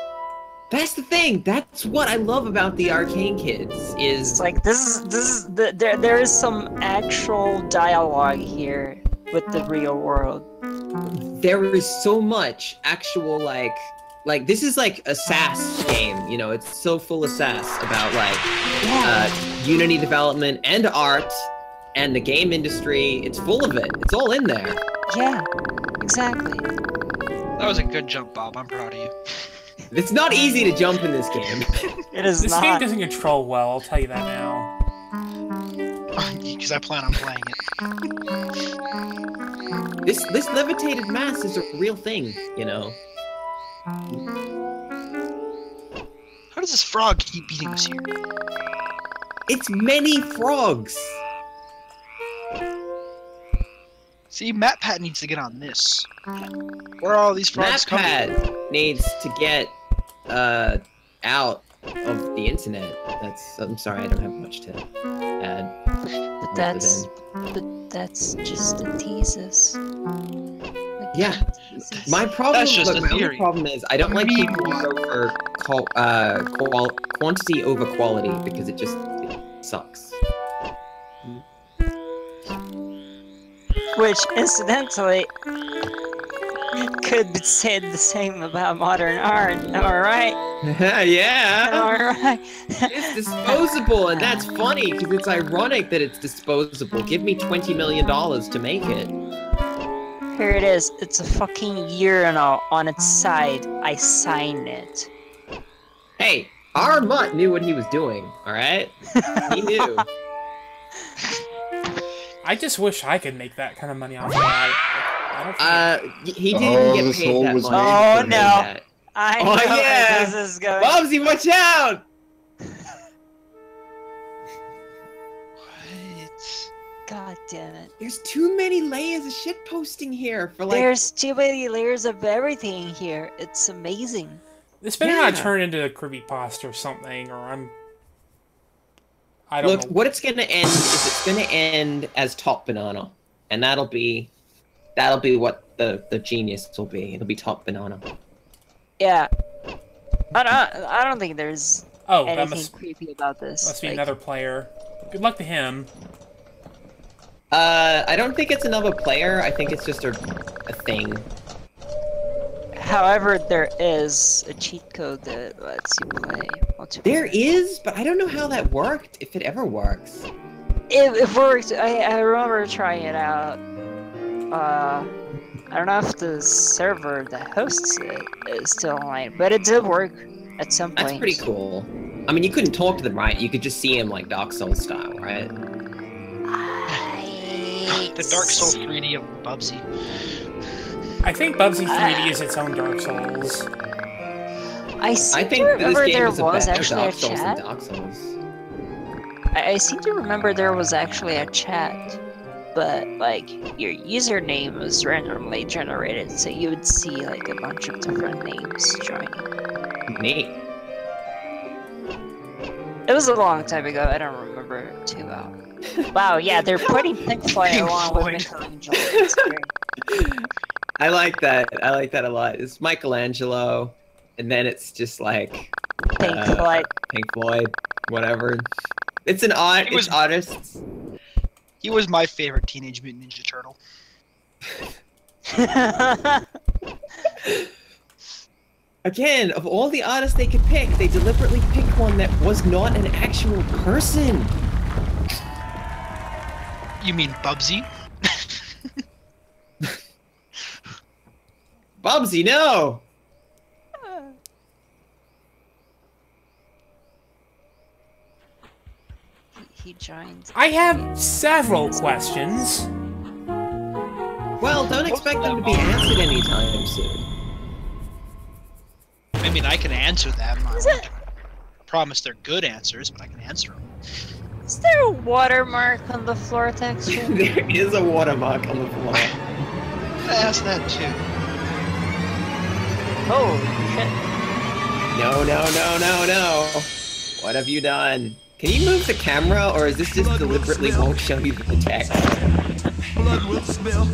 That's the thing. That's what I love about the Arcane Kids. It's Is like there is some actual dialogue here with the real world. there is so much actual like this is like a sass game. You know, it's so full of sass about like Unity development and art and the game industry. It's full of it. It's all in there. Yeah, exactly. That was a good jump, Bob. I'm proud of you. It's not easy to jump in this game. It is This game not. doesn't control well, I'll tell you that now. Because I plan on playing it. This levitated mass is a real thing, you know. How does this frog keep beating us here? It's many frogs. See, MatPat needs to get on this. Where are all these frogs coming from? MatPat needs to get out of the internet. I'm sorry, I don't have much to add. But that's just a thesis. Like, Yeah, my problem. That's just look, a my only theory. problem is I don't like people who go for quantity over quality because it sucks. Which, incidentally, could be said the same about modern art. Am I right? Yeah. Am I right? It's disposable, and that's funny because it's ironic that it's disposable. Give me $20 million to make it. Here it is. It's a fucking urinal on its side. I sign it. Hey, our mutt knew what he was doing. All right, he knew. I just wish I could make that kind of money off of that. I don't think He didn't get this paid hole that was much. made Oh, for no. That. I Oh, know yeah. where this is going. Bubsy, watch out! What? God damn it. There's too many layers of shitposting here for like. There's too many layers of everything here. It's amazing. This better not Yeah. turn into a creepypasta or something, or I don't Look, know. what it's gonna end is it's gonna end as Top Banana, and that'll be what the genius will be. It'll be Top Banana. Yeah. I don't think there's Oh, that anything must creepy about this. be Like, another player. Good luck to him. I don't think it's another player. I think it's just a thing. However, there is a cheat code that lets you play multiplayer. There is, but I don't know how that worked. If it ever works. It worked. I remember trying it out. I don't know if the server that hosts it is still online, but it did work at some point. That's pretty cool. I mean, you couldn't talk to them, right? You could just see him like Dark Souls style, right? The Dark Souls 3D of Bubsy. I think Bubsy 3D is its own Dark Souls. I seem I think to this remember game there is a was better actually Dark a Souls than chat. Dark Souls. I seem to remember there was actually a chat, but like your username was randomly generated, so you would see like a bunch of different names joining. Neat. It was a long time ago. I don't remember it too well. Wow, yeah, they're putting Pink Floyd Pink along Floyd. with Michelangelo. It's great. I like that. I like that a lot. It's Michelangelo, and then it's just like Pink Floyd. Pink Floyd, whatever. It's an art. It was- It's artists. He was my favorite Teenage Mutant Ninja Turtle. Again, of all the artists they could pick, they deliberately picked one that was not an actual person. You mean Bubsy? Bubsy, no! He joined. I have several questions. Well, don't expect them to be answered anytime soon. I mean, I can answer them. I Is won't it? promise they're good answers, but I can answer them. Is there a watermark on the floor texture? There is a watermark on the floor. I asked that too. Oh shit! No, no, no, no, no. What have you done? Can you move the camera, or is this just deliberately won't show you the text?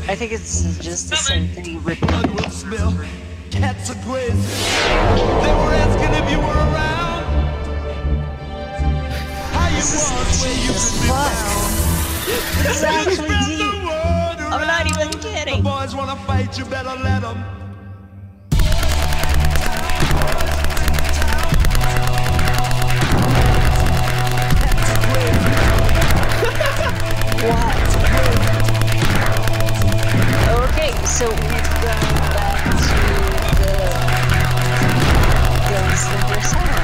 I think it's just the same thing. Cats are crazy. They were asking if you were around. How you This was when you is could be fuck. found. This is actually Spread deep. the word I'm not even around. The kidding. boys wanna fight, you better let them. Okay, so we've gone back to the Gunslinger Center.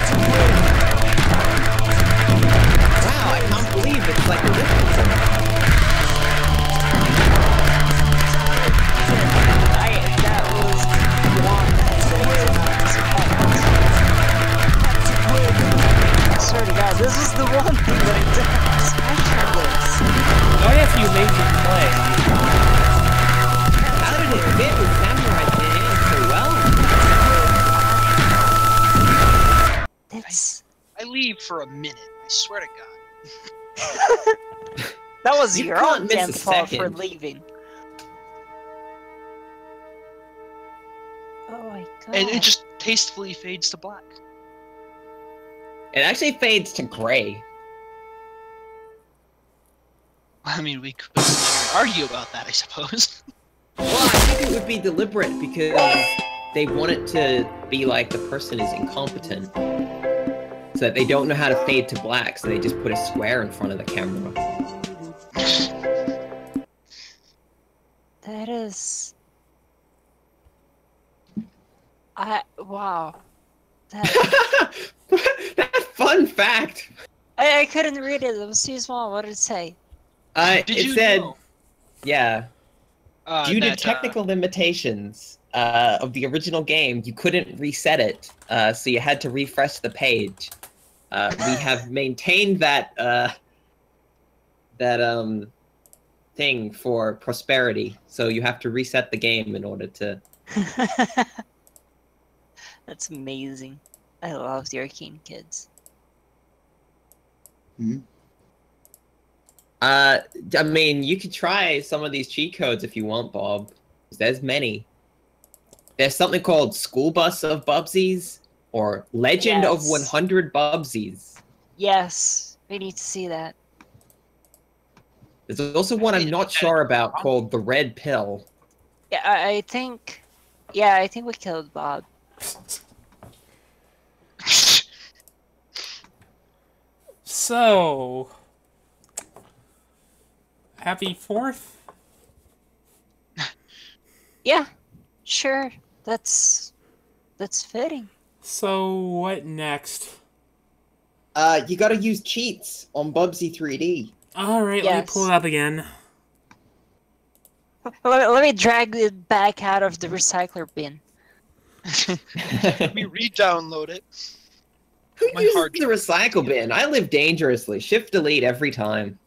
Wow, I can't believe it's like a difference. leave for a minute. I swear to God. That was You your can't own miss a damn fault for second. leaving. Oh my god. And it just tastefully fades to black. It actually fades to gray. I mean, we could argue about that, I suppose. Well, I think it would be deliberate because they want it to be like the person is incompetent. So that they don't know how to fade to black, so they just put a square in front of the camera. That is... Wow. That fun fact! I couldn't read it, it was too small, what did it say? It said... know? Yeah. Due to that, technical limitations of the original game, you couldn't reset it, so you had to refresh the page. We have maintained that thing for prosperity, so you have to reset the game in order to... That's amazing. I love the Arcane Kids. I mean, you could try some of these cheat codes if you want, Bob. There's many. There's something called School Bus of Bubsies, or Legend of 100 Bubsies. Yes, we need to see that. There's also one I'm not sure about called the Red Pill. Yeah, I think... Yeah, I think we killed Bob. So... Happy 4th? Yeah, sure. That's fitting. So, what next? You gotta use cheats on Bubsy 3D. Alright, let me pull it up again. Let me drag it back out of the recycler bin. Let me re-download it. Who uses the recycle bin? I live dangerously. Shift-delete every time.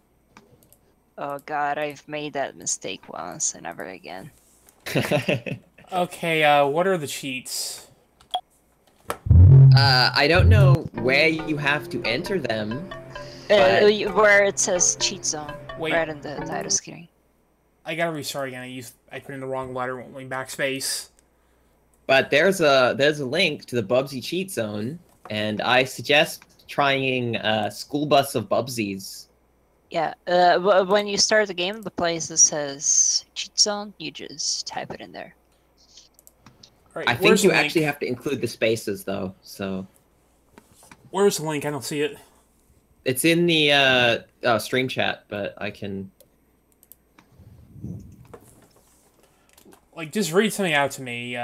Oh god, I've made that mistake once and never again. Okay, what are the cheats? I don't know where you have to enter them. Where it says cheat zone, Wait. right in the title screen. I gotta restart again. I put in the wrong letter, won't let me backspace. But there's a link to the Bubsy cheat zone, and I suggest trying School Bus of Bubsies. Yeah, when you start the game, the place that says cheat zone, you just type it in there. Right, I think you actually have to include the spaces, though, so... Where's the link? I don't see it. It's in the stream chat, but I can... Like, just read something out to me.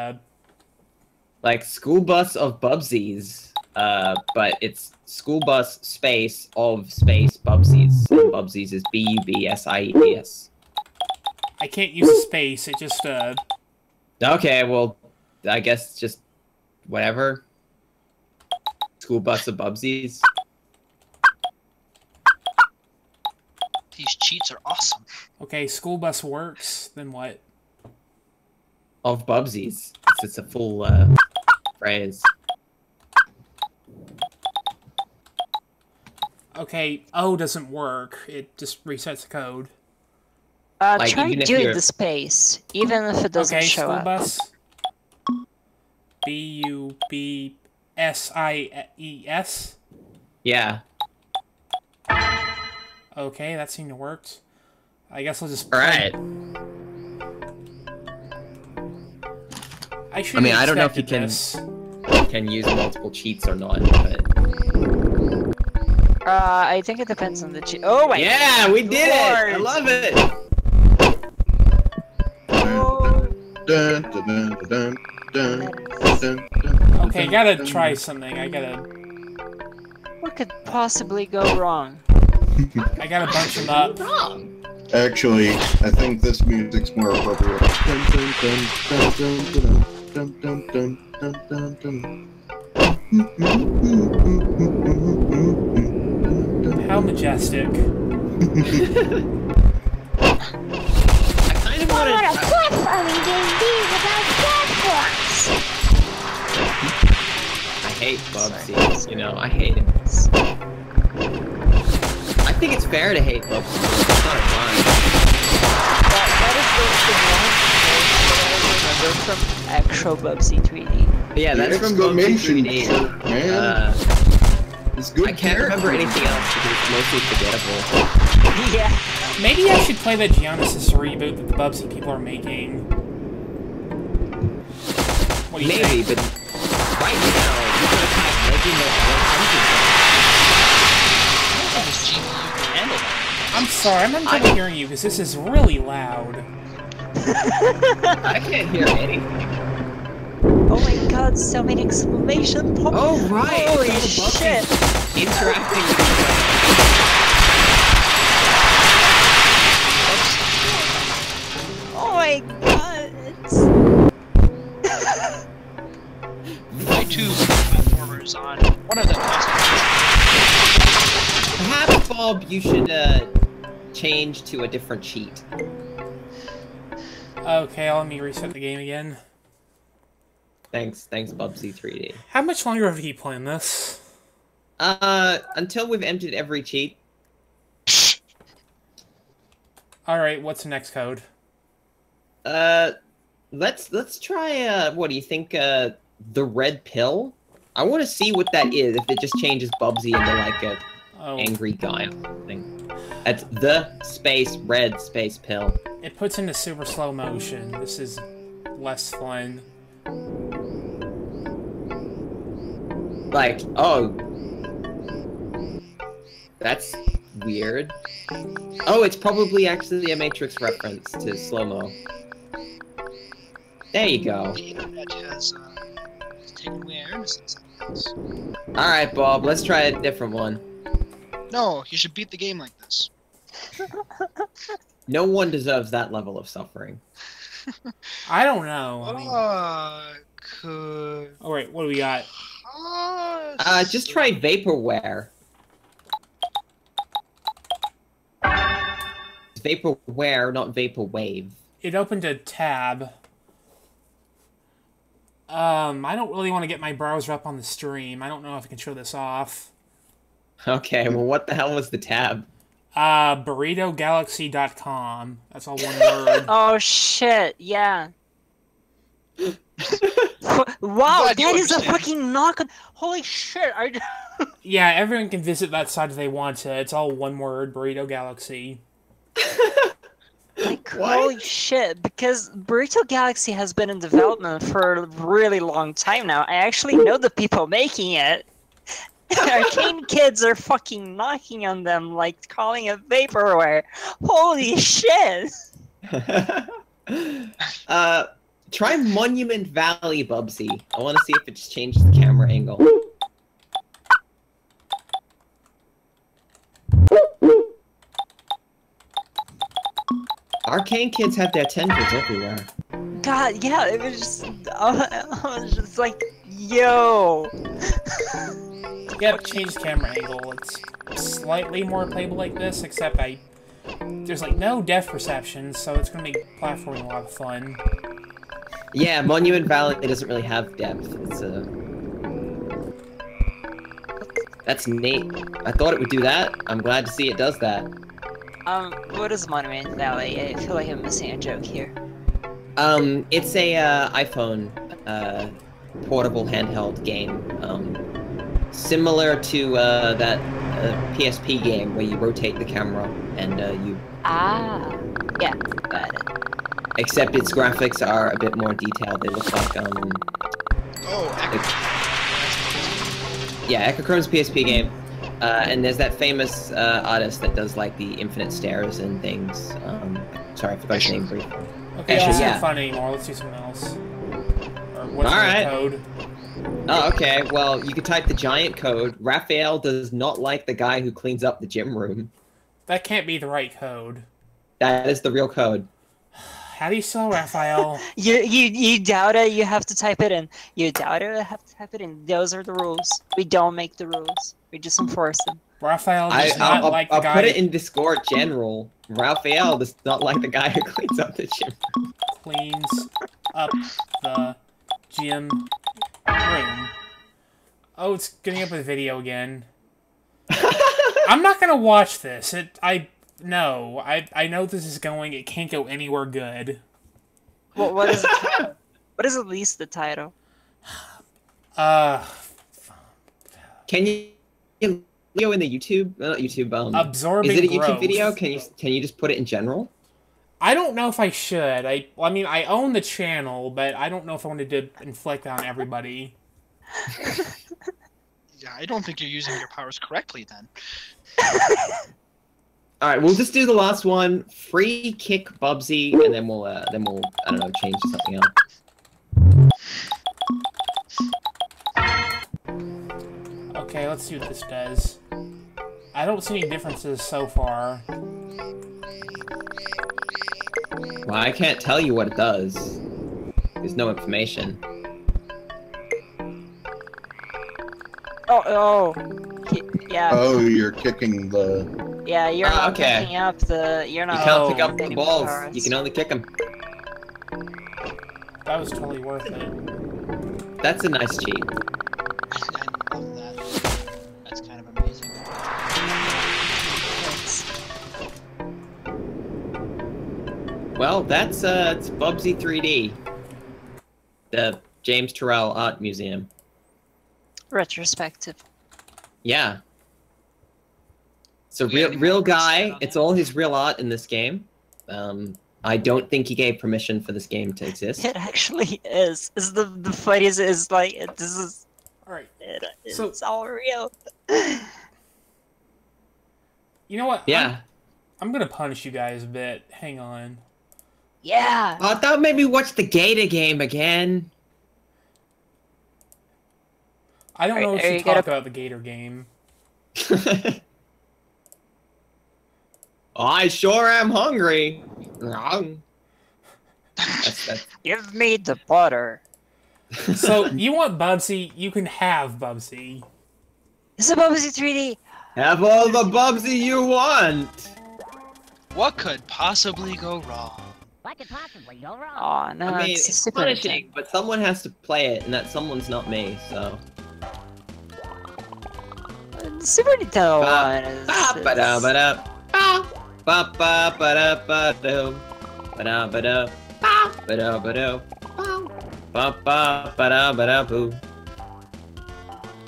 Like, School Bus of Bubsies, but it's School Bus space of space Bubsies. And Bubsies is B-U-B-S-I-E-S. I can't use a space, it just, Okay, well, I guess just whatever. School Bus of Bubsies. These cheats are awesome. Okay, school bus works, then what? Of Bubsies. It's a full phrase. Okay, O doesn't work. It just resets the code. Like, Try even if doing you're- the space, even if it doesn't Okay, show school up. bus. B-U-B-S-I-E-S. Yeah. Okay, that seemed to work. I guess I'll just... Alright. I I mean, I don't know if you can use multiple cheats or not, but... I think it depends on the cheat. Oh my Yeah, we did Lord. it! I love it! Dun, dun, dun, dun, dun, dun, dun, Okay, gotta try something. I gotta... What could possibly go wrong? I gotta bunch them up. Actually, I think this music's more appropriate. Dun, dun, dun, dun, dun, dun, dun, dun, dun, dun. How majestic. I kind of What want a platforming game be without platforms? I hate Bubsy. You know, I hate him. I think it's fair to hate Bubsy. It's not a crime. That is the one from actual Bubsy 3D. Yeah, that's from Bubsy 3D. Man. It's good I can't remember anything else because it's mostly forgettable. Yeah. Maybe I should play the Genesis reboot that the Bubsy people are making. What do you Maybe, think? but right now, you could have had Legend of 100. I'm sorry, I'm not even hearing you because this is really loud. I can't hear anything. Oh my god, so many exclamation points. Oh, right! Holy it's all the shit! Bubsies interacting with each other. Oh my god, it's... My two platformers on one of them. Perhaps, Bob, you should change to a different cheat. Okay, let me reset the game again. Thanks, Bubsy 3D. How much longer have you playing this? Until we've emptied every cheat. Alright, what's the next code? Let's try, what do you think, the red pill? I want to see what that is, if it just changes Bubsy into, like, a angry guy or something. That's the space red space pill. It puts into super slow motion. This is less fun. Like, oh. That's weird. Oh, it's probably actually a Matrix reference to slow-mo. There you go. The internet has taken away our innocence. Alright, Bob, let's try a different one. No, you should beat the game like this. No one deserves that level of suffering. I don't know. I mean... Could... Oh, wait, what do we got? Just try Vaporware. It's Vaporware, not Vaporwave. It opened a tab. I don't really want to get my browser up on the stream. I don't know if I can show this off. Okay, well what the hell was the tab? BurritoGalaxy.com. That's all one word. Oh shit, yeah. Wow, that is a fucking knock on. Holy shit, Yeah, everyone can visit that site if they want to. It's all one word, Burrito Galaxy. Like, holy shit, because Burrito Galaxy has been in development for a really long time now. I actually know the people making it. Arcane kids are fucking knocking on them, like calling it vaporware. Holy shit! Try Monument Valley, Bubsy. I want to see if it just changes the camera angle. Arcane kids have their tendrils everywhere. God, yeah, it was just, I was just like, yo. Yep, change camera angle. It's slightly more playable like this, except there's like no depth perception, so it's gonna make platforming a lot of fun. Yeah, Monument Valley doesn't really have depth. It's That's neat. I thought it would do that. I'm glad to see it does that. What is Monument Valley? I feel like I'm missing a joke here. It's a iPhone portable handheld game. Similar to that PSP game where you rotate the camera and you. Ah, yeah, got it. Except its graphics are a bit more detailed. They look like yeah, Echochrome's PSP game. And there's that famous artist that does like the infinite stairs and things. Sorry, I forgot his name briefly. Okay, that's not fun anymore. Let's do something else. Or what's the code? Oh, okay. Well, you could type the giant code. Raphael does not like the guy who cleans up the gym room. That can't be the right code. That is the real code. How do you spell Raphael? You doubt it, you have to type it in. You doubt it, you have to type it in. Those are the rules. We don't make the rules. We just enforce them. Raphael does not like the guy... I'll put it in Discord general. Raphael does not like the guy who cleans up the gym. Cleans up the gym room. Oh, it's getting up with video again. I'm not gonna watch this. I know this is going. It can't go anywhere good. Well, what is the title? What is at least the title? Can you video in the YouTube? Not YouTube. Absorbing Is it a YouTube growth. video? Can you just put it in general? I don't know if I should. I mean, I own the channel, but I don't know if I wanted to inflict on everybody. Yeah, I don't think you're using your powers correctly then. All right, we'll just do the last one. Free kick Bubsy, and then we'll I don't know, change to something else. Okay, let's see what this does. I don't see any differences so far. Well, I can't tell you what it does. There's no information. Yeah. Oh, you're kicking the... Yeah, you're not okay. picking up the... You're not... You can't pick up the any balls. powers. You can only kick them. That was totally worth it. That's a nice cheat. I love that. That's kind of amazing. Well, that's it's Bubsy 3D. The James Turrell Art Museum. Retrospective. Yeah. It's a real guy. It's all his real art in this game. I don't think he gave permission for this game to exist. It actually is. Is the funniest is like this is. Alright. It's all real. You know what? Yeah. I'm gonna punish you guys a bit. Hang on. Yeah. Oh, that made me watch the Gator game again. I don't know Alright, if you you talk gotta- about the Gator game. I sure am hungry. That's... Give me the butter. So, you want Bubsy, you can have Bubsy. It's a Bubsy 3D. Have all the Bubsy you want. What could possibly go wrong? What could possibly go wrong? Oh no, I mean, it's a it's Super punishing, Nintendo. but someone has to play it, and that someone's not me, so... The Super Nintendo one is. Ba-ba-da-ba-da. Ba-ba-ba-da-ba-do. Ba-da-ba-da. Ba-da-ba-do. Ba-ba-ba-da-ba-da-boo.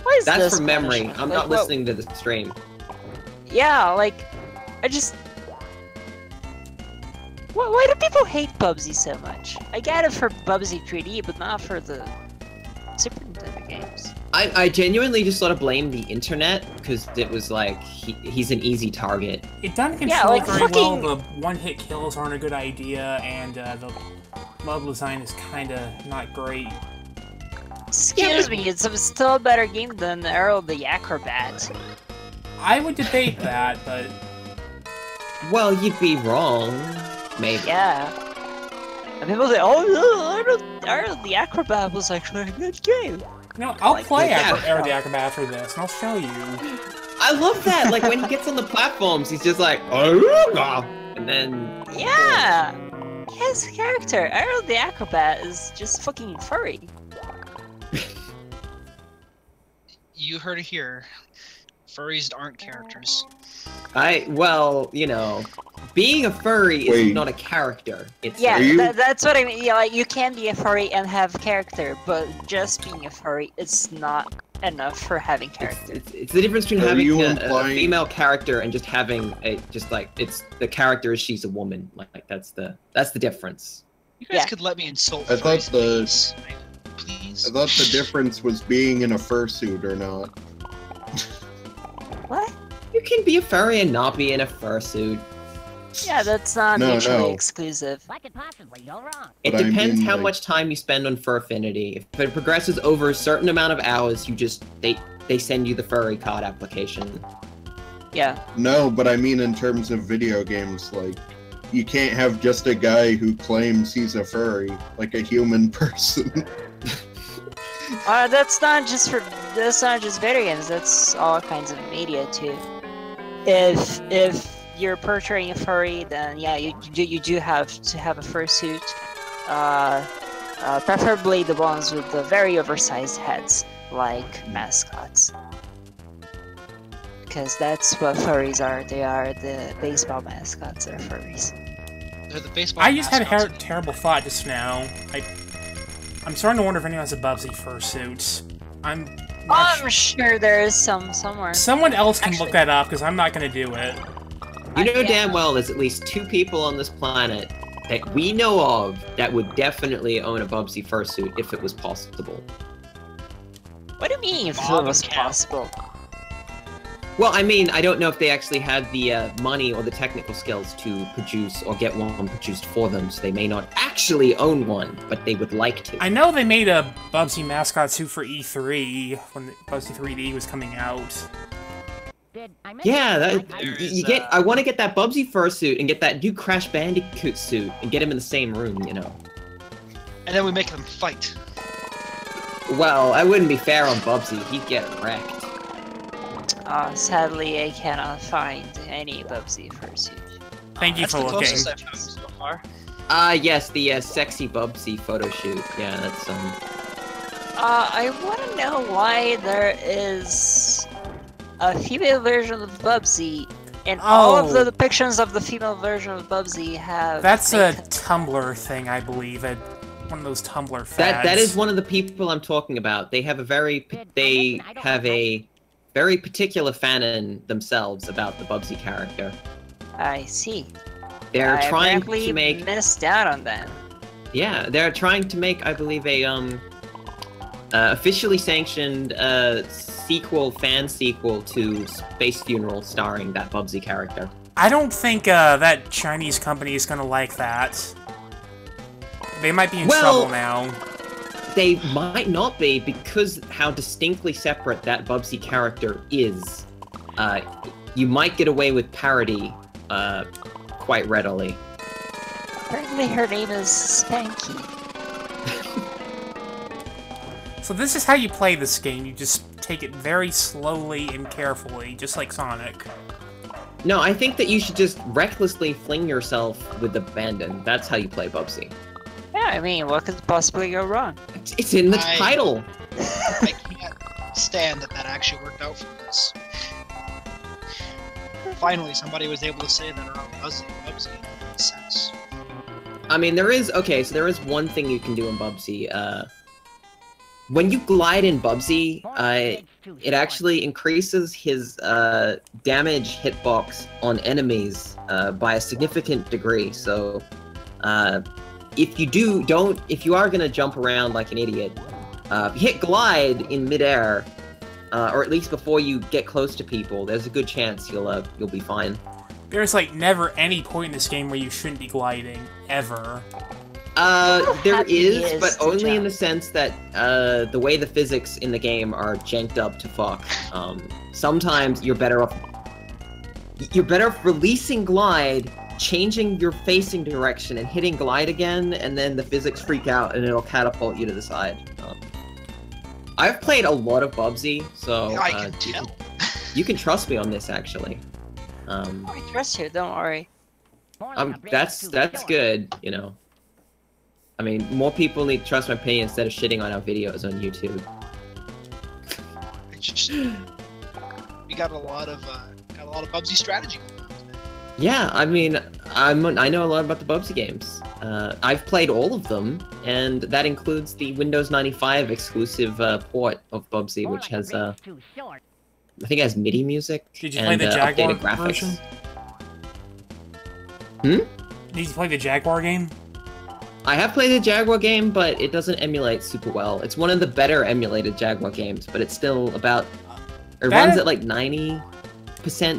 Why is That's this from memory. punishment? I'm Like, not what- listening to the stream. Yeah, like, I just. Why do people hate Bubsy so much? I get it for Bubsy 3D, but not for the Super Nintendo games. I genuinely just sort of blame the internet, because it was like, he's an easy target. It doesn't control Yeah, like very fucking- well. The one-hit kills aren't a good idea, and the level design is kinda not great. Excuse me, it's still a better game than Arrow the Acrobat. I would debate that, but Well, you'd be wrong. Maybe. Yeah. And people say, oh no, Arrow the Acrobat was actually a good game. no, I'll Like, play yeah. Arrow the Acrobat after this, and I'll show you. I love that. Like when he gets on the platforms, he's just like, "Aruga," and then Yeah! His character, Arrow the Acrobat, is just fucking furry. You heard it here. Furries aren't characters. well, you know, being a furry is Wait. not a character. It's Yeah, Are you- that's what I mean. Yeah, like, you can be a furry and have character, but just being a furry is not enough for having character. it's the difference between Are having you a implying- female character and just having a it's the character is she's a woman. Like that's the difference. You guys Yeah. could let me insult I thought furries, the- please. I thought the difference was being in a fursuit or not. What? You can be a furry and not be in a fursuit. Yeah, that's not No, mutually no. exclusive. What could possibly go wrong? It But I depends mean, how like- much time you spend on Fur Affinity. If it progresses over a certain amount of hours, you just they send you the furry card application. Yeah. No, but I mean in terms of video games, like, you can't have just a guy who claims he's a furry, like a human person. That's not just video games. That's all kinds of media too. If you're portraying a furry, then yeah, you do have to have a fursuit. Preferably the ones with the very oversized heads. like mascots. Because that's what furries are. They are the baseball mascots are furries. They're the baseball I just had a mascots. terrible thought just now. I'm starting to wonder if anyone has a Bubsy fursuit. I'm sure there is some somewhere. Someone else can look that up, because I'm not going to do it. You know damn well there's at least 2 people on this planet that we know of that would definitely own a Bubsy fursuit if it was possible. What do you mean if it Bob was and Cal. possible? Well, I mean, I don't know if they actually had the money or the technical skills to produce or get one produced for them, so they may not actually own one, but they would like to. I know they made a Bubsy mascot suit for E3 when the Bubsy 3D was coming out. Yeah, I want to get that Bubsy fursuit and get that new Crash Bandicoot suit and get them in the same room, you know. And then we make them fight. Well, I wouldn't be fair on Bubsy. He'd get wrecked. Sadly, I cannot find any Bubsy fursuit. Thank you That's for the looking. closest I've found so far. Yes, the sexy Bubsy photo shoot. Yeah, that's I want to know why there is a female version of Bubsy, and all of the depictions of the female version of Bubsy have. That's a Tumblr thing, I believe. One of those Tumblr fads. that is one of the people I'm talking about. They have a very particular fanon themselves about the Bubsy character. I see. They're I trying apparently to make. missed out on that. Yeah, they're trying to make, I believe, a officially sanctioned fan sequel to Space Funeral starring that Bubsy character. I don't think that Chinese company is gonna like that. They might be in trouble now. They might not be, because how distinctly separate that Bubsy character is. You might get away with parody quite readily. Apparently her name is Spanky. So this is how you play this game. You just take it very slowly and carefully, just like Sonic. No, I think that you should just recklessly fling yourself with abandon. That's how you play Bubsy. Yeah, I mean, what could possibly go wrong? It's in the title! I can't stand that actually worked out for us. Finally, somebody was able to say that around Bubsy makes sense. I mean, there is one thing you can do in Bubsy. When you glide in Bubsy, it actually increases his damage hitbox on enemies by a significant degree. So, if you are gonna jump around like an idiot, hit glide in midair, or at least before you get close to people. There's a good chance you'll be fine. There's like never any point in this game where you shouldn't be gliding, ever. There is, but only in the sense that the way the physics in the game are janked up to fuck. Sometimes you're better off releasing glide, changing your facing direction, and hitting glide again, and then the physics freak out and it'll catapult you to the side. I've played a lot of Bubsy, so I can tell. You can trust me on this, actually. I trust you, don't worry. That's good, you know. I mean, more people need to trust my opinion instead of shitting on our videos on YouTube. We got a lot of Bubsy strategy. Yeah, I mean, I know a lot about the Bubsy games. I've played all of them, and that includes the Windows 95 exclusive port of Bubsy, which has I think it has MIDI music. Did you play the Jaguar updated graphics. version? Did you play the Jaguar game? I have played the Jaguar game, but it doesn't emulate super well. It's one of the better emulated Jaguar games, but it's still about... It runs at like 90%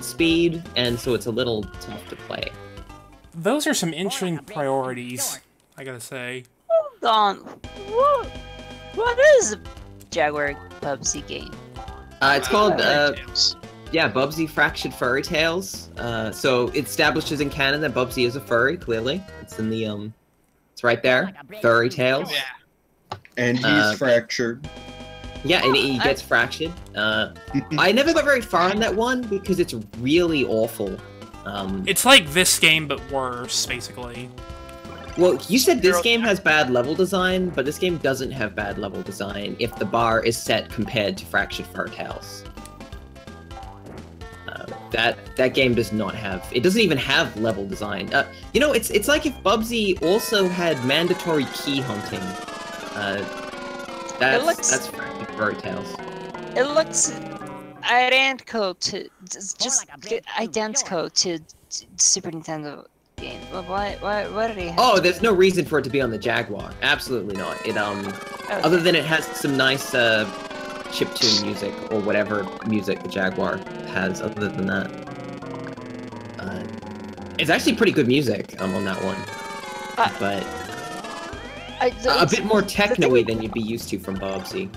speed, and so it's a little tough to play. Those are some interesting priorities, I gotta say. Hold on. What is a Jaguar Bubsy game? It's called, Bubsy Fractured Furry Tales. So it establishes in canon that Bubsy is a furry, clearly. It's in the, it's right there. Furry Tales. Yeah. And he's fractured. Yeah, and he gets fractured. I never got very far on that one because it's really awful. It's like this game, but worse, basically. Well, you said this game has bad level design, but this game doesn't have bad level design if the bar is set compared to Fractured Fur Tales. That game does not have. It doesn't even have level design. You know, it's like if Bubsy also had mandatory key hunting. That's Fractured Fur Tales. It looks identical to identical to Super Nintendo game. What did he have? Oh, there's no reason for it to be on the Jaguar. Absolutely not. It Okay. other than it has some nice chiptune music or whatever music the Jaguar has. Other than that, it's actually pretty good music on that one, but a bit more techno-y than you'd be used to from Bobsy.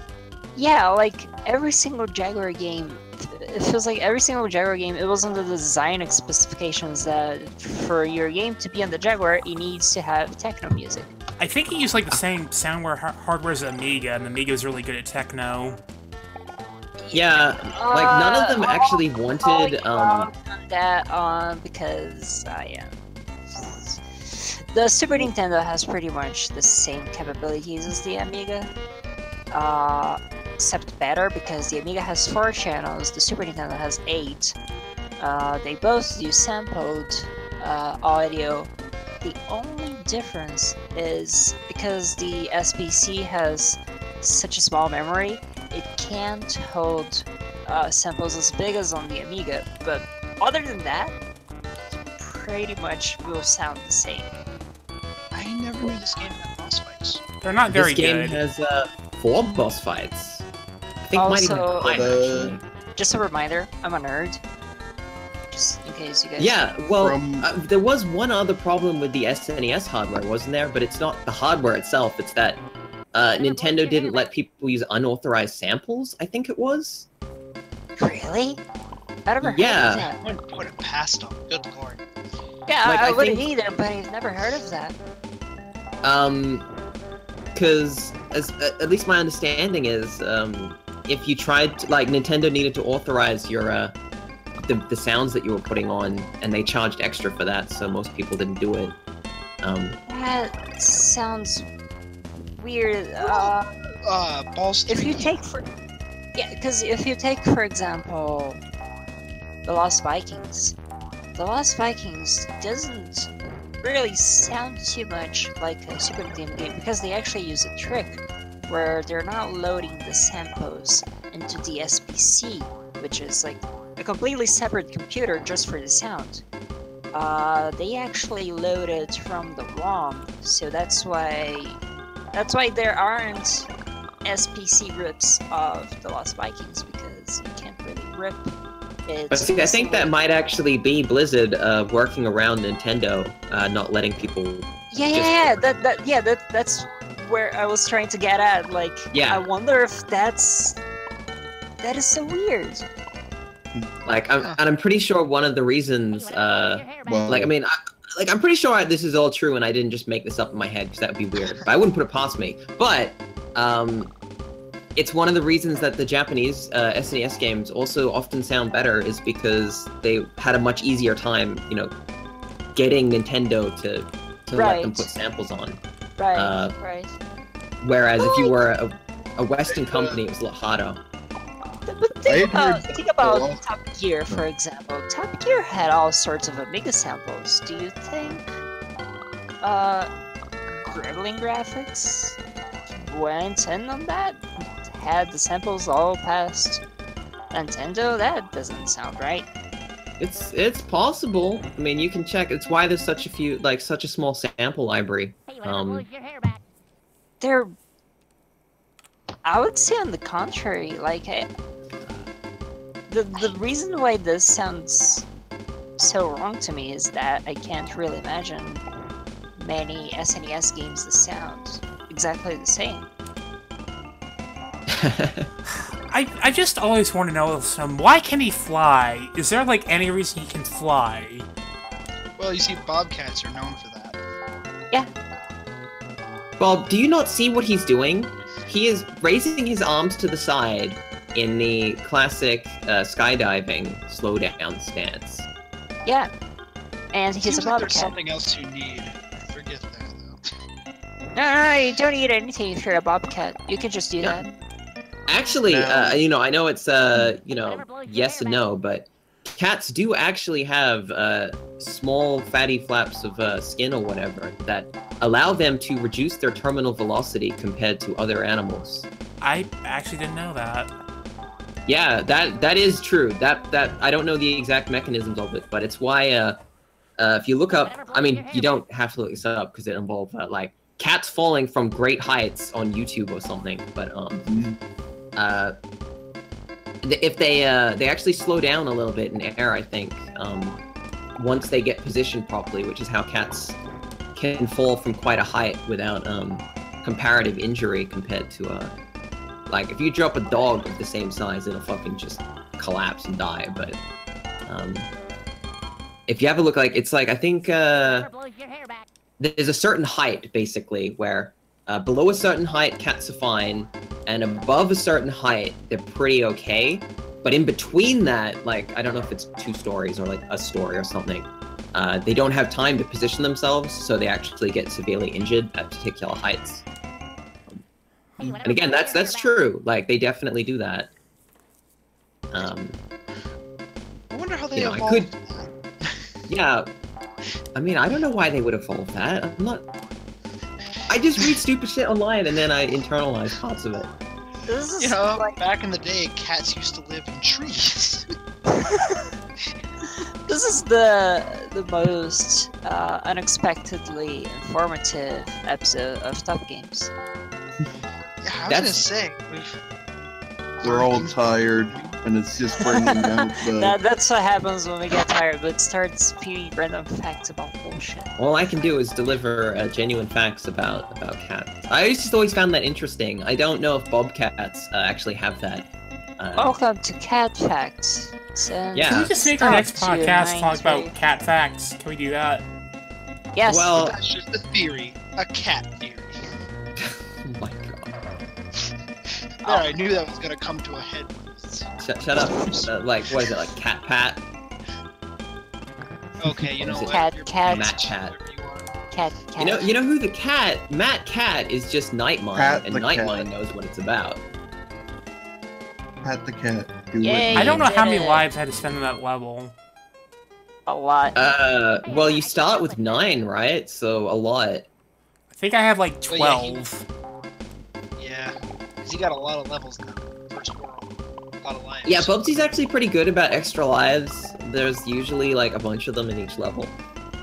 Yeah, like every single Jaguar game, it feels like every single Jaguar game, it was under the design specifications that for your game to be on the Jaguar, it needs to have techno music. I think he used like the same soundware hardware as Amiga, and Amiga is really good at techno. Yeah, like none of them actually wanted that because yeah, the Super Nintendo has pretty much the same capabilities as the Amiga. Except better because the Amiga has 4 channels, the Super Nintendo has 8. They both do sampled audio. The only difference is because the SBC has such a small memory, it can't hold samples as big as on the Amiga, but other than that, it pretty much will sound the same. I never knew this game had boss fights. They're not very good. This game has 4 boss fights. I think Also, might even 5, just a reminder, I'm a nerd. Just in case you guys... Yeah, well, there was one other problem with the SNES hardware, wasn't there? But it's not the hardware itself, it's that Nintendo didn't let people use unauthorized samples, I think it was? Really? I never heard of that. I wouldn't put it past them, good lord. Yeah, Like, I I wouldn't think- either, but I've never heard of that. Because, at least my understanding is, if you tried to, like, Nintendo needed to authorize your, the sounds that you were putting on, and they charged extra for that, so most people didn't do it. That sounds weird. Balls If you 3D. take for... Yeah, because if you take, for example, The Lost Vikings, The Lost Vikings doesn't really sound too much like a Super Nintendo game because they actually use a trick where they're not loading the samples into the SBC, which is like a completely separate computer just for the sound. They actually load it from the ROM, so that's why there aren't SPC rips of The Lost Vikings, because you can't really rip it. But see, I think that might actually be Blizzard working around Nintendo, not letting people. That's where I was trying to get at. Like, Yeah. I wonder if that is so weird. Like, I'm pretty sure one of the reasons, Well, like, I mean, I'm pretty sure this is all true, and I didn't just make this up in my head because that would be weird. But I wouldn't put it past me. But it's one of the reasons that the Japanese SNES games also often sound better is because they had a much easier time, you know, getting Nintendo to let them put samples on. Right, right. Whereas if you were a Western company, it was a lot harder. But think about Top Gear, for example. Top Gear had all sorts of Amiga samples. Do you think Gremlin Graphics went in on that? Had the samples all past Nintendo? That doesn't sound right. It's possible. I mean, you can check. It's why there's such a small sample library. They're... I would say on the contrary, like, the reason why this sounds so wrong to me is that I can't really imagine many SNES games that sound exactly the same. I just always want to know why can he fly? Is there like any reason he can fly? Well, you see, Bobcats are known for that. Yeah. Bob, do you not see what he's doing? He is raising his arms to the side in the classic skydiving slowdown stance. Yeah. And he's Seems a like there's Bobcat. something else you need. Forget that, though. No, you don't need anything if you're a bobcat. You can just do that. Actually, No. you know, I know it's yes and no, but cats do actually have small fatty flaps of skin or whatever that allow them to reduce their terminal velocity compared to other animals. I actually didn't know that. Yeah, that is true. That I don't know the exact mechanisms of it, but it's why if you look up, I mean, you don't have to look this up because it involves like cats falling from great heights on YouTube or something. But if they actually slow down a little bit in air, I think, once they get positioned properly, which is how cats can fall from quite a height without comparative injury compared to like if you drop a dog of the same size, it'll fucking just collapse and die. But if you have a look, like it's like I think there's a certain height basically where below a certain height cats are fine, and above a certain height they're pretty okay. But in between that, like I don't know if it's 2 stories or like a story or something, they don't have time to position themselves, so they actually get severely injured at particular heights. And again, that's true. Like they definitely do that. I wonder how they You know, evolved. Yeah, I mean, I don't know why they would evolve that. I just read stupid shit online and then I internalize parts of it. This is You know, like, back in the day, cats used to live in trees. this is the most unexpectedly informative episode of Top Games. Yeah, I was That's- gonna say, We're all tired, and it's just bringing out the. That's what happens when we get tired, but it starts spewing random facts about bullshit. All I can do is deliver genuine facts about cats. I just always found that interesting. I don't know if bobcats actually have that. Welcome to Cat Facts. Yeah. Can we just make our next Stop, podcast talk Jumanji. about cat facts? Can we do that? Yes. Well, that's just a theory, a cat theory. oh my god. There, I knew that was gonna come to a head. Shut up. Like, what is it, like Cat Pat? Okay, you know Is it what? Cat, You're cat. Matt Cat. whatever you want. Cat. You know who the cat, Matt Cat is just Nightmine, Pat and the Nightmine cat. knows what it's about. Pat the cat. Do Yay. it. I don't know how many did it. lives I had to spend on that level. A lot. Well, you start with 9, right? So, a lot. I think I have like But yeah, 12. Yeah, because you got a lot of levels now. First world. A lot of lives. Yeah, Bubsy's actually pretty good about extra lives. There's usually like a bunch of them in each level.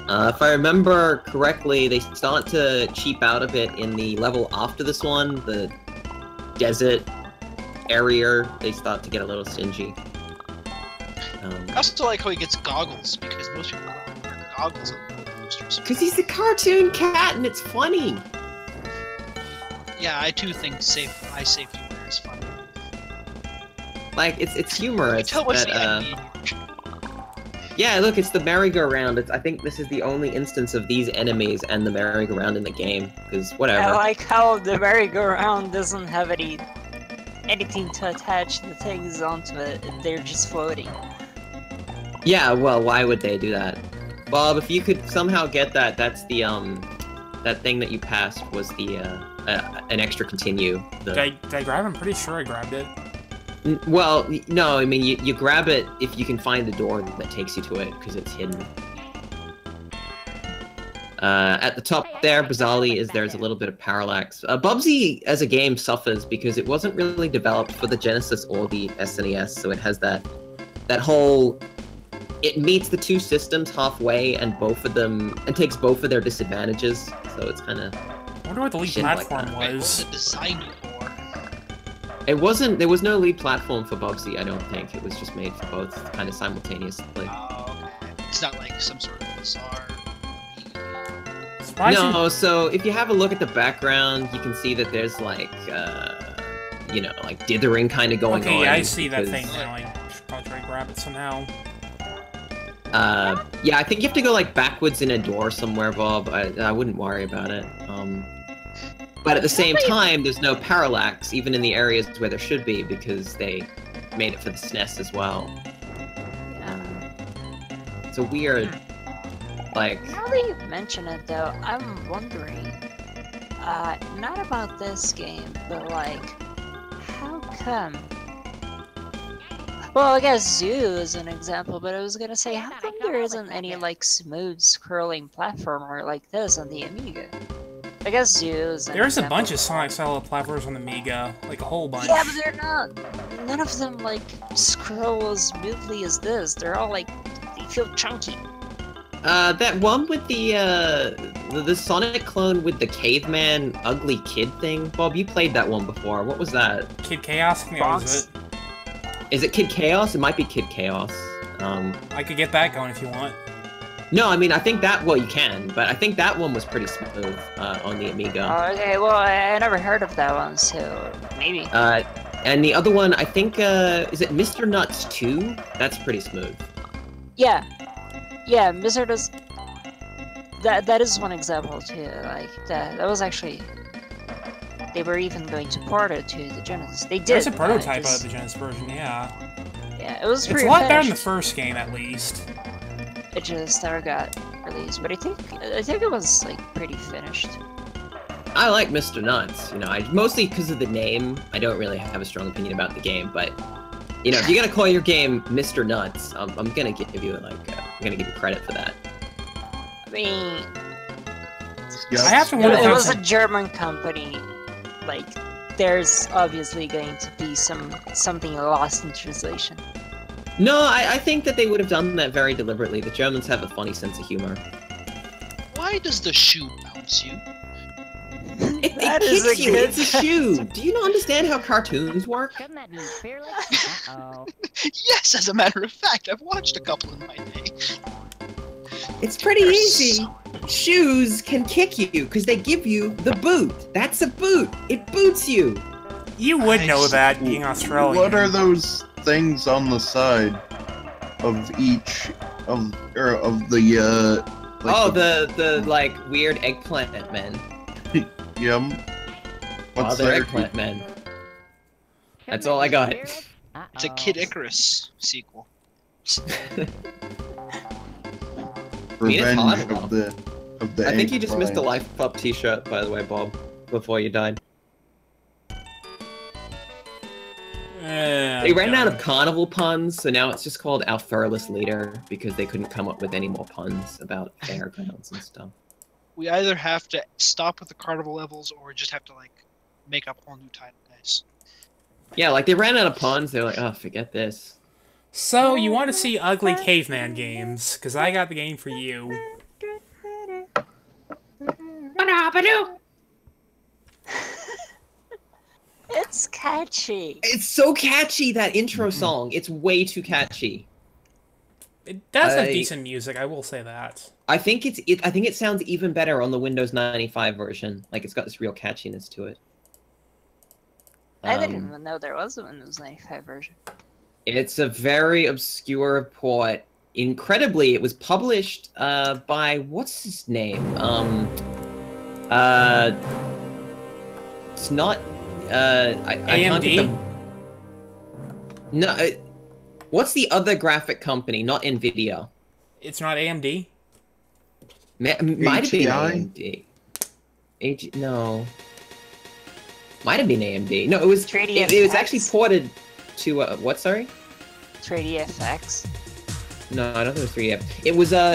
If I remember correctly, they start to cheap out a bit in the level after this one, the desert area. They start to get a little stingy. I also like how he gets goggles, because most people don't wear goggles on the posters. Because he's a cartoon cat and it's funny. Yeah, I too think eye safety wear is fun. Like, it's You humorous. tell what's but, the enemy. yeah, look, it's the merry-go-round. I think this is the only instance of these enemies and the merry-go-round in the game. Because, whatever. I like how the merry-go-round doesn't have anything to attach the things onto it. They're just floating. Yeah, well, why would they do that? Bob, if you could somehow get that, that's the, that thing that you passed was the, an extra continue. The... Did I grab it? I'm pretty sure I grabbed it. Well, no, I mean, you grab it if you can find the door that takes you to it, because it's hidden. At the top there, bizarrely, there's a little bit of parallax. Bubsy, as a game, suffers because it wasn't really developed for the Genesis or the SNES, so it has that whole... It meets the 2 systems halfway, and takes both of their disadvantages, so it's kind of... I wonder what the lead Shit like platform that. Wait, what was. was it designed for? It wasn't. There was no lead platform for Bubsy, I don't think. It was just made for both, kind of simultaneously. Oh, okay. It's not like some sort of bizarre... Surprising. No, so if you have a look at the background, you can see that there's like, you know, like dithering kind of going on. Okay, yeah, I see that because, thing now. I should probably try to grab it somehow. Yeah, I think you have to go like backwards in a door somewhere, Bob. I wouldn't worry about it. But at the same time, there's no parallax, even in the areas where there should be, because they made it for the SNES as well. It's a weird, like... Now that you mention it, though, I'm wondering, Not about this game, but like, how come? Well, I guess Zoo is an example, but I was gonna say, how come there isn't any like smooth scrolling platformer like this on the Amiga? I guess Zoo is an There's a example. bunch of Sonic-style platformers on the Amiga, like a whole bunch. Yeah, but they're not. None of them like scroll as smoothly as this. They're all like, they feel chunky. That one with the Sonic clone with the caveman ugly kid thing. Bob, you played that one before. What was that? Kid Chaos, I think that was it. Is it Kid Chaos? It might be Kid Chaos. I could get that going if you want. No, I mean, I think that, well, you can, but I think that one was pretty smooth, on the Amiga. Oh, okay, well, I never heard of that one, so maybe. And the other one, I think, is it Mr. Nuts 2? That's pretty smooth. Yeah. Yeah, Mr. does... That is one example, too, like, that was actually... They were even going to port it to the Genesis. They did. There's a prototype of the Genesis version, yeah. Yeah, it was It's pretty a lot better than finished. the first game, at least. It just never got released, but I think it was, like, pretty finished. I like Mr. Nuts, you know, mostly because of the name. I don't really have a strong opinion about the game, but, you know, if you're gonna call your game Mr. Nuts, I'm gonna give you, like, I'm gonna give you credit for that. I mean... Yes. I have to wonder It if was a that's German company. Like, there's obviously going to be something lost in translation. No, I think that they would have done that very deliberately. The Germans have a funny sense of humor. Why does the shoe bounce you? It That is kicks a you, good it's a shoe! Do you not understand how cartoons work? Couldn't that be fearless? Uh-oh. Yes, as a matter of fact, I've watched a couple in my day. It's pretty They're easy. so- Shoes can kick you because they give you the boot. That's a boot. It boots you. You would know that, being Australian. What are those things on the side of each of the like Oh, the like weird eggplant men. yum? Oh, What's they're their eggplant men. That's all I got. It's a Kid Icarus sequel. revenge hard, of the I think you just missed a eggplant? Life Pup t-shirt, by the way, Bob, before you died. They ran out of carnival puns, so now it's just called Our Furless Leader, because they couldn't come up with any more puns about fairgrounds and stuff. We either have to stop with the carnival levels, or just have to, like, make up a whole new title, guys. Yeah, like, they ran out of puns, they were like, oh, forget this. So, you want to see ugly caveman games, because I got the game for you. It's catchy. It's so catchy, that intro song. It's way too catchy. It does have I- decent music, I will say that. I think I think it sounds even better on the Windows 95 version. Like, it's got this real catchiness to it. I didn't even know there was a Windows 95 version. It's a very obscure port. Incredibly, it was published by what's his name? It's not. I can't think AMD? of... No. What's the other graphic company? Not Nvidia. It's not AMD? Might have been ATI? AMD. No. Might have been AMD. No, it was. Trading It was actually FX? ported to what? Sorry. 3DFX. No, I don't think it was 3D.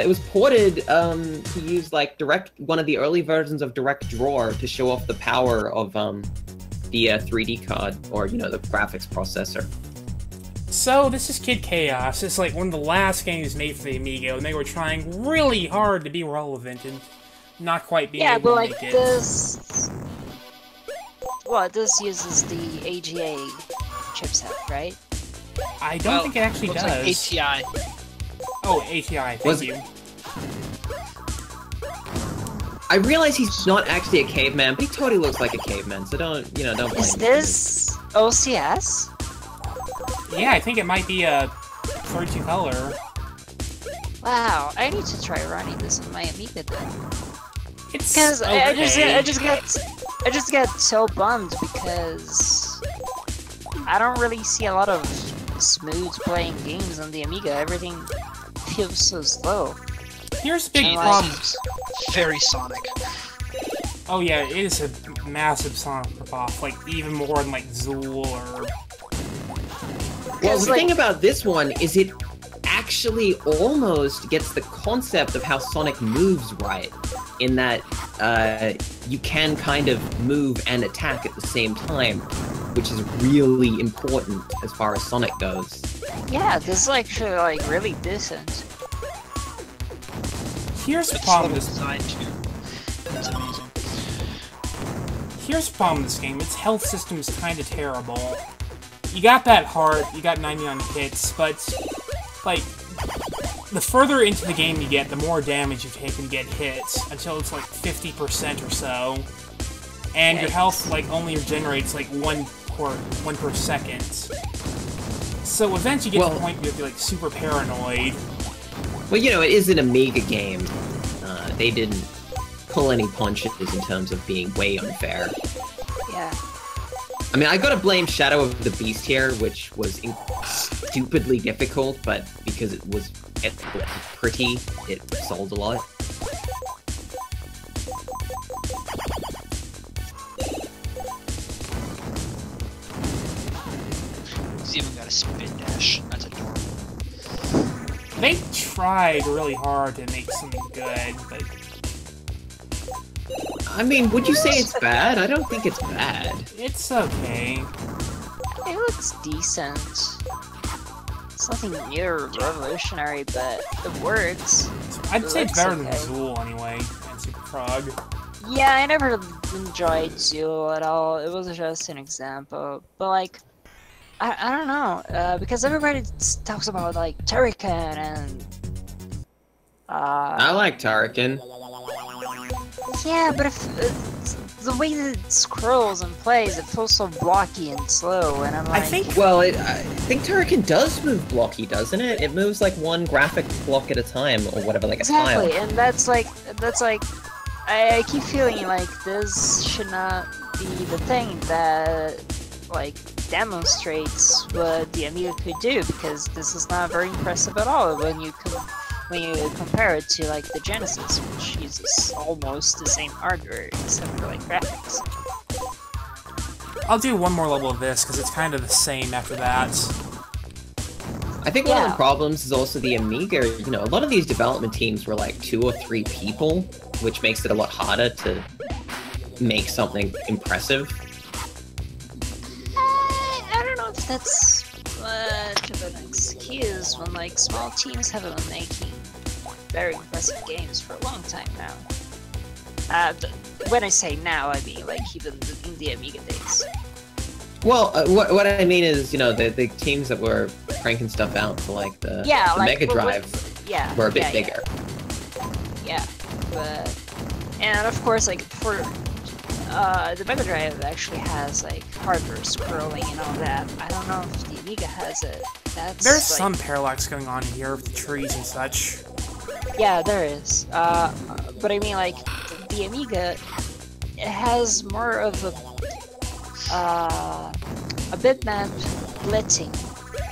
It was ported to use like one of the early versions of Direct Draw to show off the power of the 3D card, or you know, the graphics processor. So, this is Kid Chaos. It's like one of the last games made for the Amiga, and they were trying really hard to be relevant and not quite being Yeah, able but to like make it. this... Well, this uses the AGA chipset, right? I don't think it actually looks does. like ATI. Oh, ATI, thank Was- you. I realize he's not actually a caveman, but he totally looks like a caveman. So don't blame Is him. this OCS? Yeah, I think it might be a 32 color. Wow, I need to try running this on my Amiga then. It's Because I okay. just get so bummed because I don't really see a lot of smooth playing games on the Amiga. Everything feels so slow. Here's a big And, like, problem. Very Sonic. Oh yeah, it is a massive Sonic ripoff, like even more than like Zool or... Well, the thing about this one is it actually almost gets the concept of how Sonic moves right, in that you can kind of move and attack at the same time, which is really important as far as Sonic goes. Yeah, this is actually like really decent. Here's the problem with this design too. It's amazing. Here's the problem with this game. Its health system is kind of terrible. You got that heart, you got 99 hits, but like the further into the game you get, the more damage you take and get hit until it's like 50% or so, and your health like only regenerates like one per second. So eventually you get to the point where you're like super paranoid. Well, you know, it is an Amiga game. They didn't pull any punches in terms of being way unfair. Yeah. I mean, I gotta blame Shadow of the Beast here, which was stupidly difficult, but because it was pretty, it sold a lot. He's even got a spin dash. That's adorable. They tried really hard to make something good, but... I mean, would you say it's bad? I don't think it's bad. It's okay. It looks decent. It's nothing new or revolutionary, but it works. I'd say it's better than Zool anyway, and Super Frog. Yeah, I never enjoyed Zool at all. It was just an example. But like, I don't know, because everybody talks about like Turrican and... I like Turrican. Yeah, but if the way that it scrolls and plays, it feels so blocky and slow, and I'm like... I think Turrican does move blocky, doesn't it? It moves like one graphic block at a time, or whatever, like a tile. Exactly, and that's like, I keep feeling like this should not be the thing that, like, demonstrates what the Amiga could do, because this is not very impressive at all when you compare it to like the Genesis, which uses almost the same hardware except for like graphics. I'll do one more level of this because it's kind of the same after that. I think one of the problems is also the Amiga. You know, a lot of these development teams were like 2 or 3 people, which makes it a lot harder to make something impressive. I don't know if that's much of an excuse when like small teams have been making very impressive games for a long time now. When I say now, I mean like even in the Amiga days. Well, what I mean is, you know, the teams that were cranking stuff out for like the like, Mega Drive were a bit bigger. Yeah, but and of course like for the Mega Drive actually has like hardware scrolling and all that. I don't know if the Amiga has it. There's like, some parallax going on here with the trees and such. Yeah, there is. But I mean, like, the Amiga, it has more of a bitmap blitzing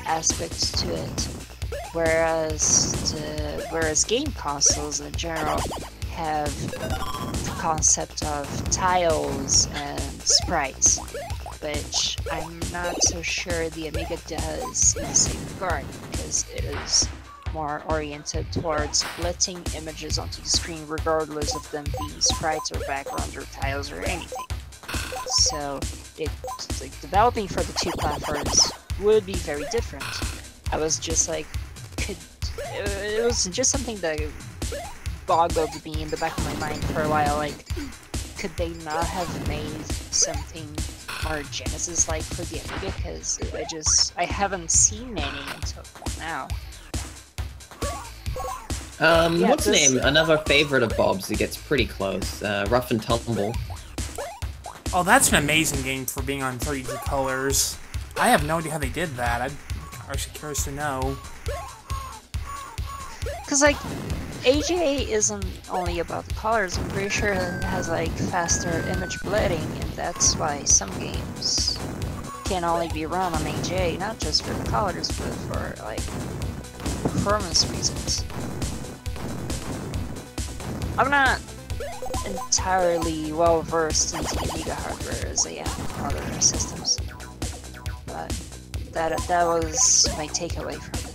aspect to it, whereas game consoles in general have the concept of tiles and sprites, which I'm not so sure the Amiga does in the same regard, because it is more oriented towards splitting images onto the screen regardless of them being sprites or backgrounds or tiles or anything. So like developing for the 2 platforms would be very different. I was just like, it was just something that boggled me in the back of my mind for a while, like, could they not have made something more Genesis-like for the Amiga? Because I haven't seen any until now. What's the name? Another favorite of Bob's that gets pretty close. Rough and Tumble. Oh, that's an amazing game for being on 32 colors. I have no idea how they did that. I'm actually curious to know. Because, like, AJ isn't only about the colors. I'm pretty sure it has, like, faster image blending, and that's why some games can only be run on AJ, not just for the colors, but for, like, performance reasons. I'm not entirely well versed into Amiga hardware as I am on other systems. But that was my takeaway from it.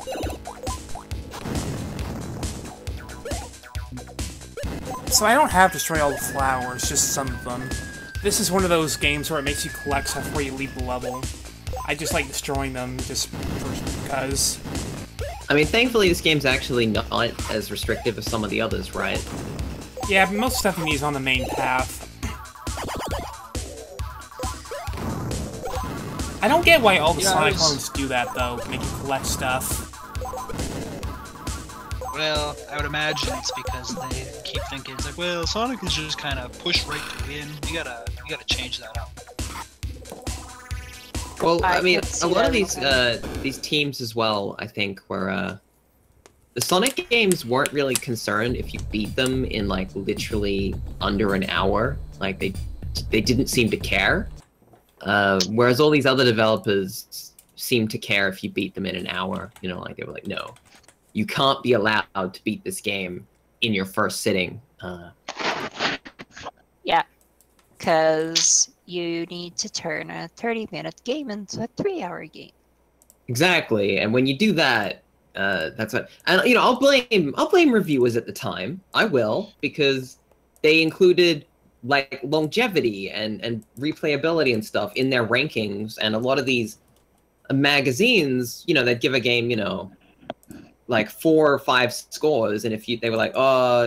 So I don't have Destroy All the Flowers, just some of them. This is one of those games where it makes you collect stuff before you leave the level. I just like destroying them just because. I mean, thankfully this game's actually not as restrictive as some of the others, right? Yeah, most stuff you need is on the main path. I don't get why all the Sonic clones do that, though, to make you collect stuff. Well, I would imagine it's because they keep thinking it's like, well, Sonic is just kind of push right to win. You gotta change that up. Well, I mean, a lot of these teams as well, I think, were the Sonic games weren't really concerned if you beat them in like literally under an hour. Like they didn't seem to care. Whereas all these other developers seem to care if you beat them in an hour. You know, like they were like, no, you can't be allowed to beat this game in your first sitting. Yeah, because you need to turn a 30-minute game into a 3-hour game. Exactly, and when you do that, that's what. And you know, I'll blame reviewers at the time. I will, because they included like longevity and replayability and stuff in their rankings, and a lot of these magazines, you know, they'd give a game, you know, like 4 or 5 scores, and if they were like,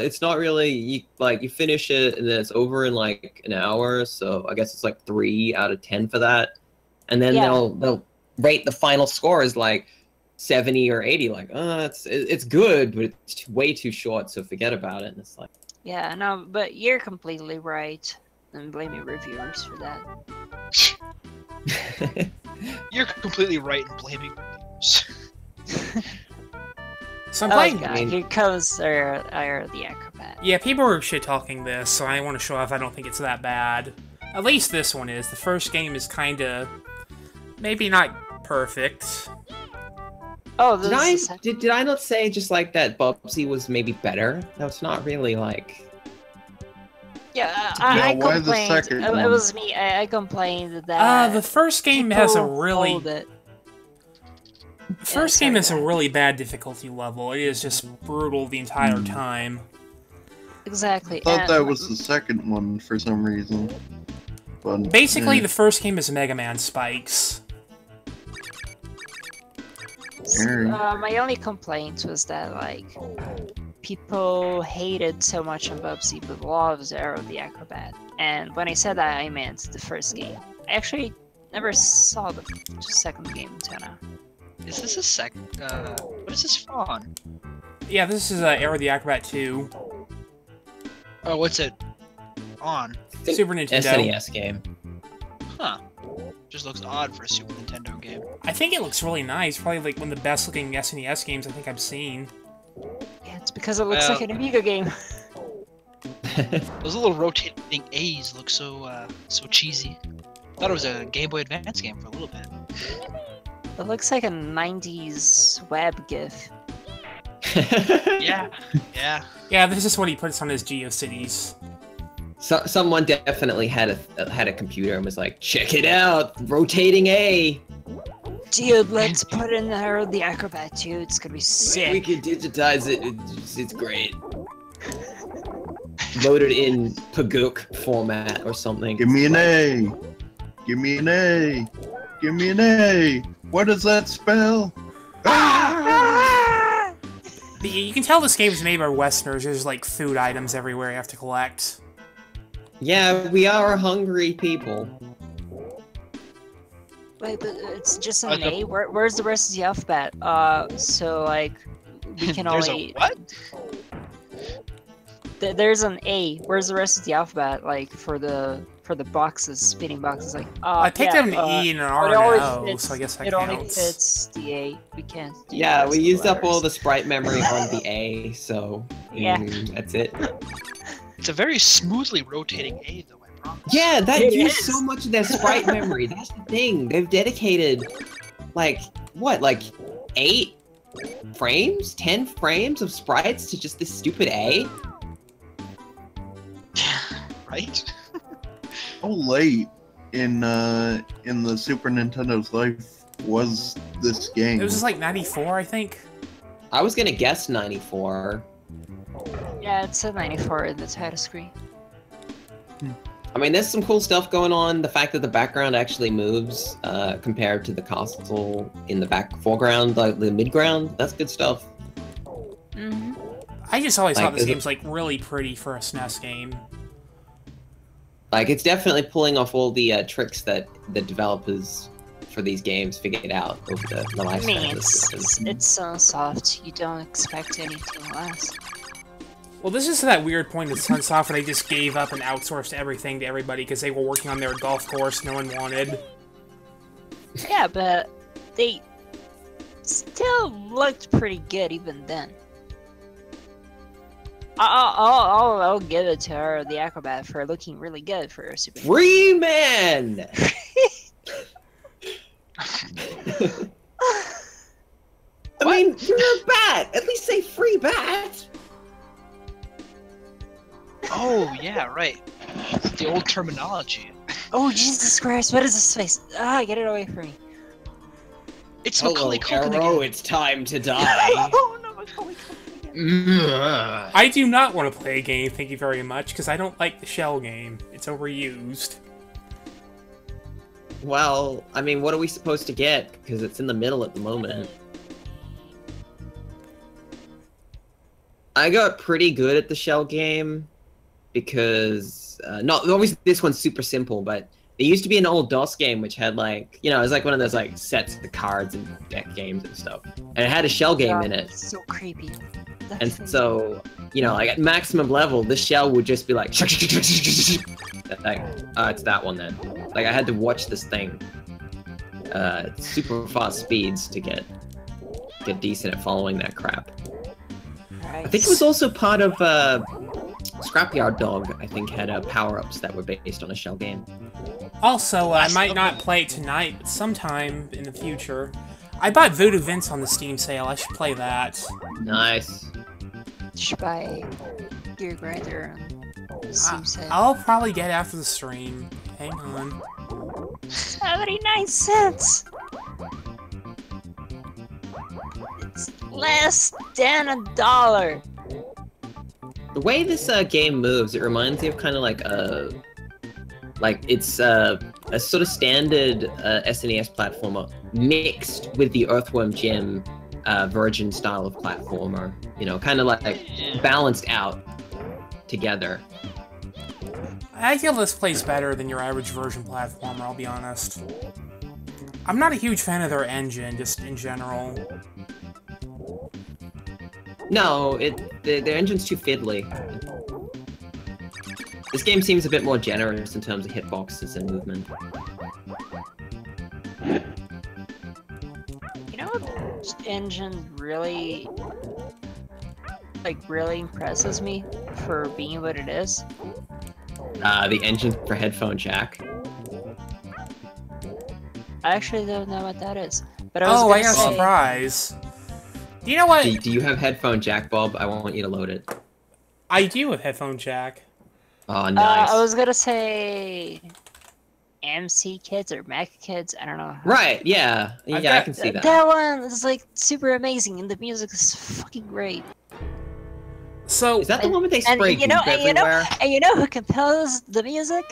it's not really, you finish it and then it's over in like an hour, so I guess it's like 3 out of 10 for that, and then they'll rate the final score as like 70 or 80, like, it's good, but it's way too short, so forget about it. And it's like, yeah, no, but you're completely right, and blaming reviewers for that. You're completely right in blaming reviewers. So I'm playing. God, here comes the Acrobat. Yeah, people are shit-talking this, so I want to show off I don't think it's that bad. At least this one is. The first game is kinda... maybe not perfect. Oh, did I not say just like that Bubsy was maybe better? No, it's not really like... Yeah, I why complained. the second It one? was me. I complained that... the first game has a really... hold it. The first game is a really bad difficulty level. It is just brutal the entire time. Exactly. I thought that was the second one for some reason. But, Basically, the first game is Mega Man spikes. My only complaint was that, like, people hated so much on Bubsy but loved Arrow the Acrobat. And when I said that, I meant the first game. I actually never saw the second game until now. Is this a second? What is this on? Yeah, this is Arrow the Acrobat 2. Oh, what's it on? Super Nintendo. SNES game. Huh. Just looks odd for a Super Nintendo game. I think it looks really nice. Probably like one of the best looking SNES games I think I've seen. Yeah, it's because it looks like an Amiga game. Those little rotating A's look so cheesy. I thought it was a Game Boy Advance game for a little bit. It looks like a 90s web GIF. Yeah. Yeah, this is what he puts on his GeoCities. So, someone definitely had a computer and was like, check it out, rotating A. Dude, let's put in there the Acrobat too. It's gonna be sick. We can digitize it. It's great. Loaded in Paguk format or something. Give me an A. Give me an A. Give me an A. What does that spell? You can tell this game is made by Westerners. There's like food items everywhere you have to collect. Yeah, we are hungry people. Wait, but it's just an A? Where's the rest of the alphabet? So like, we can There's only... a what? There's an A. Where's the rest of the alphabet? Like, for the boxes, spinning boxes, like... I picked up an E and an R and an O, so I guess that counts. It only fits the A. We can't do Yeah, the we rest used of up all the sprite memory on the A, so Yeah. That's it. It's a very smoothly rotating A, though, I promise. Yeah, that It used is. so much of their sprite memory. That's the thing. They've dedicated, like, what, like 8 frames? 10 frames of sprites to just this stupid A? right? How late in the Super Nintendo's life was this game? It was just like 94, I think. I was gonna guess 94. Yeah, it's a 94 in the title screen. I mean, there's some cool stuff going on. The fact that the background actually moves compared to the castle in the foreground, like the midground, that's good stuff. Mm-hmm. I just always Like, thought this is it- game's like really pretty for a SNES game. Like, it's definitely pulling off all the tricks that the developers for these games figured out over the I lifespan mean, of the system. it's so soft, you don't expect anything less. Well, this is that weird point that Sunsoft where they just gave up and outsourced everything to everybody because they were working on their golf course no one wanted. Yeah, but they still looked pretty good even then. I'll give it to her, the Acrobat, for looking really good for a Super. Free man! I mean, you're a bat! At least say free bat! Oh, yeah, right. The old terminology. Oh, Jesus Christ, what is this face? Ah, get it away from me. It's Macaulay Culkin Arrow, again. it's time to die. Oh, no, Macaulay Culkin again. I do not want to play a game, thank you very much, because I don't like the shell game. It's overused. Well, I mean, what are we supposed to get? Because it's in the middle at the moment. I got pretty good at the shell game because not obviously this one's super simple, but there used to be an old DOS game which had like, you know, it was like one of those like sets of cards and deck games and stuff, and it had a shell game in it. So creepy. And so, you know, like at maximum level, the shell would just be like, like, it's that one then. Like I had to watch this thing, super fast speeds to get decent at following that crap. I think it was also part of Scrapyard Dog. I think had power-ups that were based on a shell game. Also, I might not play it tonight, but sometime in the future. I bought Voodoo Vince on the Steam sale. I should play that. Nice. Should buy Gear Grinder on Steam sale. I'll probably get it after the stream. Hang on. 79 cents! It's less than $1. The way this game moves, it reminds me of kind of like it's a sort of standard SNES platformer mixed with the Earthworm Jim Virgin style of platformer. You know, kind of like balanced out together. I feel this plays better than your average version platformer, I'll be honest. I'm not a huge fan of their engine, just in general. No, the engine's too fiddly. This game seems a bit more generous in terms of hitboxes and movement. You know what engine really, really impresses me for being what it is? The engine for headphone jack. I actually don't know what that is. But I got a surprise. Do you know what? Do you have headphone jack, Bob? I want you to load it. I do have headphone jack. Oh, nice. I was gonna say MC Kids or Mac Kids, I don't know. Right, yeah. Yeah, I can see that. That one is like super amazing and the music is fucking great. So is that the one where they spray goop everywhere? And you know who composed the music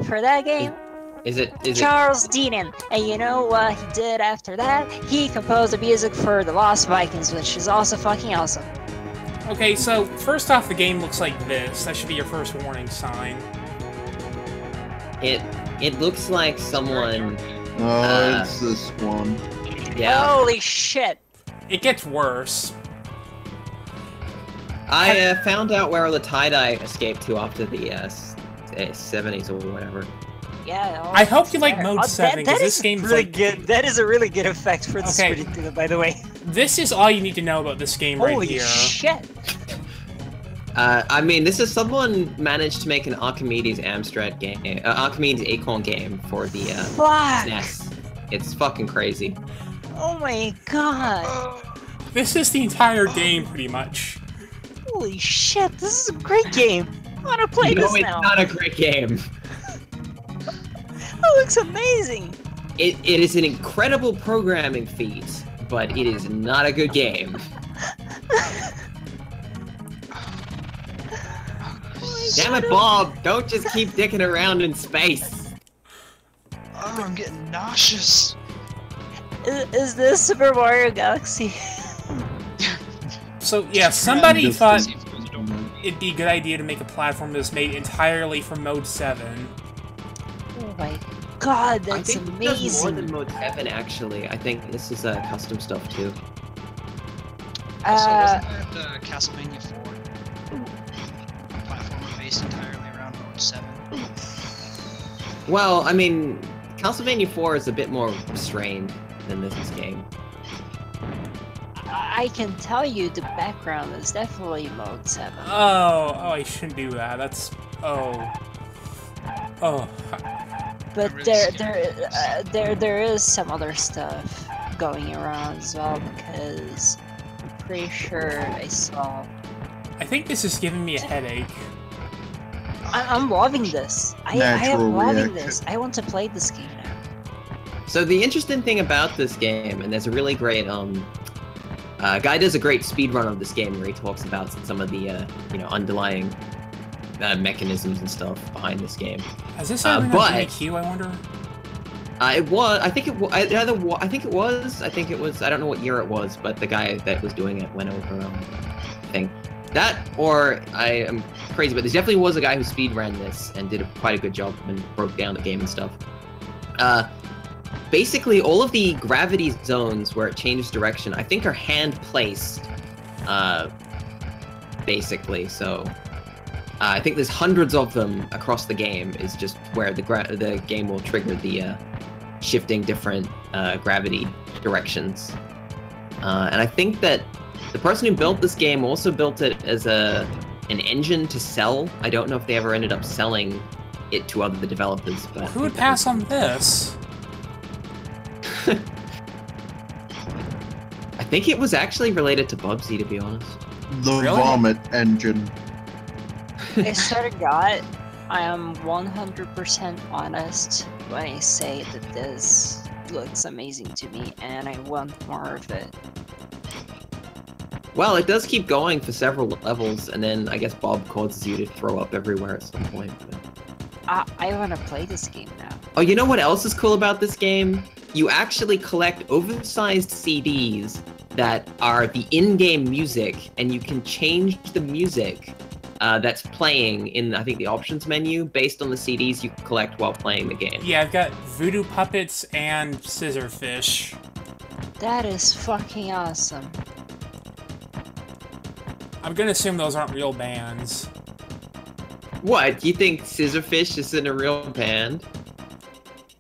for that game? Is it Charles Deanan. And you know what he did after that? He composed the music for The Lost Vikings, which is also fucking awesome. Okay, so first off, the game looks like this. That should be your first warning sign. It looks like someone. Oh, it's this one. Yeah. Holy shit! It gets worse. I found out where the tie-dye escaped to after the 70s or whatever. Yeah. I hope you like Mode 7, because this game's really like... good. That is a really good effect for the Super Nintendo, by the way. This is all you need to know about this game right here. Holy shit! I mean, this is someone managed to make an Archimedes Amstrad game, Archimedes Acorn game for the SNES. It's fucking crazy. Oh my god! This is the entire game, pretty much. Holy shit! This is a great game. wanna play this now. It's not a great game. That looks amazing. It is an incredible programming feat, but it is not a good game. Damn it, Bob! Don't just keep dicking around in space. Oh, I'm getting nauseous. Is this Super Mario Galaxy? So yeah, somebody thought See if it goes over. it'd be a good idea to make a platform that's made entirely for Mode 7. Oh my god, I that's think it does more than amazing. Mode 7, actually. I think this is custom stuff, too. Also, wasn't that Castlevania 4? A platformer based entirely around Mode 7. Well, I mean, Castlevania 4 is a bit more restrained than this game. I can tell you the background is definitely Mode 7. Oh, I shouldn't do that. That's oh. But really there is some other stuff going around as well, because I'm pretty sure I saw. I think this is giving me a headache. I'm loving this. I am Natural loving reaction. this. I want to play this game now. So the interesting thing about this game, and there's a really great, guy does a great speedrun of this game where he talks about some of the, underlying mechanisms and stuff behind this game. Has this ever been but- on GameCube, I wonder? It was. I think it was. I think it was. I think it was. I don't know what year it was, but the guy that was doing it went over. I think that, or I am crazy, but there definitely was a guy who speedran this and did quite a good job and broke down the game and stuff. Basically, all of the gravity zones where it changes direction, I think, are hand placed. Basically, so. I think there's hundreds of them across the game. Is just where the game will trigger the shifting different gravity directions. And I think that the person who built this game also built it as an engine to sell. I don't know if they ever ended up selling it to other developers. But Who would pass on this? I think it was actually related to Bubsy, to be honest. The Really? vomit engine. I swear to God, I am 100% honest when I say that this looks amazing to me, and I want more of it. Well, it does keep going for several levels, and then I guess Bob causes you to throw up everywhere at some point. But... I want to play this game now. Oh, you know what else is cool about this game? You actually collect oversized CDs that are the in-game music, and you can change the music that's playing in, I think, the options menu based on the CDs you collect while playing the game. Yeah, I've got Voodoo Puppets and Scissorfish. That is fucking awesome. I'm gonna assume those aren't real bands. What? You think Scissorfish is in a real band?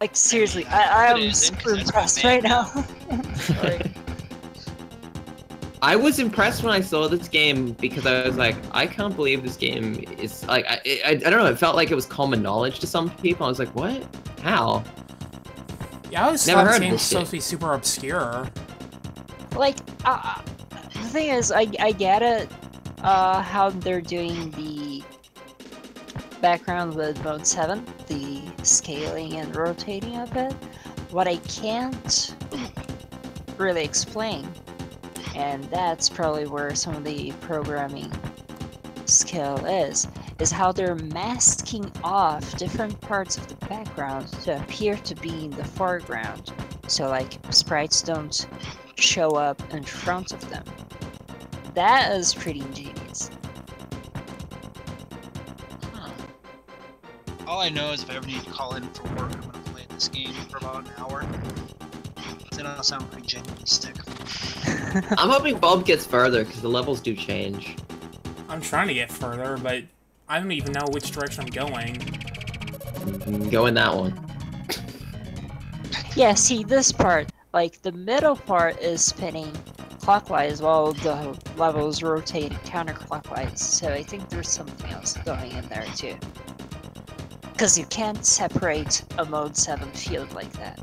Like, seriously, I It am isn't, 'cause super that's impressed my right band. now. Sorry. I was impressed when I saw this game because I was like, I can't believe this game is like, I don't know, it felt like it was common knowledge to some people. I was like, what? How? Yeah, I always Never thought this heard of game was this supposed shit. to be super obscure. Like, the thing is, I get it, how they're doing the background with Mode 7, the scaling and rotating of it. What I can't really explain, and that's probably where some of the programming skill is how they're masking off different parts of the background to appear to be in the foreground. So, like, sprites don't show up in front of them. That is pretty ingenious. Huh. All I know is if I ever need to call in for work, I'm gonna play this game for about an hour. Then I'll sound pretty genuinely sick. I'm hoping Bob gets further because the levels do change. I'm trying to get further, but I don't even know which direction I'm going. Go in that one. Yeah, see, this part, like, the middle part is spinning clockwise while the levels rotate counterclockwise, so I think there's something else going in there too. Because you can't separate a Mode 7 field like that.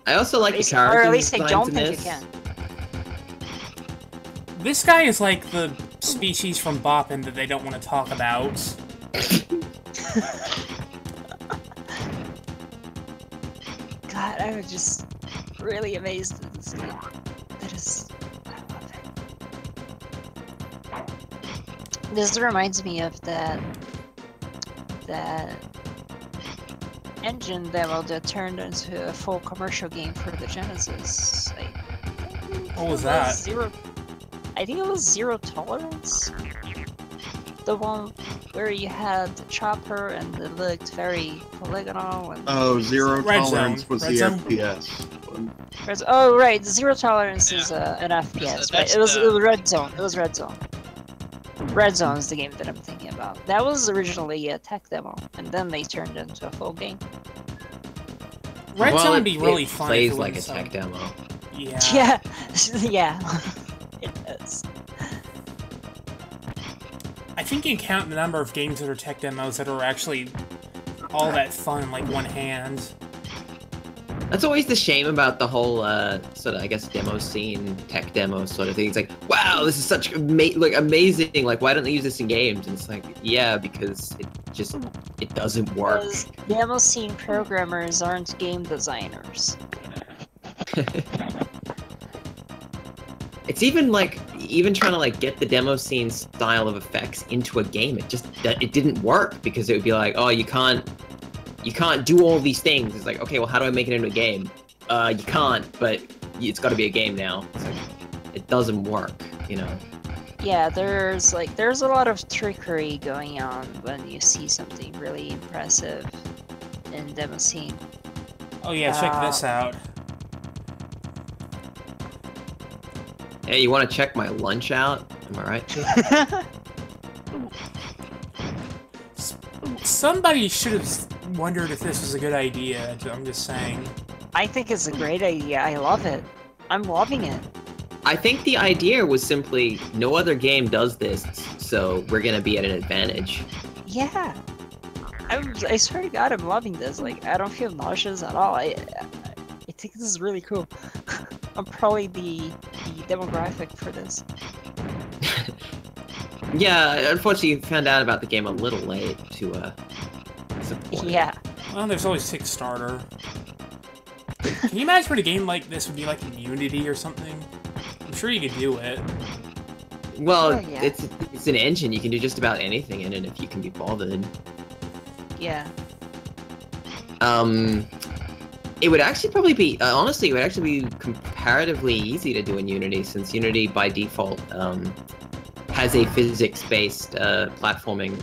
I also like the Or character at least I designs don't in think you this. can. This guy is like the species from Boppin' that they don't want to talk about. God, I was just really amazed at this game. That is, I love it. This reminds me of that engine demo that turned into a full commercial game for the Genesis. What was that? I think it was Zero Tolerance. The one where you had the chopper and it looked very polygonal. And Oh, Zero Red Tolerance Zone. was Red the Zone? FPS. Oh right, Zero Tolerance is an FPS. Right? That's It was the- Red Zone. It was Red Zone. Red Zone is the game that I'm thinking about. That was originally a tech demo, and then they turned it into a full game. Red Well, Zone it- would be really it fun. plays if it like a was, tech demo. Yeah. Yeah, yeah, it does. I think you can count the number of games that are tech demos that are actually all that fun, like one hand. That's always the shame about the whole sort of, I guess, demo scene, tech demo sort of thing. It's like, wow, this is such amazing. Like, why don't they use this in games? And it's like, yeah, because it doesn't work. Because demo scene programmers aren't game designers. It's even trying to like get the demo scene style of effects into a game. It didn't work because it would be like, oh, you can't do all these things. It's like, okay, well, how do I make it into a game? You can't, but it's got to be a game now. It's like, it doesn't work, you know. Yeah, there's a lot of trickery going on when you see something really impressive in demo scene. Oh yeah, check this out. Hey, you want to check my lunch out? Am I right? Somebody should have wondered if this was a good idea. I'm just saying. I think it's a great idea. I love it. I'm loving it. I think the idea was simply no other game does this, so we're gonna be at an advantage. Yeah. I swear to God, I'm loving this. Like, I don't feel nauseous at all. I think this is really cool. I'm probably the demographic for this. Yeah, unfortunately, found out about the game a little late to support. Yeah. Well, there's always Kickstarter. Can you imagine what a game like this would be like in Unity or something? I'm sure you could do it. Well, Oh, yeah. it's an engine. You can do just about anything in it if you can be bothered. Yeah. It would actually probably be, honestly, it would actually be comparatively easy to do in Unity, since Unity by default has a physics-based platforming,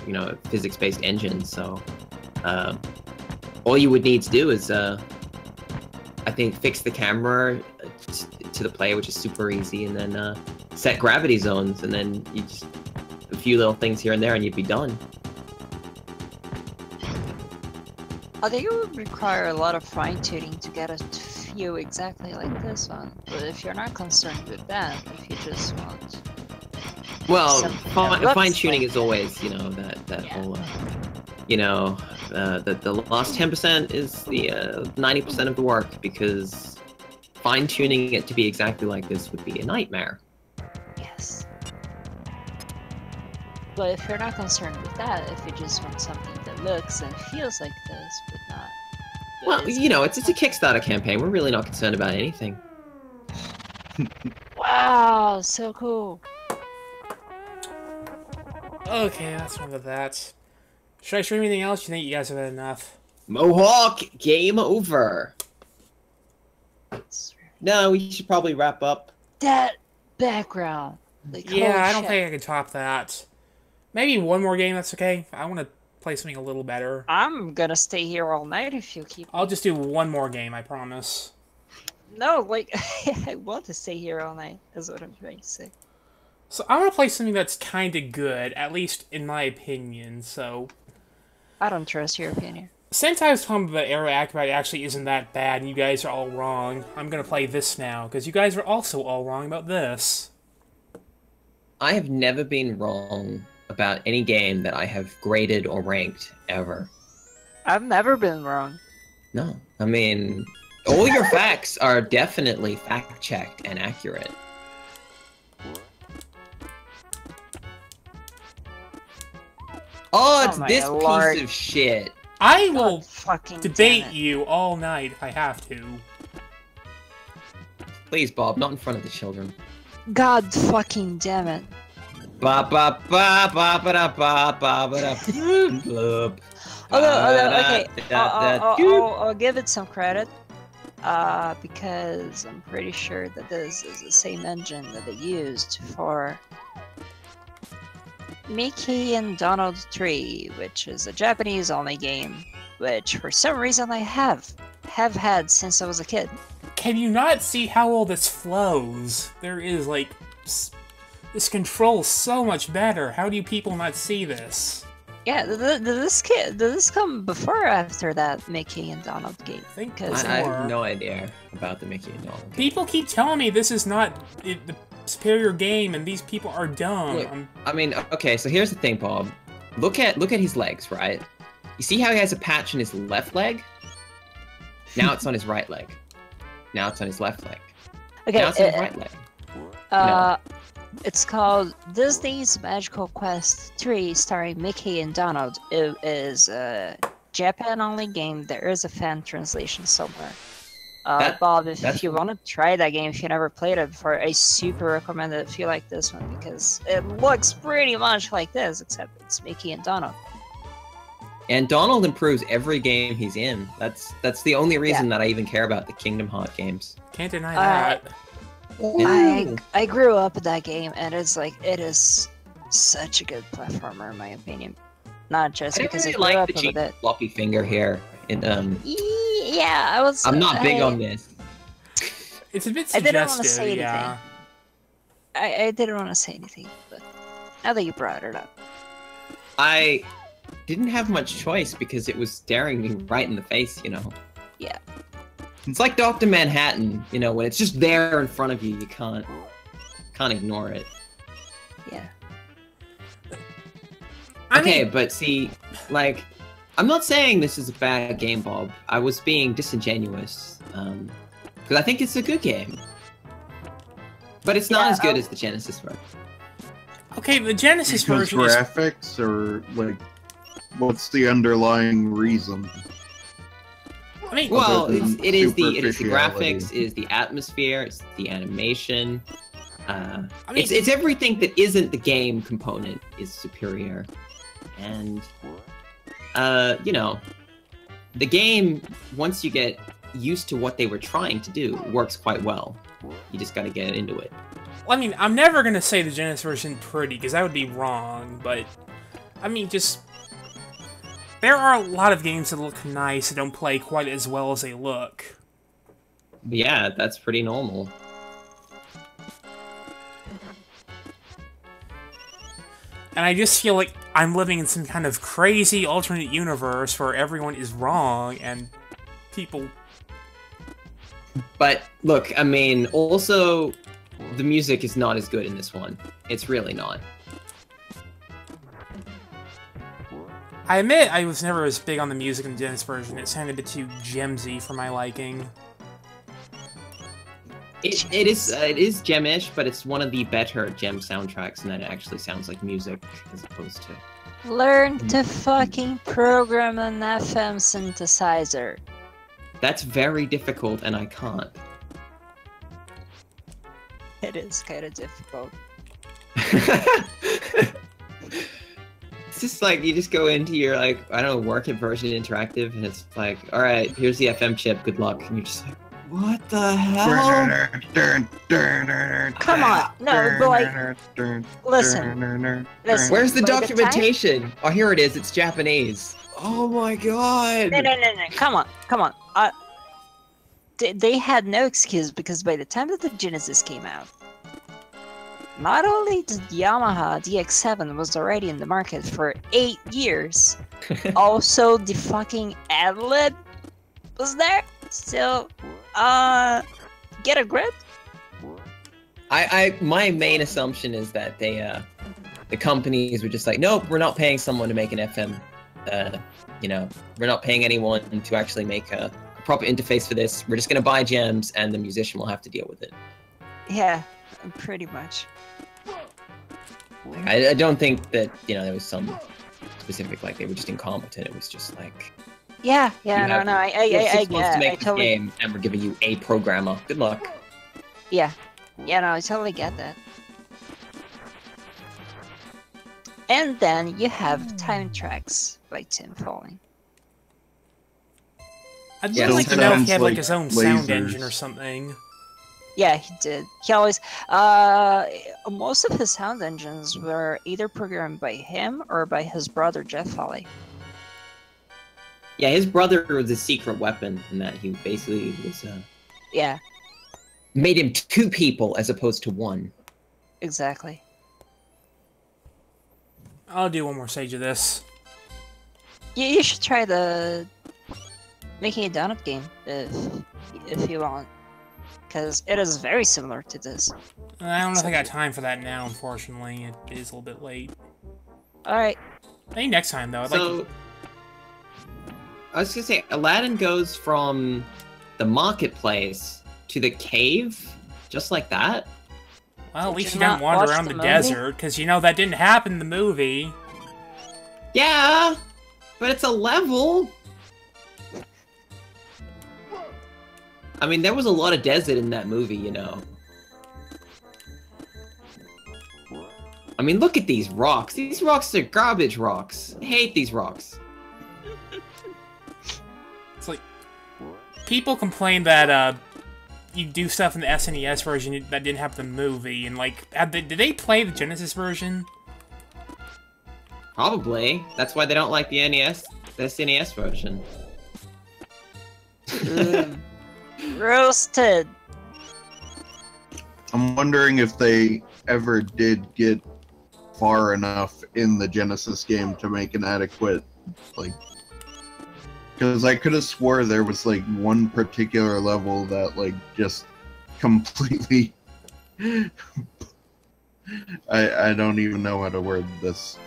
physics-based engine. So all you would need to do is, I think, fix the camera to the player, which is super easy, and then set gravity zones, and then you just a few little things here and there, and you'd be done. I think it would require a lot of fine-tuning to get it to feel exactly like this one. But if you're not concerned with that, if you just want... Well, something that looks fine-tuning like is always, that whole, the last 10% is the 90% of the work, because fine-tuning it to be exactly like this would be a nightmare. Yes. But if you're not concerned with that, if you just want something that looks and feels like this, but not... Well, it's a Kickstarter campaign. We're really not concerned about anything. Wow, so cool. Okay, that's one of that. Should I stream anything else? You think you guys have had enough? Mohawk, game over. No, we should probably wrap up. That background. Like, Yeah, holy I don't shit. think I can top that. Maybe one more game, that's okay. I want to play something a little better. I'm gonna stay here all night if you keep... I'll just do one more game, I promise. No, like, I want to stay here all night, is what I'm trying to say. So I want to play something that's kind of good, at least in my opinion, so... I don't trust your opinion. Since I was talking about Acrobat actually isn't that bad and you guys are all wrong, I'm going to play this now, because you guys are also all wrong about this. I have never been wrong about any game that I have graded or ranked, ever. I've never been wrong. No. I mean, all your facts are definitely fact-checked and accurate. Oh, it's Oh my this lord. piece of shit. I God will fucking debate damn it. you all night if I have to. Please, Bob, not in front of the children. God fucking damn it. Ba ba ba ba ba da ba ba ba da bloop. Although, okay, Da-da-da-da-doop. I'll give it some credit. Because I'm pretty sure that this is the same engine that they used for Mickey and Donald 3, which is a Japanese-only game, which for some reason I have had since I was a kid. Can you not see how all this flows? There is, like, this controls so much better. How do you people not see this? Yeah, did this come before or after that Mickey and Donald game? I think Because I more. have no idea about the Mickey and Donald game. People keep telling me this is not the superior game, and these people are dumb. Look, I mean, okay, so here's the thing, Bob. Look at his legs, right? You see how he has a patch in his left leg? Now it's on his right leg. Now it's on his left leg. okay, Now it's on his right leg. it's called Disney's Magical Quest 3, starring Mickey and Donald. It is a Japan-only game. There is a fan translation somewhere. Bob, if you want to try that game, if you never played it before, I super recommend it if you like this one, because it looks pretty much like this, except it's Mickey and Donald. And Donald improves every game he's in. That's the only reason that I even care about the Kingdom Hearts games. Can't deny that. I grew up with that game, and it is such a good platformer in my opinion. Not just I because really I grew like up the with cheap it. floppy finger here. Yeah, I was. I'm not big on this. It's a bit I didn't want to suggestive, say yeah. anything. I didn't want to say anything, but now that you brought it up, I didn't have much choice because it was staring me right in the face, you know. yeah. It's like Dr. Manhattan, you know, when it's just there in front of you, you can't ignore it. Yeah. Okay, but see, like, I'm not saying this is a bad game, Bob. I was being disingenuous, because I think it's a good game. But it's not as good as the Genesis version. Okay, the Genesis Because version is... graphics, or like, what's the underlying reason? I mean, Well, Other than it is the superficiality. graphics, it is the atmosphere, it's the animation. I mean, It's everything that isn't the game component is superior. And, you know, the game, once you get used to what they were trying to do, works quite well. You just gotta get into it. I mean, I'm never gonna say the Genesis version pretty, because that would be wrong, but... I mean, just... There are a lot of games that look nice that don't play quite as well as they look. But yeah, that's pretty normal. And I just feel like I'm living in some kind of crazy alternate universe where everyone is wrong and people... But, look, I mean, also, the music is not as good in this one. It's really not. I admit I was never as big on the music in the Genesis version. It sounded a bit too gemsy for my liking. It is gem-ish, but it's one of the better gem soundtracks in that it actually sounds like music as opposed to... Learn to fucking program an FM synthesizer. That's very difficult, and I can't. It is kind of difficult. It's just like, you just go into your, like, I don't know, work at Version Interactive, and it's like, alright, here's the FM chip, good luck. And you're just like, what the hell? Come on, no, but like, listen. Where's the by time- documentation? Oh, here it is, it's Japanese. Oh my god! No, come on. They had no excuse, because by the time that the Genesis came out, not only did Yamaha DX7 was already in the market for 8 years, also the fucking ad-lib was there. So, get a grip. My main assumption is that they, the companies were just like, nope, we're not paying someone to make an FM, you know, we're not paying anyone to actually make a proper interface for this. We're just gonna buy gems, and the musician will have to deal with it. Yeah, pretty much. I don't think that, you know, there was some specific, like they were just incompetent. It was just like, Yeah, you no, have- no, I you have 6 months to get, make I this totally, game, and we're giving you a programmer. Good luck. yeah, no, I totally get that. And then you have Time Tracks by Tim Foley. I'd Yeah, really like to know if sounds he had like like his own sound lasers. engine or something. Yeah, he did. He always, most of his sound engines were either programmed by him or by his brother Jeff Foley. Yeah, his brother was a secret weapon, in that he basically was Yeah, made him 2 people as opposed to 1. exactly. I'll do one more stage of this. You should try the making a donut game if you want, because it is very similar to this. I don't know if I got time for that now, unfortunately. It is a little bit late. Alright. Maybe next time, though. I'd like to... I was gonna say, Aladdin goes from the marketplace to the cave, just like that. Well, at least Did you you didn't not wander watch around the the movie? desert, because you know that didn't happen in the movie. Yeah, but it's a level. I mean, there was a lot of desert in that movie, you know. I mean, look at these rocks. These rocks are garbage rocks. I hate these rocks. It's like... People complain that, you do stuff in the SNES version that didn't happen in the movie, and, like... Did they play the Genesis version? Probably. That's why they don't like the SNES version. Roasted. I'm wondering if they ever did get far enough in the Genesis game to make an adequate, like... Because I could have swore there was, like, one particular level that, like, just completely... I don't even know how to word this.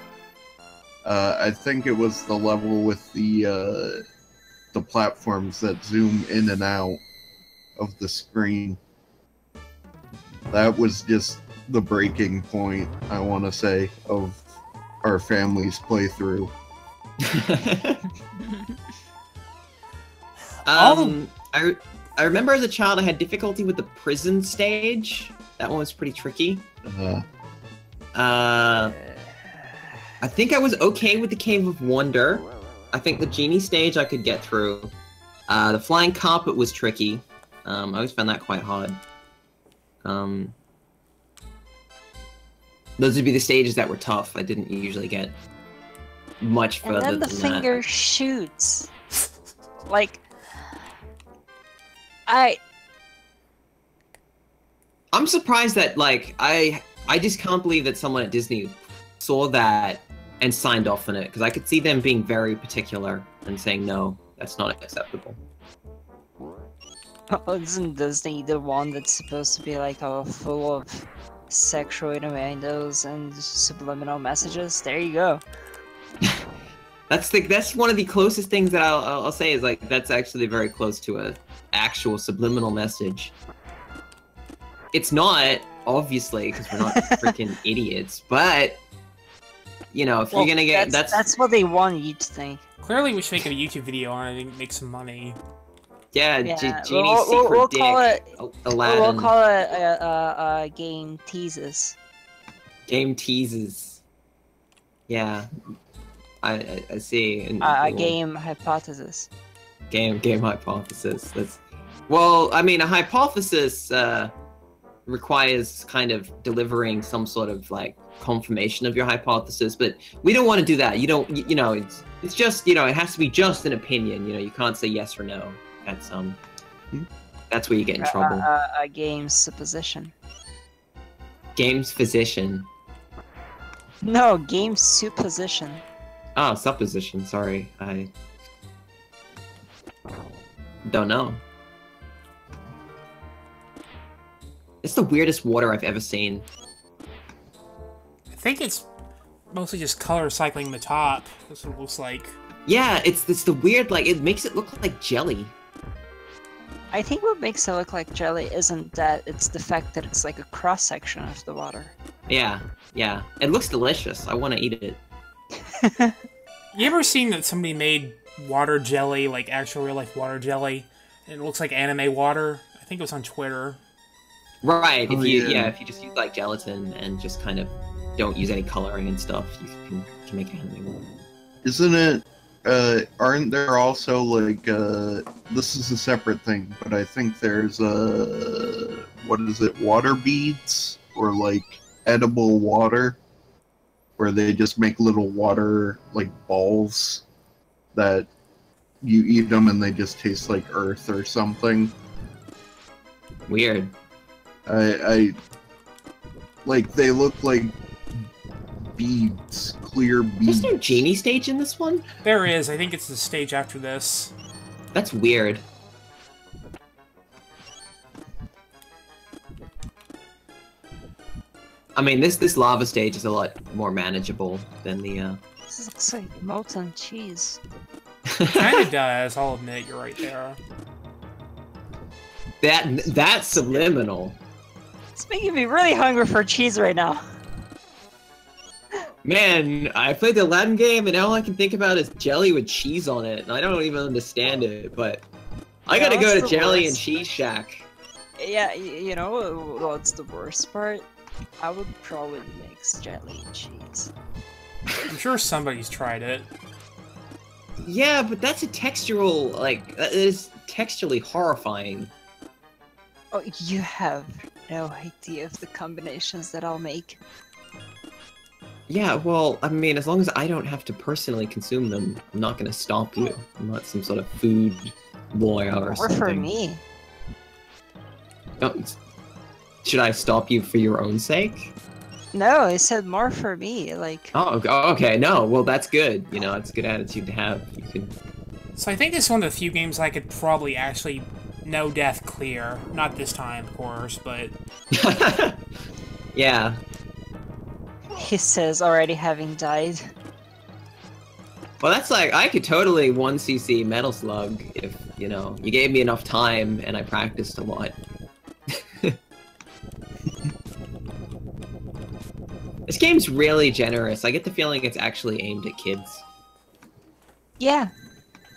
I think it was the level with the platforms that zoom in and out of the screen. That was just the breaking point, I want to say, of our family's playthrough. I remember as a child I had difficulty with the prison stage. That one was pretty tricky. I think I was okay with the Cave of Wonder. I think the genie stage I could get through. The flying carpet was tricky. I always found that quite hard. Those would be the stages that were tough. I didn't usually get much further And then the than finger that. shoots. Like, I'm surprised that, like, I just can't believe that someone at Disney saw that and signed off on it, because I could see them being very particular and saying, no, that's not acceptable. isn't Disney the one that's supposed to be like full of sexual innuendos and subliminal messages? There you go. That's one of the closest things that I'll say is, like, that's actually very close to a actual subliminal message. It's not, obviously, because we're not freaking idiots, but, you know, if you're gonna get... That's what they want you to think. Clearly we should make a YouTube video on it and make some money. Yeah, Yeah, Genie's secret we'll dick, call it, Aladdin. We'll call it game teases. Game teases. Yeah. I see. And Game hypothesis. Game hypothesis. That's... Well, I mean, a hypothesis requires kind of delivering some sort of, like, confirmation of your hypothesis, but we don't want to do that. You don't, you know, it's just, you know, it has to be just an opinion. You know, you can't say yes or no. That's where you get in trouble. A game supposition. Game's physician. No, game supposition. Oh, supposition. Sorry, I don't know. It's the weirdest water I've ever seen. I think it's mostly just color cycling the top. That's what it looks like. Yeah, it's the weird, like, it makes it look like jelly. I think what makes it look like jelly isn't that, it's the fact that it's like a cross-section of the water. Yeah, yeah. It looks delicious. I want to eat it. You ever seen that somebody made water jelly, like actual real life water jelly, and it looks like anime water? I think it was on Twitter. Right. Oh, If you yeah. if you just use like gelatin and just kind of don't use any coloring and stuff, you can make anime water. Isn't it? Aren't there also like this is a separate thing, but I think there's what is it? Water beads or like edible water, where they just make little water like balls that you eat them and they just taste like earth or something. Weird. I like they look like beads, clear beads. There's no genie stage in this one? There is. I think it's the stage after this. That's weird. I mean, this lava stage is a lot more manageable than the. This looks like molten cheese. Kinda does, I'll admit, you're right there. That's subliminal. It's making me really hungry for cheese right now. Man, I played the Aladdin game and all I can think about is jelly with cheese on it, and I don't even understand it, but I gotta go to Jelly and Cheese Shack. Yeah, you know what's the worst part? I would probably mix jelly and cheese. I'm sure somebody's tried it. Yeah, but that's a textural, like, that is texturally horrifying. Oh, you have no idea of the combinations that I'll make. Yeah, well, I mean, as long as I don't have to personally consume them, I'm not gonna stop you. I'm not some sort of food lawyer or something. Or for me. Oh, should I stop you for your own sake? No, I said more for me, like... Oh, okay, no, well, that's good. You know, it's a good attitude to have. You can... So I think this is one of the few games I could probably actually no death clear. Not this time, of course, but... Yeah. He says, already having died. Well, that's like, I could totally 1cc Metal Slug if, you know, you gave me enough time and I practiced a lot. This game's really generous. I get the feeling it's actually aimed at kids. Yeah.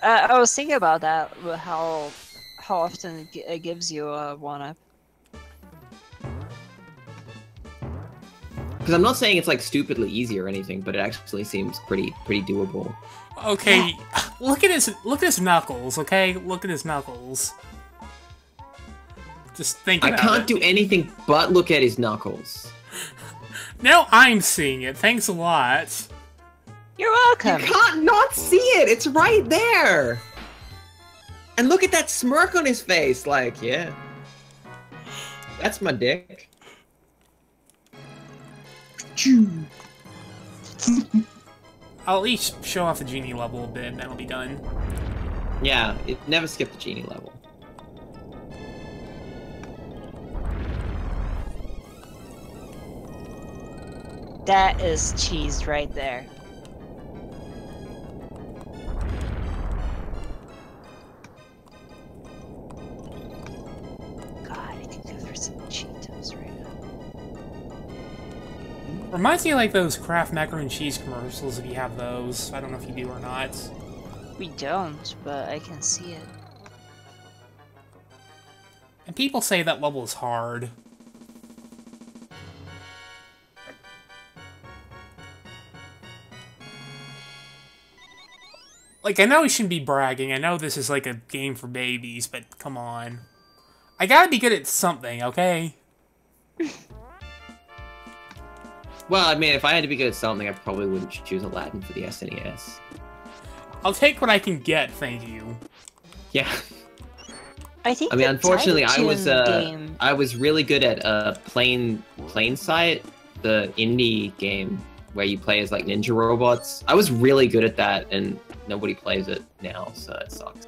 I was thinking about that, how often it gives you a 1-up. Because I'm not saying it's like stupidly easy or anything, but it actually seems pretty doable. Okay, look at his knuckles, okay? Look at his knuckles. Just think about it. I can't do anything but look at his knuckles. Now I'm seeing it, thanks a lot. You're welcome! You can't not see it! It's right there! And look at that smirk on his face, like, yeah. That's my dick. I'll at least show off the genie level a bit, and that'll be done. Yeah, it never skipped the genie level. That is cheese right there. God, I could go for some Cheetos right now. Reminds me of like those Kraft macaroni and cheese commercials, if you have those. I don't know if you do or not. We don't, but I can see it. And people say that level is hard. Like, I know we shouldn't be bragging. I know this is like a game for babies, but come on. I gotta be good at something, okay? Well, I mean, if I had to be good at something, I probably wouldn't choose Aladdin for the SNES. I'll take what I can get, thank you. Yeah. I think. I mean, unfortunately, I game... was really good at Plain Sight, the indie game where you play as like ninja robots. I was really good at that, and nobody plays it now, so it sucks.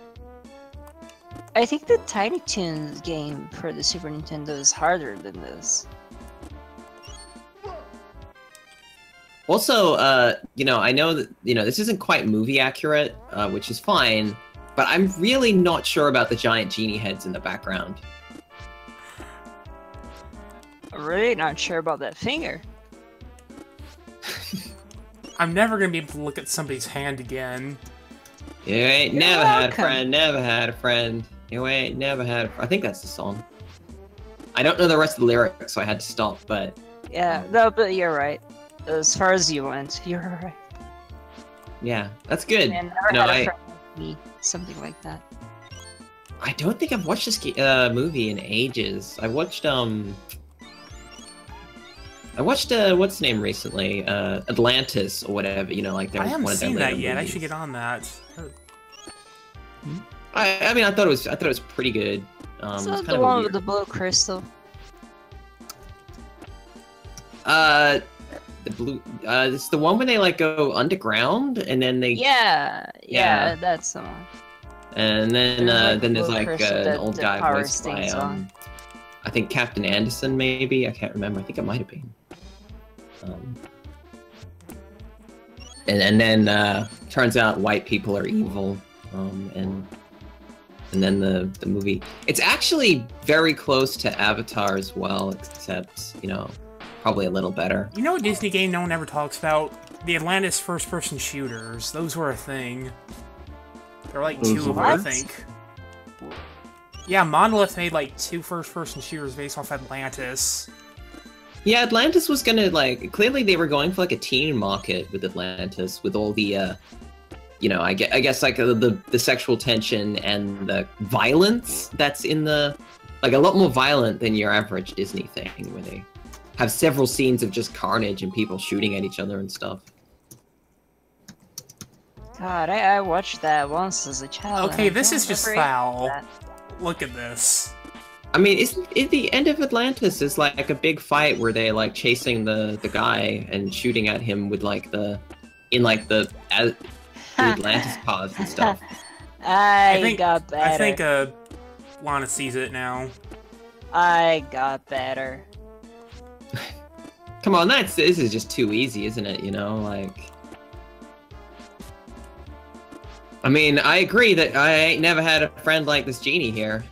I think the Tiny Toons game for the Super Nintendo is harder than this. Also, you know, I know that, you know, this isn't quite movie accurate, which is fine, but I'm really not sure about the giant genie heads in the background. I'm really not sure about that finger. I'm never gonna be able to look at somebody's hand again. You ain't never had a friend, never had a friend. You ain't never had a friend. I think that's the song. I don't know the rest of the lyrics, so I had to stop, but... Yeah, no, but you're right. As far as you went, you're right. Yeah, that's good. Man, never No, had a friend like me. Something like that. I don't think I've watched this movie in ages. I watched what's the name recently? Atlantis or whatever. You know, like I haven't one of their seen that later yet. I movies. should get on that. I mean, I thought it was pretty good. Is It's that kind the of one weird. with the blue crystal? The blue. It's the one where they like go underground and then they. Yeah, Yeah. that's the one. And then there's blue like crystal an that old the guy power voiced by stings on. I think Captain Anderson maybe. I can't remember. I think it might have been. And then turns out white people are evil. And then the movie. It's actually very close to Avatar as well, except probably a little better. You know a Disney game no one ever talks about? The Atlantis first-person shooters. Those were a thing. There were like Those 2 of them, were? I think. Yeah, Monolith made like 2 first-person shooters based off Atlantis. Yeah, Atlantis was gonna clearly they were going for like a teen market with Atlantis, with all the I guess like the sexual tension and the violence that's in the a lot more violent than your average Disney thing, where they have several scenes of just carnage and people shooting at each other and stuff. God, I watched that once as a child. Okay, and I this don't is just remember foul. that. Look at this. I mean, isn't the end of Atlantis is like a big fight where they like chasing the guy and shooting at him with the Atlantis pods and stuff. I got better. I think Lana sees it now. I got better. Come on, this is just too easy, isn't it? I mean, I agree that I ain't never had a friend like this genie here.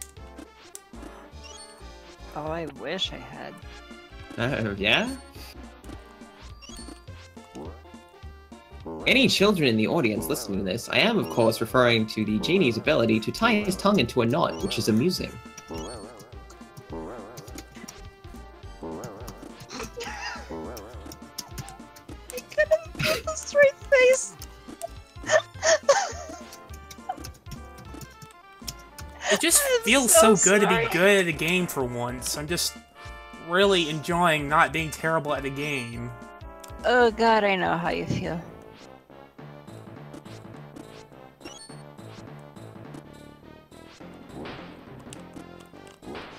Oh, I wish I had. Yeah? Any children in the audience listening to this, I am, of course, referring to the genie's ability to tie his tongue into a knot, which is amusing. I couldn't get the straight face. It just I'm feels so so good to sorry. be good at a game for once. I'm just really enjoying not being terrible at a game. Oh God, I know how you feel.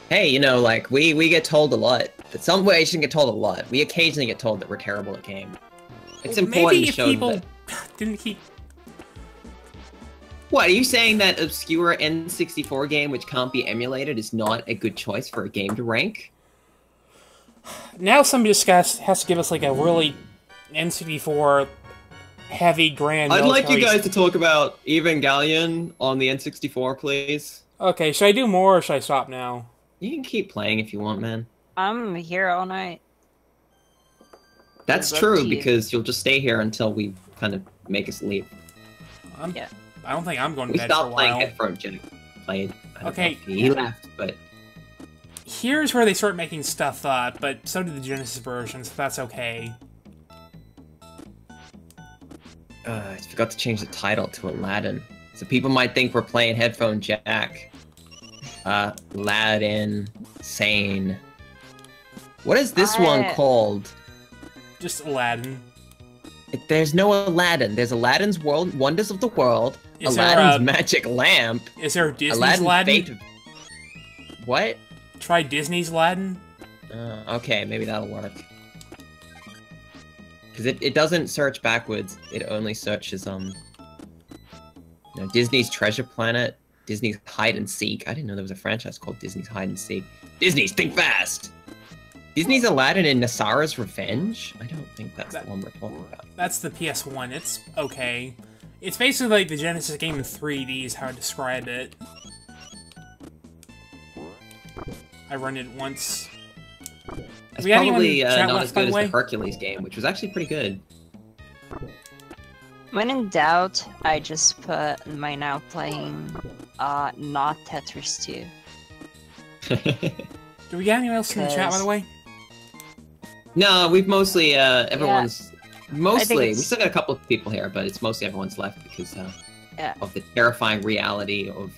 Hey, we get told a lot. But some way shouldn't get told a lot. We occasionally get told that we're terrible at game. It's important Maybe to if show people that... didn't keep... What, are you saying that obscure N64 game which can't be emulated is not a good choice for a game to rank? Now somebody just has to give us like a really N64 heavy grand I'd like you military- guys to talk about Evangelion on the N64, please. Okay, should I do more or should I stop now? You can keep playing if you want, man. I'm here all night. That's It's up to true, you. because you'll just stay here until we kind of make us leave. Yeah. I don't think I'm going to We bed for a stopped playing while. Headphone Jack. Played. I don't Okay. know if he left, but Here's where they start making stuff up, but so did the Genesis version, so that's okay. I forgot to change the title to Aladdin. So people might think we're playing Headphone Jack. Aladdin Sane. What is this one called? Just Aladdin. There's no Aladdin. There's Aladdin's World, Wonders of the World, Is there Aladdin's a- Magic Lamp, Is there Disney's Aladdin's Aladdin? Fate. What? Try Disney's Aladdin? Okay, maybe that'll work. Because it doesn't search backwards. It only searches Disney's Treasure Planet, Disney's Hide and Seek. I didn't know there was a franchise called Disney's Hide and Seek. Disney's Think Fast. Disney's Aladdin and Nasara's Revenge. I don't think that's the one we're talking about. That's the PS1, it's okay. It's basically like the Genesis game in 3D is how I describe it. I run it once. It's We hadn't probably even chat not left, as by good the as way. the Hercules game, which was actually pretty good. When in doubt, I just put my now playing, not Tetris 2. Do we get anyone else in the chat, by the way? No, we've mostly, everyone's... Mostly. We it's- still got a couple of people here, but it's mostly everyone's left because Yeah. of the terrifying reality of...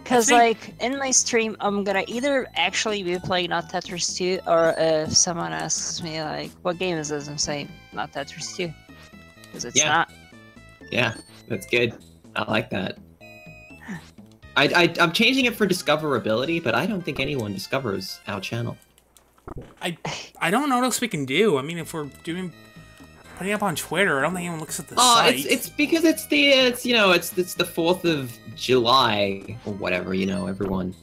Because, think- like, in my stream, I'm gonna either actually be playing not Tetris 2, or if someone asks me, like, what game is this? I'm saying, not Tetris 2. Because it's Yeah. not. Yeah, that's good. I like that. I'm changing it for discoverability, but I don't think anyone discovers our channel. I don't know what else we can do. I mean, if we're putting up on Twitter, I don't think anyone looks at the Oh, site. it's because it's the 4th of July or whatever, you know, everyone.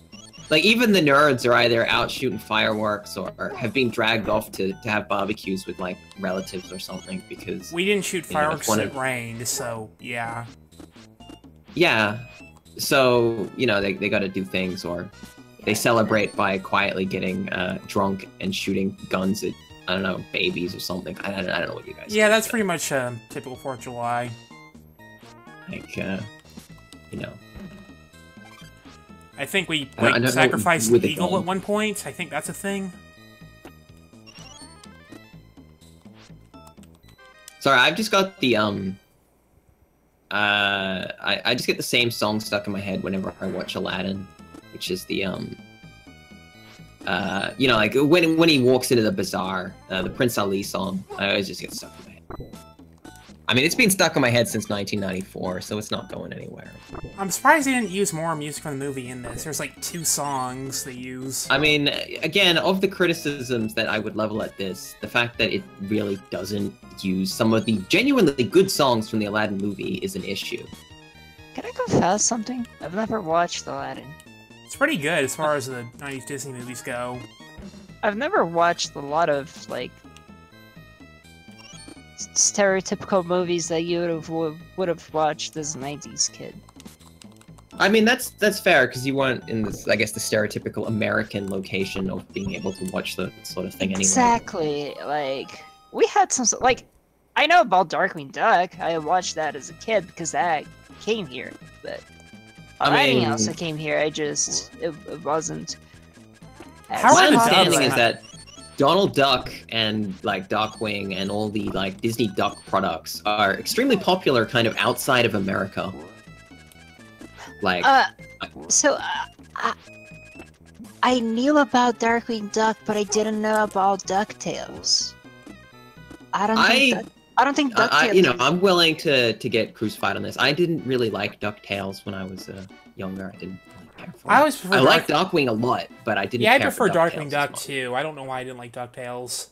Like, even the nerds are either out shooting fireworks or have been dragged off to have barbecues with, like, relatives or something because... We didn't shoot you know, fireworks it's one because of- it rained, so yeah. Yeah. So, you know, they gotta do things, or they celebrate by quietly getting drunk and shooting guns at, I don't know, babies or something. I don't know what you guys Yeah, do, that's but, pretty much typical 4th of July. like, you know. I think we I don't know sacrificed with an the eagle gun. at one point. I think that's a thing. Sorry, I've just got the, I just get the same song stuck in my head whenever I watch Aladdin, which is the, you know, like, when he walks into the bazaar, the Prince Ali song, I always just get stuck in my head. I mean, it's been stuck in my head since 1994, so it's not going anywhere. I'm surprised they didn't use more music from the movie in this. There's like 2 songs they use. I mean, again, of the criticisms that I would level at this, the fact that it really doesn't use some of the genuinely good songs from the Aladdin movie is an issue. Can I confess something? I've never watched Aladdin. It's pretty good as far as the 90s Disney movies go. I've never watched a lot of, like, stereotypical movies that you would have watched as a 90s kid. I mean, that's fair, because you weren't in this, I guess, the stereotypical American location of being able to watch that sort of thing anyway. Exactly. Like, we had some, like, I know about Darkwing Duck. I watched that as a kid because that came here, but Aladdin also came here. I just, it wasn't. How My are the understanding dubs? is that Donald Duck and, like, Darkwing and all the, like, Disney Duck products are extremely popular kind of outside of America. Like, I knew about Darkwing Duck, but I didn't know about DuckTales. I don't think DuckTales. you know, I'm willing to get crucified on this. I didn't really like DuckTales when I was younger. I didn't really care for it. I always prefer I liked Darkwing a lot, but I didn't Yeah, I care prefer for Darkwing DuckTales Duck as much. too. I don't know why I didn't like DuckTales.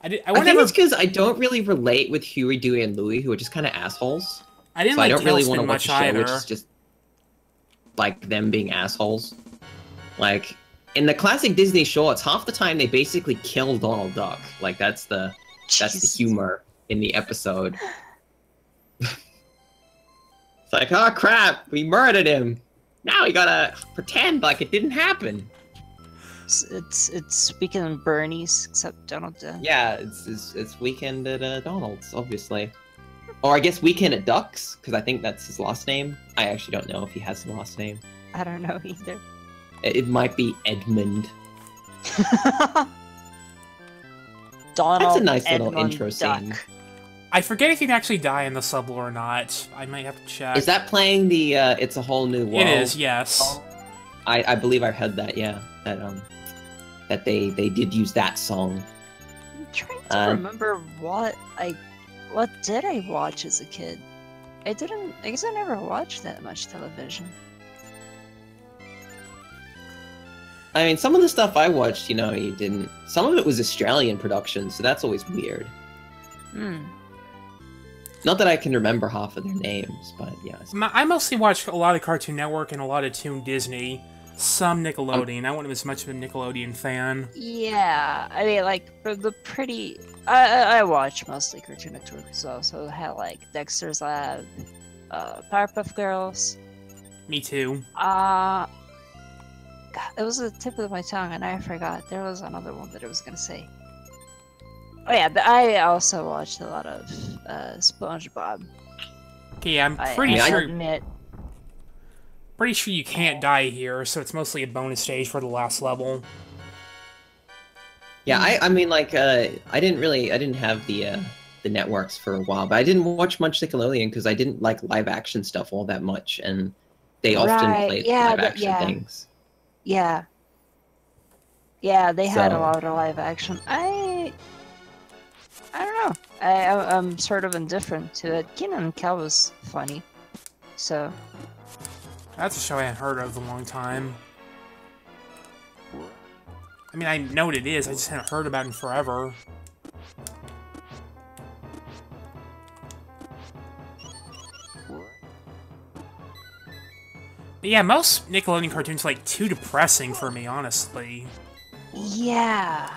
I think never. it's because I don't really relate with Huey, Dewey, and Louie, who are just kind of assholes. I didn't So like I don't really Tailspin want to watch much a show either. which is just like them being assholes. Like in the classic Disney shorts, half the time they basically kill Donald Duck. Like that's the humor in the episode. It's like, oh crap, we murdered him. Now we gotta pretend like it didn't happen. It's Weekend at Bernie's, except Donald Duck. Yeah, it's Weekend at Donald's, obviously. Or I guess Weekend at Ducks, because I think that's his last name. I actually don't know if he has a last name. I don't know either. It might be Edmund. Donald. That's a nice little Edmund intro Duck. scene. I forget if you can actually die in the sub or not. I might have to check. Is that playing the It's a Whole New World? It is, yes. I believe I heard that, yeah. That they did use that song. I'm trying to remember what did I watch as a kid? I guess I never watched that much television. I mean, some of the stuff I watched, you know, you didn't. Some of it was Australian production, so that's always weird. Not that I can remember half of their names, but yeah. I mostly watched a lot of Cartoon Network and a lot of Toon Disney. Some Nickelodeon. I wasn't as much of a Nickelodeon fan. Yeah, I mean, like, the pretty... I watch mostly Cartoon Network as well, so I had, like, Dexter's Lab, Powerpuff Girls. Me too. God, it was the tip of my tongue, and I forgot. There was another one that I was gonna say. Oh yeah, I also watched a lot of SpongeBob. Okay, I'm I pretty sure. admit. Pretty sure you can't die here, so it's mostly a bonus stage for the last level. Yeah, I mean, like, I didn't have the networks for a while, but I didn't watch much Nickelodeon because I didn't like live action stuff all that much, and they often played live action things. Yeah. Yeah, they had a So- lot of live action. I don't know. I'm sort of indifferent to it. Kenan and Kel was funny, so. That's a show I hadn't heard of in a long time. I mean, I know what it is, I just hadn't heard about it in forever. But yeah, most Nickelodeon cartoons are, like, too depressing for me, honestly. Yeah.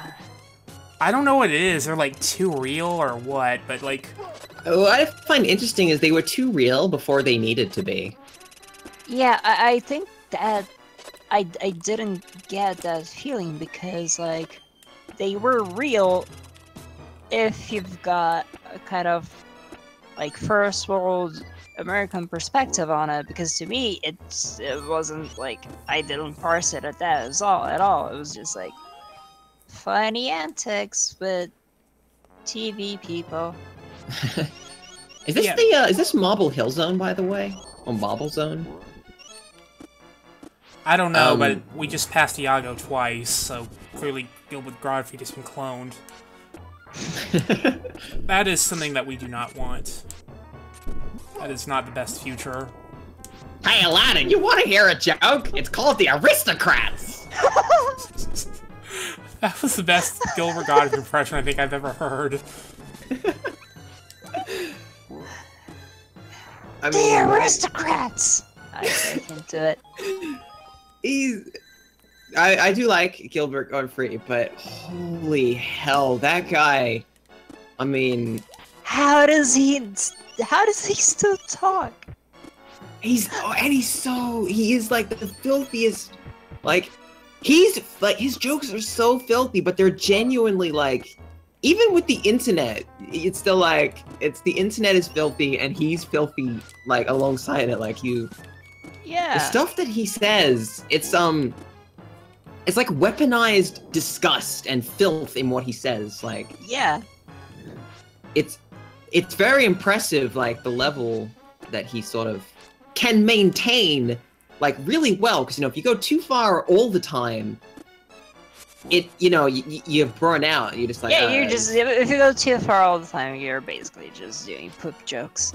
I don't know what it is, they're, like, too real or what, but, like... What I find interesting is they were too real before they needed to be. Yeah, I think that I didn't get that feeling because, like, they were real if you've got a kind of, like, first world American perspective on it, because to me, it wasn't, like, I didn't parse it at all. It was just, like, funny antics with TV people. Is this is this Marble Hill Zone, by the way? Or Marble Zone? I don't know, but we just passed Iago twice, so clearly Gilbert Gottfried has been cloned. That is something that we do not want. That is not the best future. Hey, Aladdin, you want to hear a joke? It's called The Aristocrats! That was the best Gilbert Gottfried impression I think I've ever heard. I mean, The Aristocrats! I get into it. I do like Gilbert Gottfried, but holy hell, that guy, I mean... How does he still talk? He is like the filthiest, like, his jokes are so filthy, but they're genuinely like, even with the internet, it's still like, the internet is filthy and he's filthy, like, alongside it, like you. Yeah. The stuff that he says, it's like weaponized disgust and filth in what he says, like. Yeah. It's very impressive, like, the level that he sort of can maintain, like, really well, because, you know, if you go too far all the time, you burn out, you're just like... Yeah, you're just, if you go too far all the time, you're basically just doing poop jokes.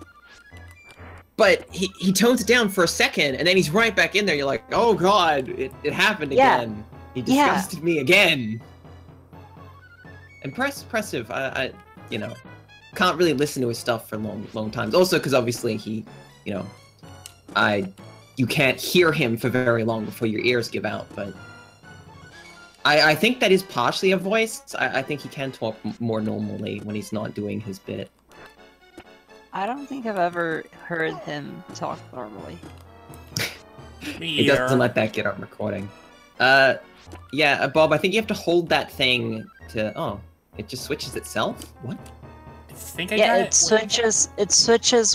But he tones it down for a second, and then he's right back in there, you're like, oh god, it happened again. He disgusted me again. Impressive, I can't really listen to his stuff for long times. Also, because obviously he, you can't hear him for very long before your ears give out, but I think that is partially a voice. I think he can talk more normally when he's not doing his bit. I don't think I've ever heard him talk normally. He doesn't let that get on recording. Yeah, Bob, I think you have to hold that thing to... Oh, it just switches itself? What? I think I got it switches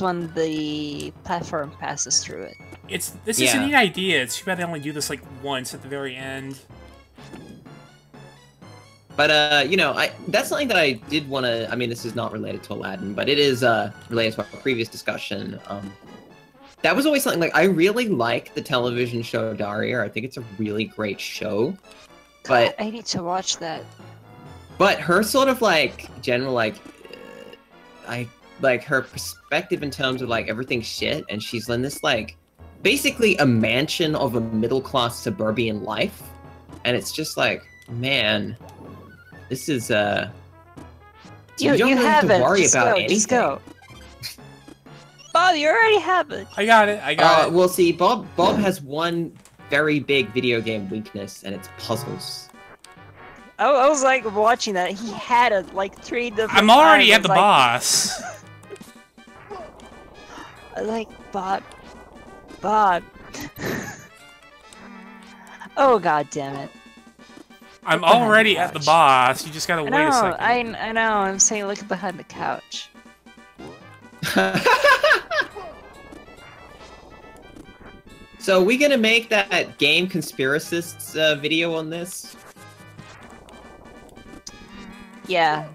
when the platform passes through it. This is a neat idea. It's too bad they only do this, like, once at the very end. But, that's something that I did want to... I mean, this is not related to Aladdin, but it is related to our previous discussion. That was always something, like, I really like the television show Daria. I think it's a really great show. But God, I need to watch that. But her sort of, like, general, like... her perspective in terms of, like, everything's shit, and she's in this, like... basically a mansion of a middle-class suburban life. And it's just like, man... This is, You don't have to worry about anything. Just go. Bob, you already have it. I got it. Well, see, Bob has one very big video game weakness, and it's puzzles. I was like watching that. He had it like 3 different. I'm already times. at the boss. Like Bob. Oh god damn it. I'm already at the boss. You just gotta wait a second. I know. I'm saying look behind the couch. So are we gonna make that game conspiracists video on this? Yeah.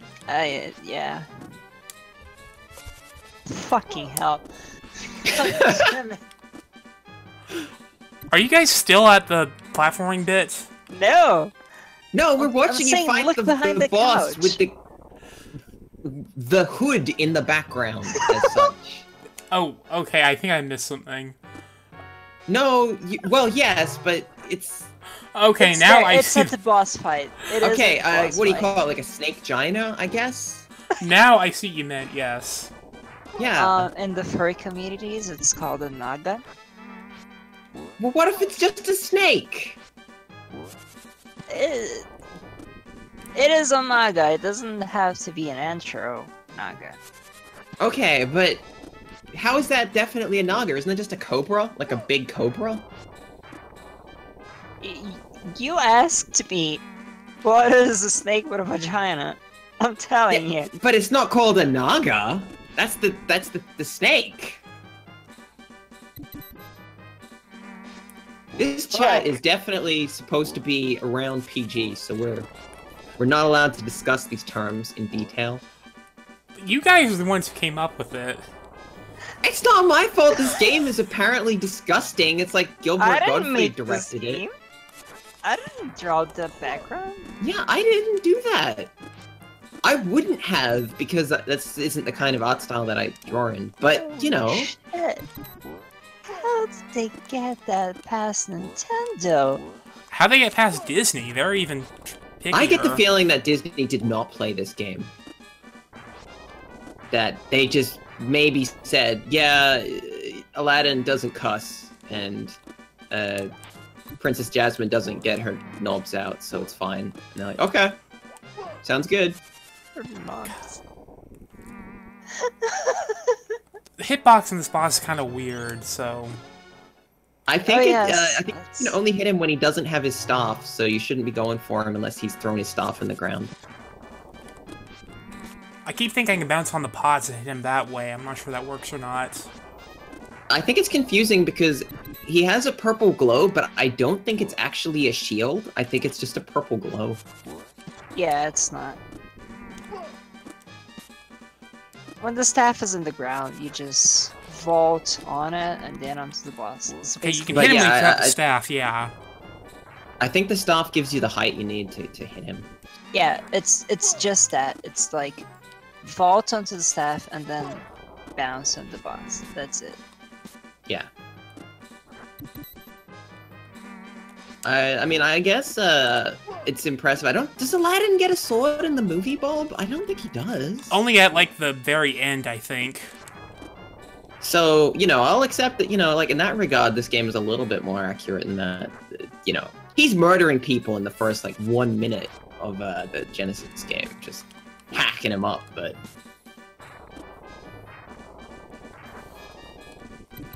Yeah. Fucking hell. Are you guys still at the platforming bit? No! No, we're watching you saying, fight look behind the boss couch. with the hood in the background as such. Oh, okay, I think I missed something. No, well, yes, but it's... Okay, it's now there, I it's see... at the boss fight. Okay, what do you call it? Like a snake gyno, I guess? Now I see what you meant, yes. Yeah. In the furry communities, it's called a naga. Well, what if it's just a snake? It is a naga. It doesn't have to be an antro naga. Okay, but how is that definitely a naga? Isn't it just a cobra? Like a big cobra? You asked me, what is a snake with a vagina? I'm telling you. But it's not called a naga. That's the snake. This chat is definitely supposed to be around PG, so we're not allowed to discuss these terms in detail. You guys are the ones who came up with it. It's not my fault. This game is apparently disgusting. It's like Gilbert Gottfried directed it. I didn't draw the background. Yeah, I didn't do that. I wouldn't have, because this isn't the kind of art style that I draw in. But, you know... Shit. How did they get that past Nintendo? How'd they get past Disney? They're even pickier. I get the feeling that Disney did not play this game. That they just maybe said, yeah, Aladdin doesn't cuss, and Princess Jasmine doesn't get her knobs out, so it's fine. And they're like, okay, sounds good. The hitbox in this boss is kind of weird, so... I think I think you can only hit him when he doesn't have his staff, so you shouldn't be going for him unless he's thrown his staff in the ground. I keep thinking I can bounce on the pods and hit him that way. I'm not sure that works or not. I think it's confusing because he has a purple glow, but I don't think it's actually a shield. I think it's just a purple glow. Yeah, it's not. When the staff is in the ground, you just vault on it and then onto the boss. Okay, you can hit him when you grab the staff, yeah. I think the staff gives you the height you need to hit him. Yeah, it's just that. It's like vault onto the staff and then bounce on the boss. That's it. Yeah. I mean, I guess it's impressive. Does Aladdin get a sword in the movie, Bob? I don't think he does. Only at, like, the very end, I think. So, you know, I'll accept that, you know, like, in that regard, this game is a little bit more accurate in that, you know, he's murdering people in the first, like, 1 minute of the Genesis game. Just hacking him up, but...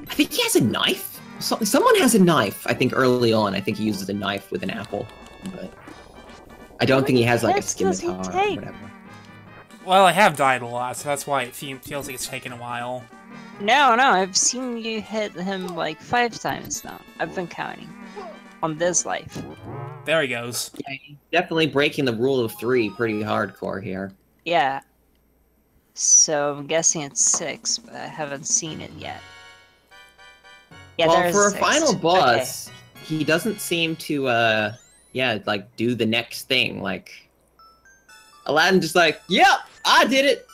I think he has a knife? Someone has a knife, I think, early on. I think he uses a knife with an apple, but... I don't think he has, like, a scimitar or whatever. Well, I have died a lot, so that's why it feels like it's taken a while. No, I've seen you hit him, like, 5 times now. I've been counting. On this life. There he goes. Yeah, he's definitely breaking the rule of 3 pretty hardcore here. Yeah. So, I'm guessing it's 6, but I haven't seen it yet. Yeah, well, for a 6. final boss, he doesn't seem to, yeah, like, do the next thing. Like, Aladdin just like, yep, I did it!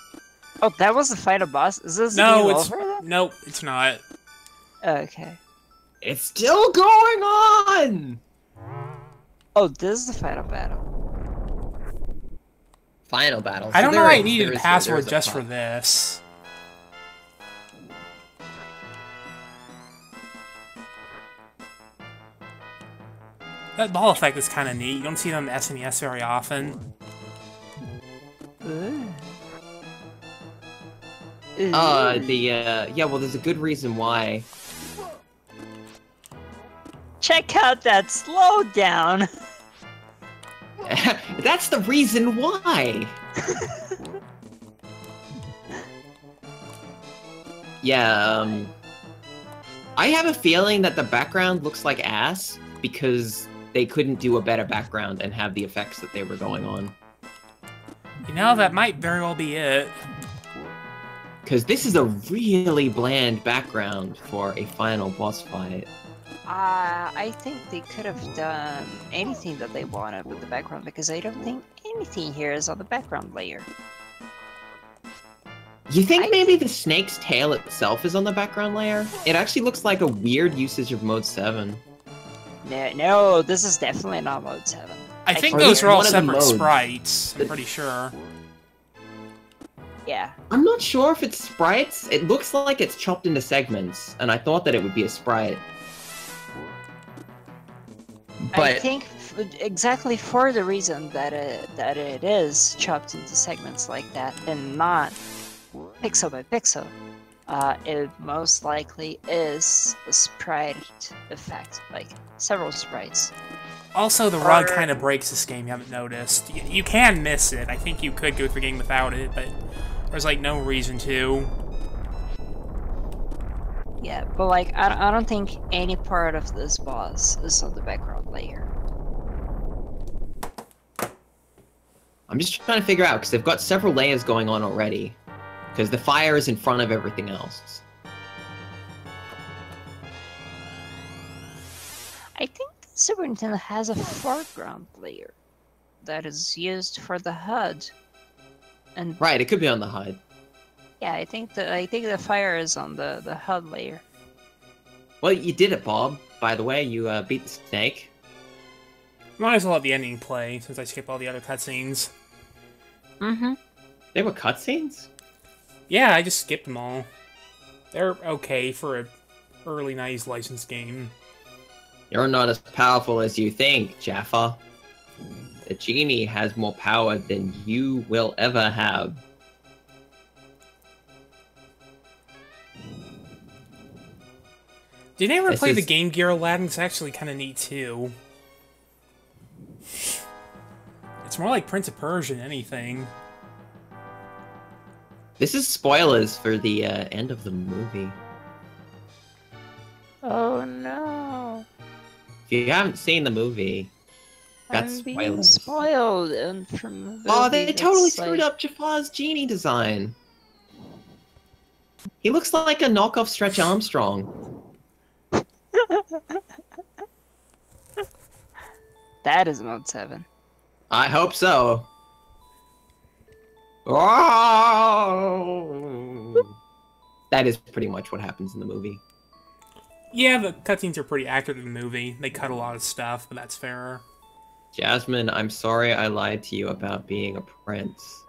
Oh, that was the final boss? Is this over then? Nope, it's not. Okay. It's still going on! Oh, this is the final battle. Final battle. I don't know why I needed a password just for this. That ball effect is kind of neat. You don't see them in the SNES very often. Yeah, well, there's a good reason why. Check out that slowdown! That's the reason why! Yeah, I have a feeling that the background looks like ass because they couldn't do a better background and have the effects that they were going on. You know, that might very well be it. Because this is a really bland background for a final boss fight. I think they could have done anything that they wanted with the background, because I don't think anything here is on the background layer. You think maybe the snake's tail itself is on the background layer? It actually looks like a weird usage of Mode 7. No, this is definitely not Mode 7. I think Or those are all one of the separate modes. sprites, I'm pretty sure. Yeah. I'm not sure if it's sprites. It looks like it's chopped into segments, and I thought that it would be a sprite. But I think exactly for the reason that it is chopped into segments like that and not pixel by pixel, it most likely is a sprite effect, like several sprites. Also, the rug kind of breaks this game, you haven't noticed. You can miss it. I think you could go through the game without it, but there's, like, no reason to. Yeah, but, like, I don't think any part of this boss is on the background layer. I'm just trying to figure out, because they've got several layers going on already. Because the fire is in front of everything else. I think the Super Nintendo has a foreground layer that is used for the HUD. And Right, it could be on the HUD. yeah, I think the fire is on the HUD layer. Well, you did it, Bob. By the way, you beat the snake. Might as well let the ending play, since I skip all the other cutscenes. Mm-hmm. They were cutscenes? Yeah, I just skipped them all. They're okay for a early 90s licensed game. You're not as powerful as you think, Jaffa. The genie has more power than you will ever have. Did you ever This play the is- Game Gear Aladdin? It's actually kind of neat, too. It's more like Prince of Persia than anything. This is spoilers for the end of the movie. Oh no! If you haven't seen the movie, that's I'm being spoilers. spoiled and from a Oh, movie they totally that's, screwed like- up Jafar's genie design. He looks like a knockoff Stretch Armstrong. That is Mode 7. I hope so. Oh! That is pretty much what happens in the movie. Yeah, the cutscenes are pretty accurate in the movie. They cut a lot of stuff, but that's fair. Jasmine, I'm sorry I lied to you about being a prince.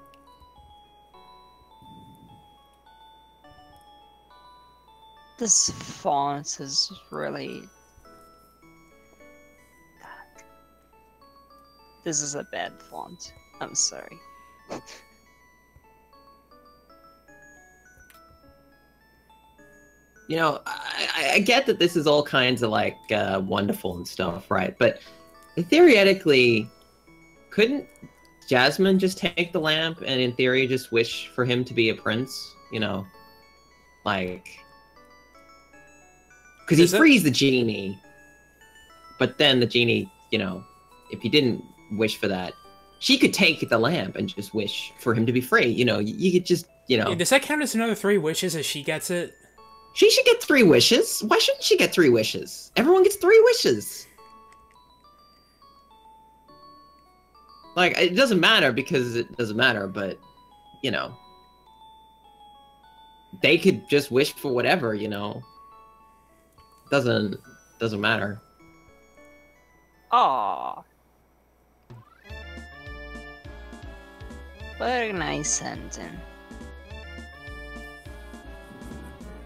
This font is really... God. This is a bad font. I'm sorry. You know, I get that this is all kinds of like wonderful and stuff, right? But theoretically, couldn't Jasmine just take the lamp and in theory just wish for him to be a prince? You know, like, because he Is it? frees the genie, but then the genie, you know, if he didn't wish for that, she could take the lamp and just wish for him to be free. You know, you could just, you know. Yeah, does that count as another 3 wishes as she gets it? She should get 3 wishes. Why shouldn't she get 3 wishes? Everyone gets 3 wishes. Like, it doesn't matter because it doesn't matter, but, you know. They could just wish for whatever, you know. Doesn't matter. Aww. What a nice ending.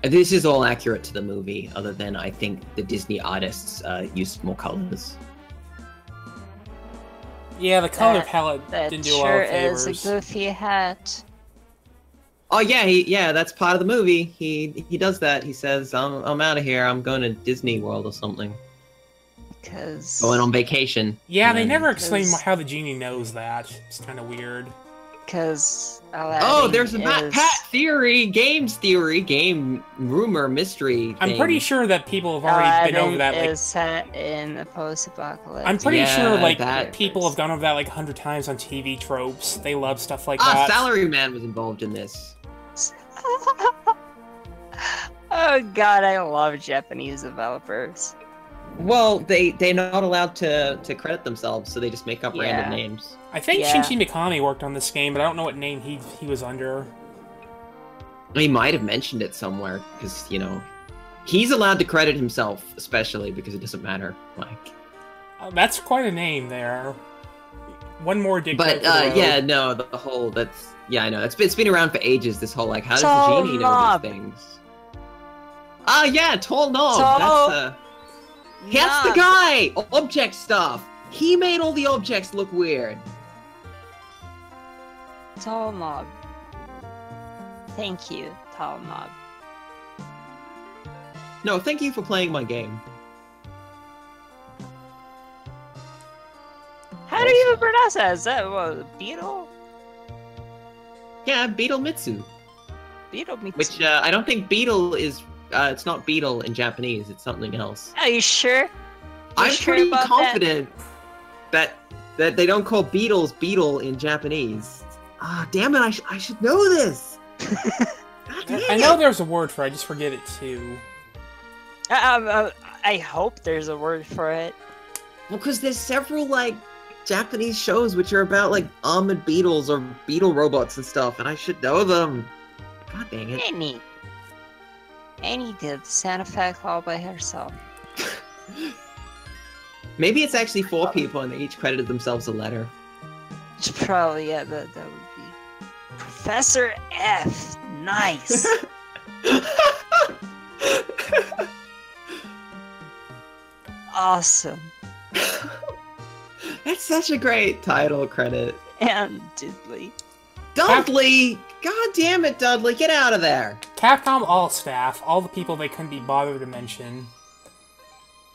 This is all accurate to the movie, other than I think the Disney artists used more colors. Yeah, the color That- palette That didn't do a lot sure of is favors. a goofy hat. Oh yeah, yeah, that's part of the movie. He does that. He says, "I'm out of here. I'm going to Disney World or something." Cause Going on vacation. Yeah, they And- never explain Because- how the genie knows that. It's kind of weird. Aladdin Oh, there's a is... Pat theory, game rumor, mystery. I'm thing. pretty sure that people have already been over that. Aladdin Like, is set in a post-apocalypse. I'm pretty Yeah, sure like that- people have gone over that like 100 times on TV tropes. They love stuff like Ah, that. Salaryman was involved in this. Oh god, I love Japanese developers. Well, they're not allowed to credit themselves, so they just make up random Yeah. names. I think Yeah. Shinji Mikami worked on this game, but I don't know what name he was under. He might have mentioned it somewhere, because, you know, he's allowed to credit himself, especially because it doesn't matter. Like, That's quite a name there. One more dick but joke in a row. yeah, no, the whole I know it's been around for ages. This whole like, how does Tall the genie know knob. these things? Ah, yeah, tall knob. Tall That's the knob. guy. Object stuff. He made all the objects look weird. Tall Knob. Thank you, Tall Knob. No, thank you for playing my game. How do you even pronounce that? Is that what, Beetle? Yeah, Beetle Mitsu. Beetle Mitsu. Which I don't think beetle is. It's not beetle in Japanese. It's something else. Are you sure? I'm sure pretty about confident that they don't call beetles beetle in Japanese. Ah, damn it! I should know this. God damn I know it. there's a word for it, I just forget it too. I hope there's a word for it. Well, because there's several like Japanese shows which are about like armored beetles or beetle robots and stuff, and I should know them. God dang it. Annie did the sound effect all by herself. Maybe it's actually 4 people and they each credited themselves a letter. It's probably, yeah, that would be. Professor F. Nice. Awesome. That's such a great title credit. And Diddley. Dudley! God damn it, Dudley, get out of there! Capcom all staff, all the people they couldn't be bothered to mention.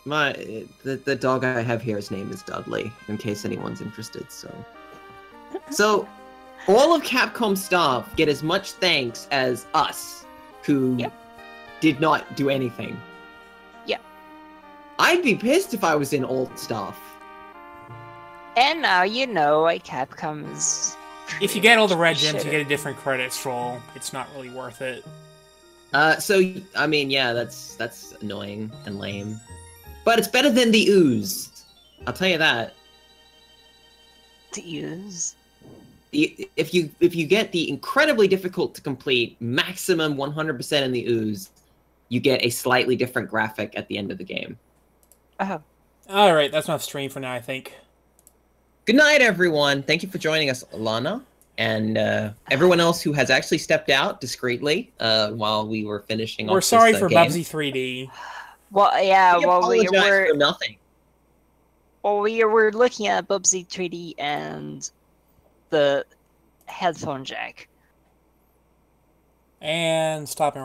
The dog I have here, his name is Dudley, in case anyone's interested, So, all of Capcom staff get as much thanks as us, who did not do anything. Yep. I'd be pissed if I was in old staff. And now you know why Capcom is... If you get all the red gems, Shit. you get a different credits roll. It's not really worth it. So, I mean, yeah, that's annoying and lame. But it's better than the ooze. I'll tell you that. to use. If you get the incredibly difficult to complete maximum 100% in the ooze, you get a slightly different graphic at the end of the game. Oh. Alright, that's enough stream for now, I think. Good night, everyone. Thank you for joining us, Lana, and everyone else who has actually stepped out discreetly while we were finishing. We're off sorry this, for game. Bubsy 3D. Well, yeah, We well, we apologize were... for nothing. Well, we were looking at Bubsy 3D and the headphone jack. And stopping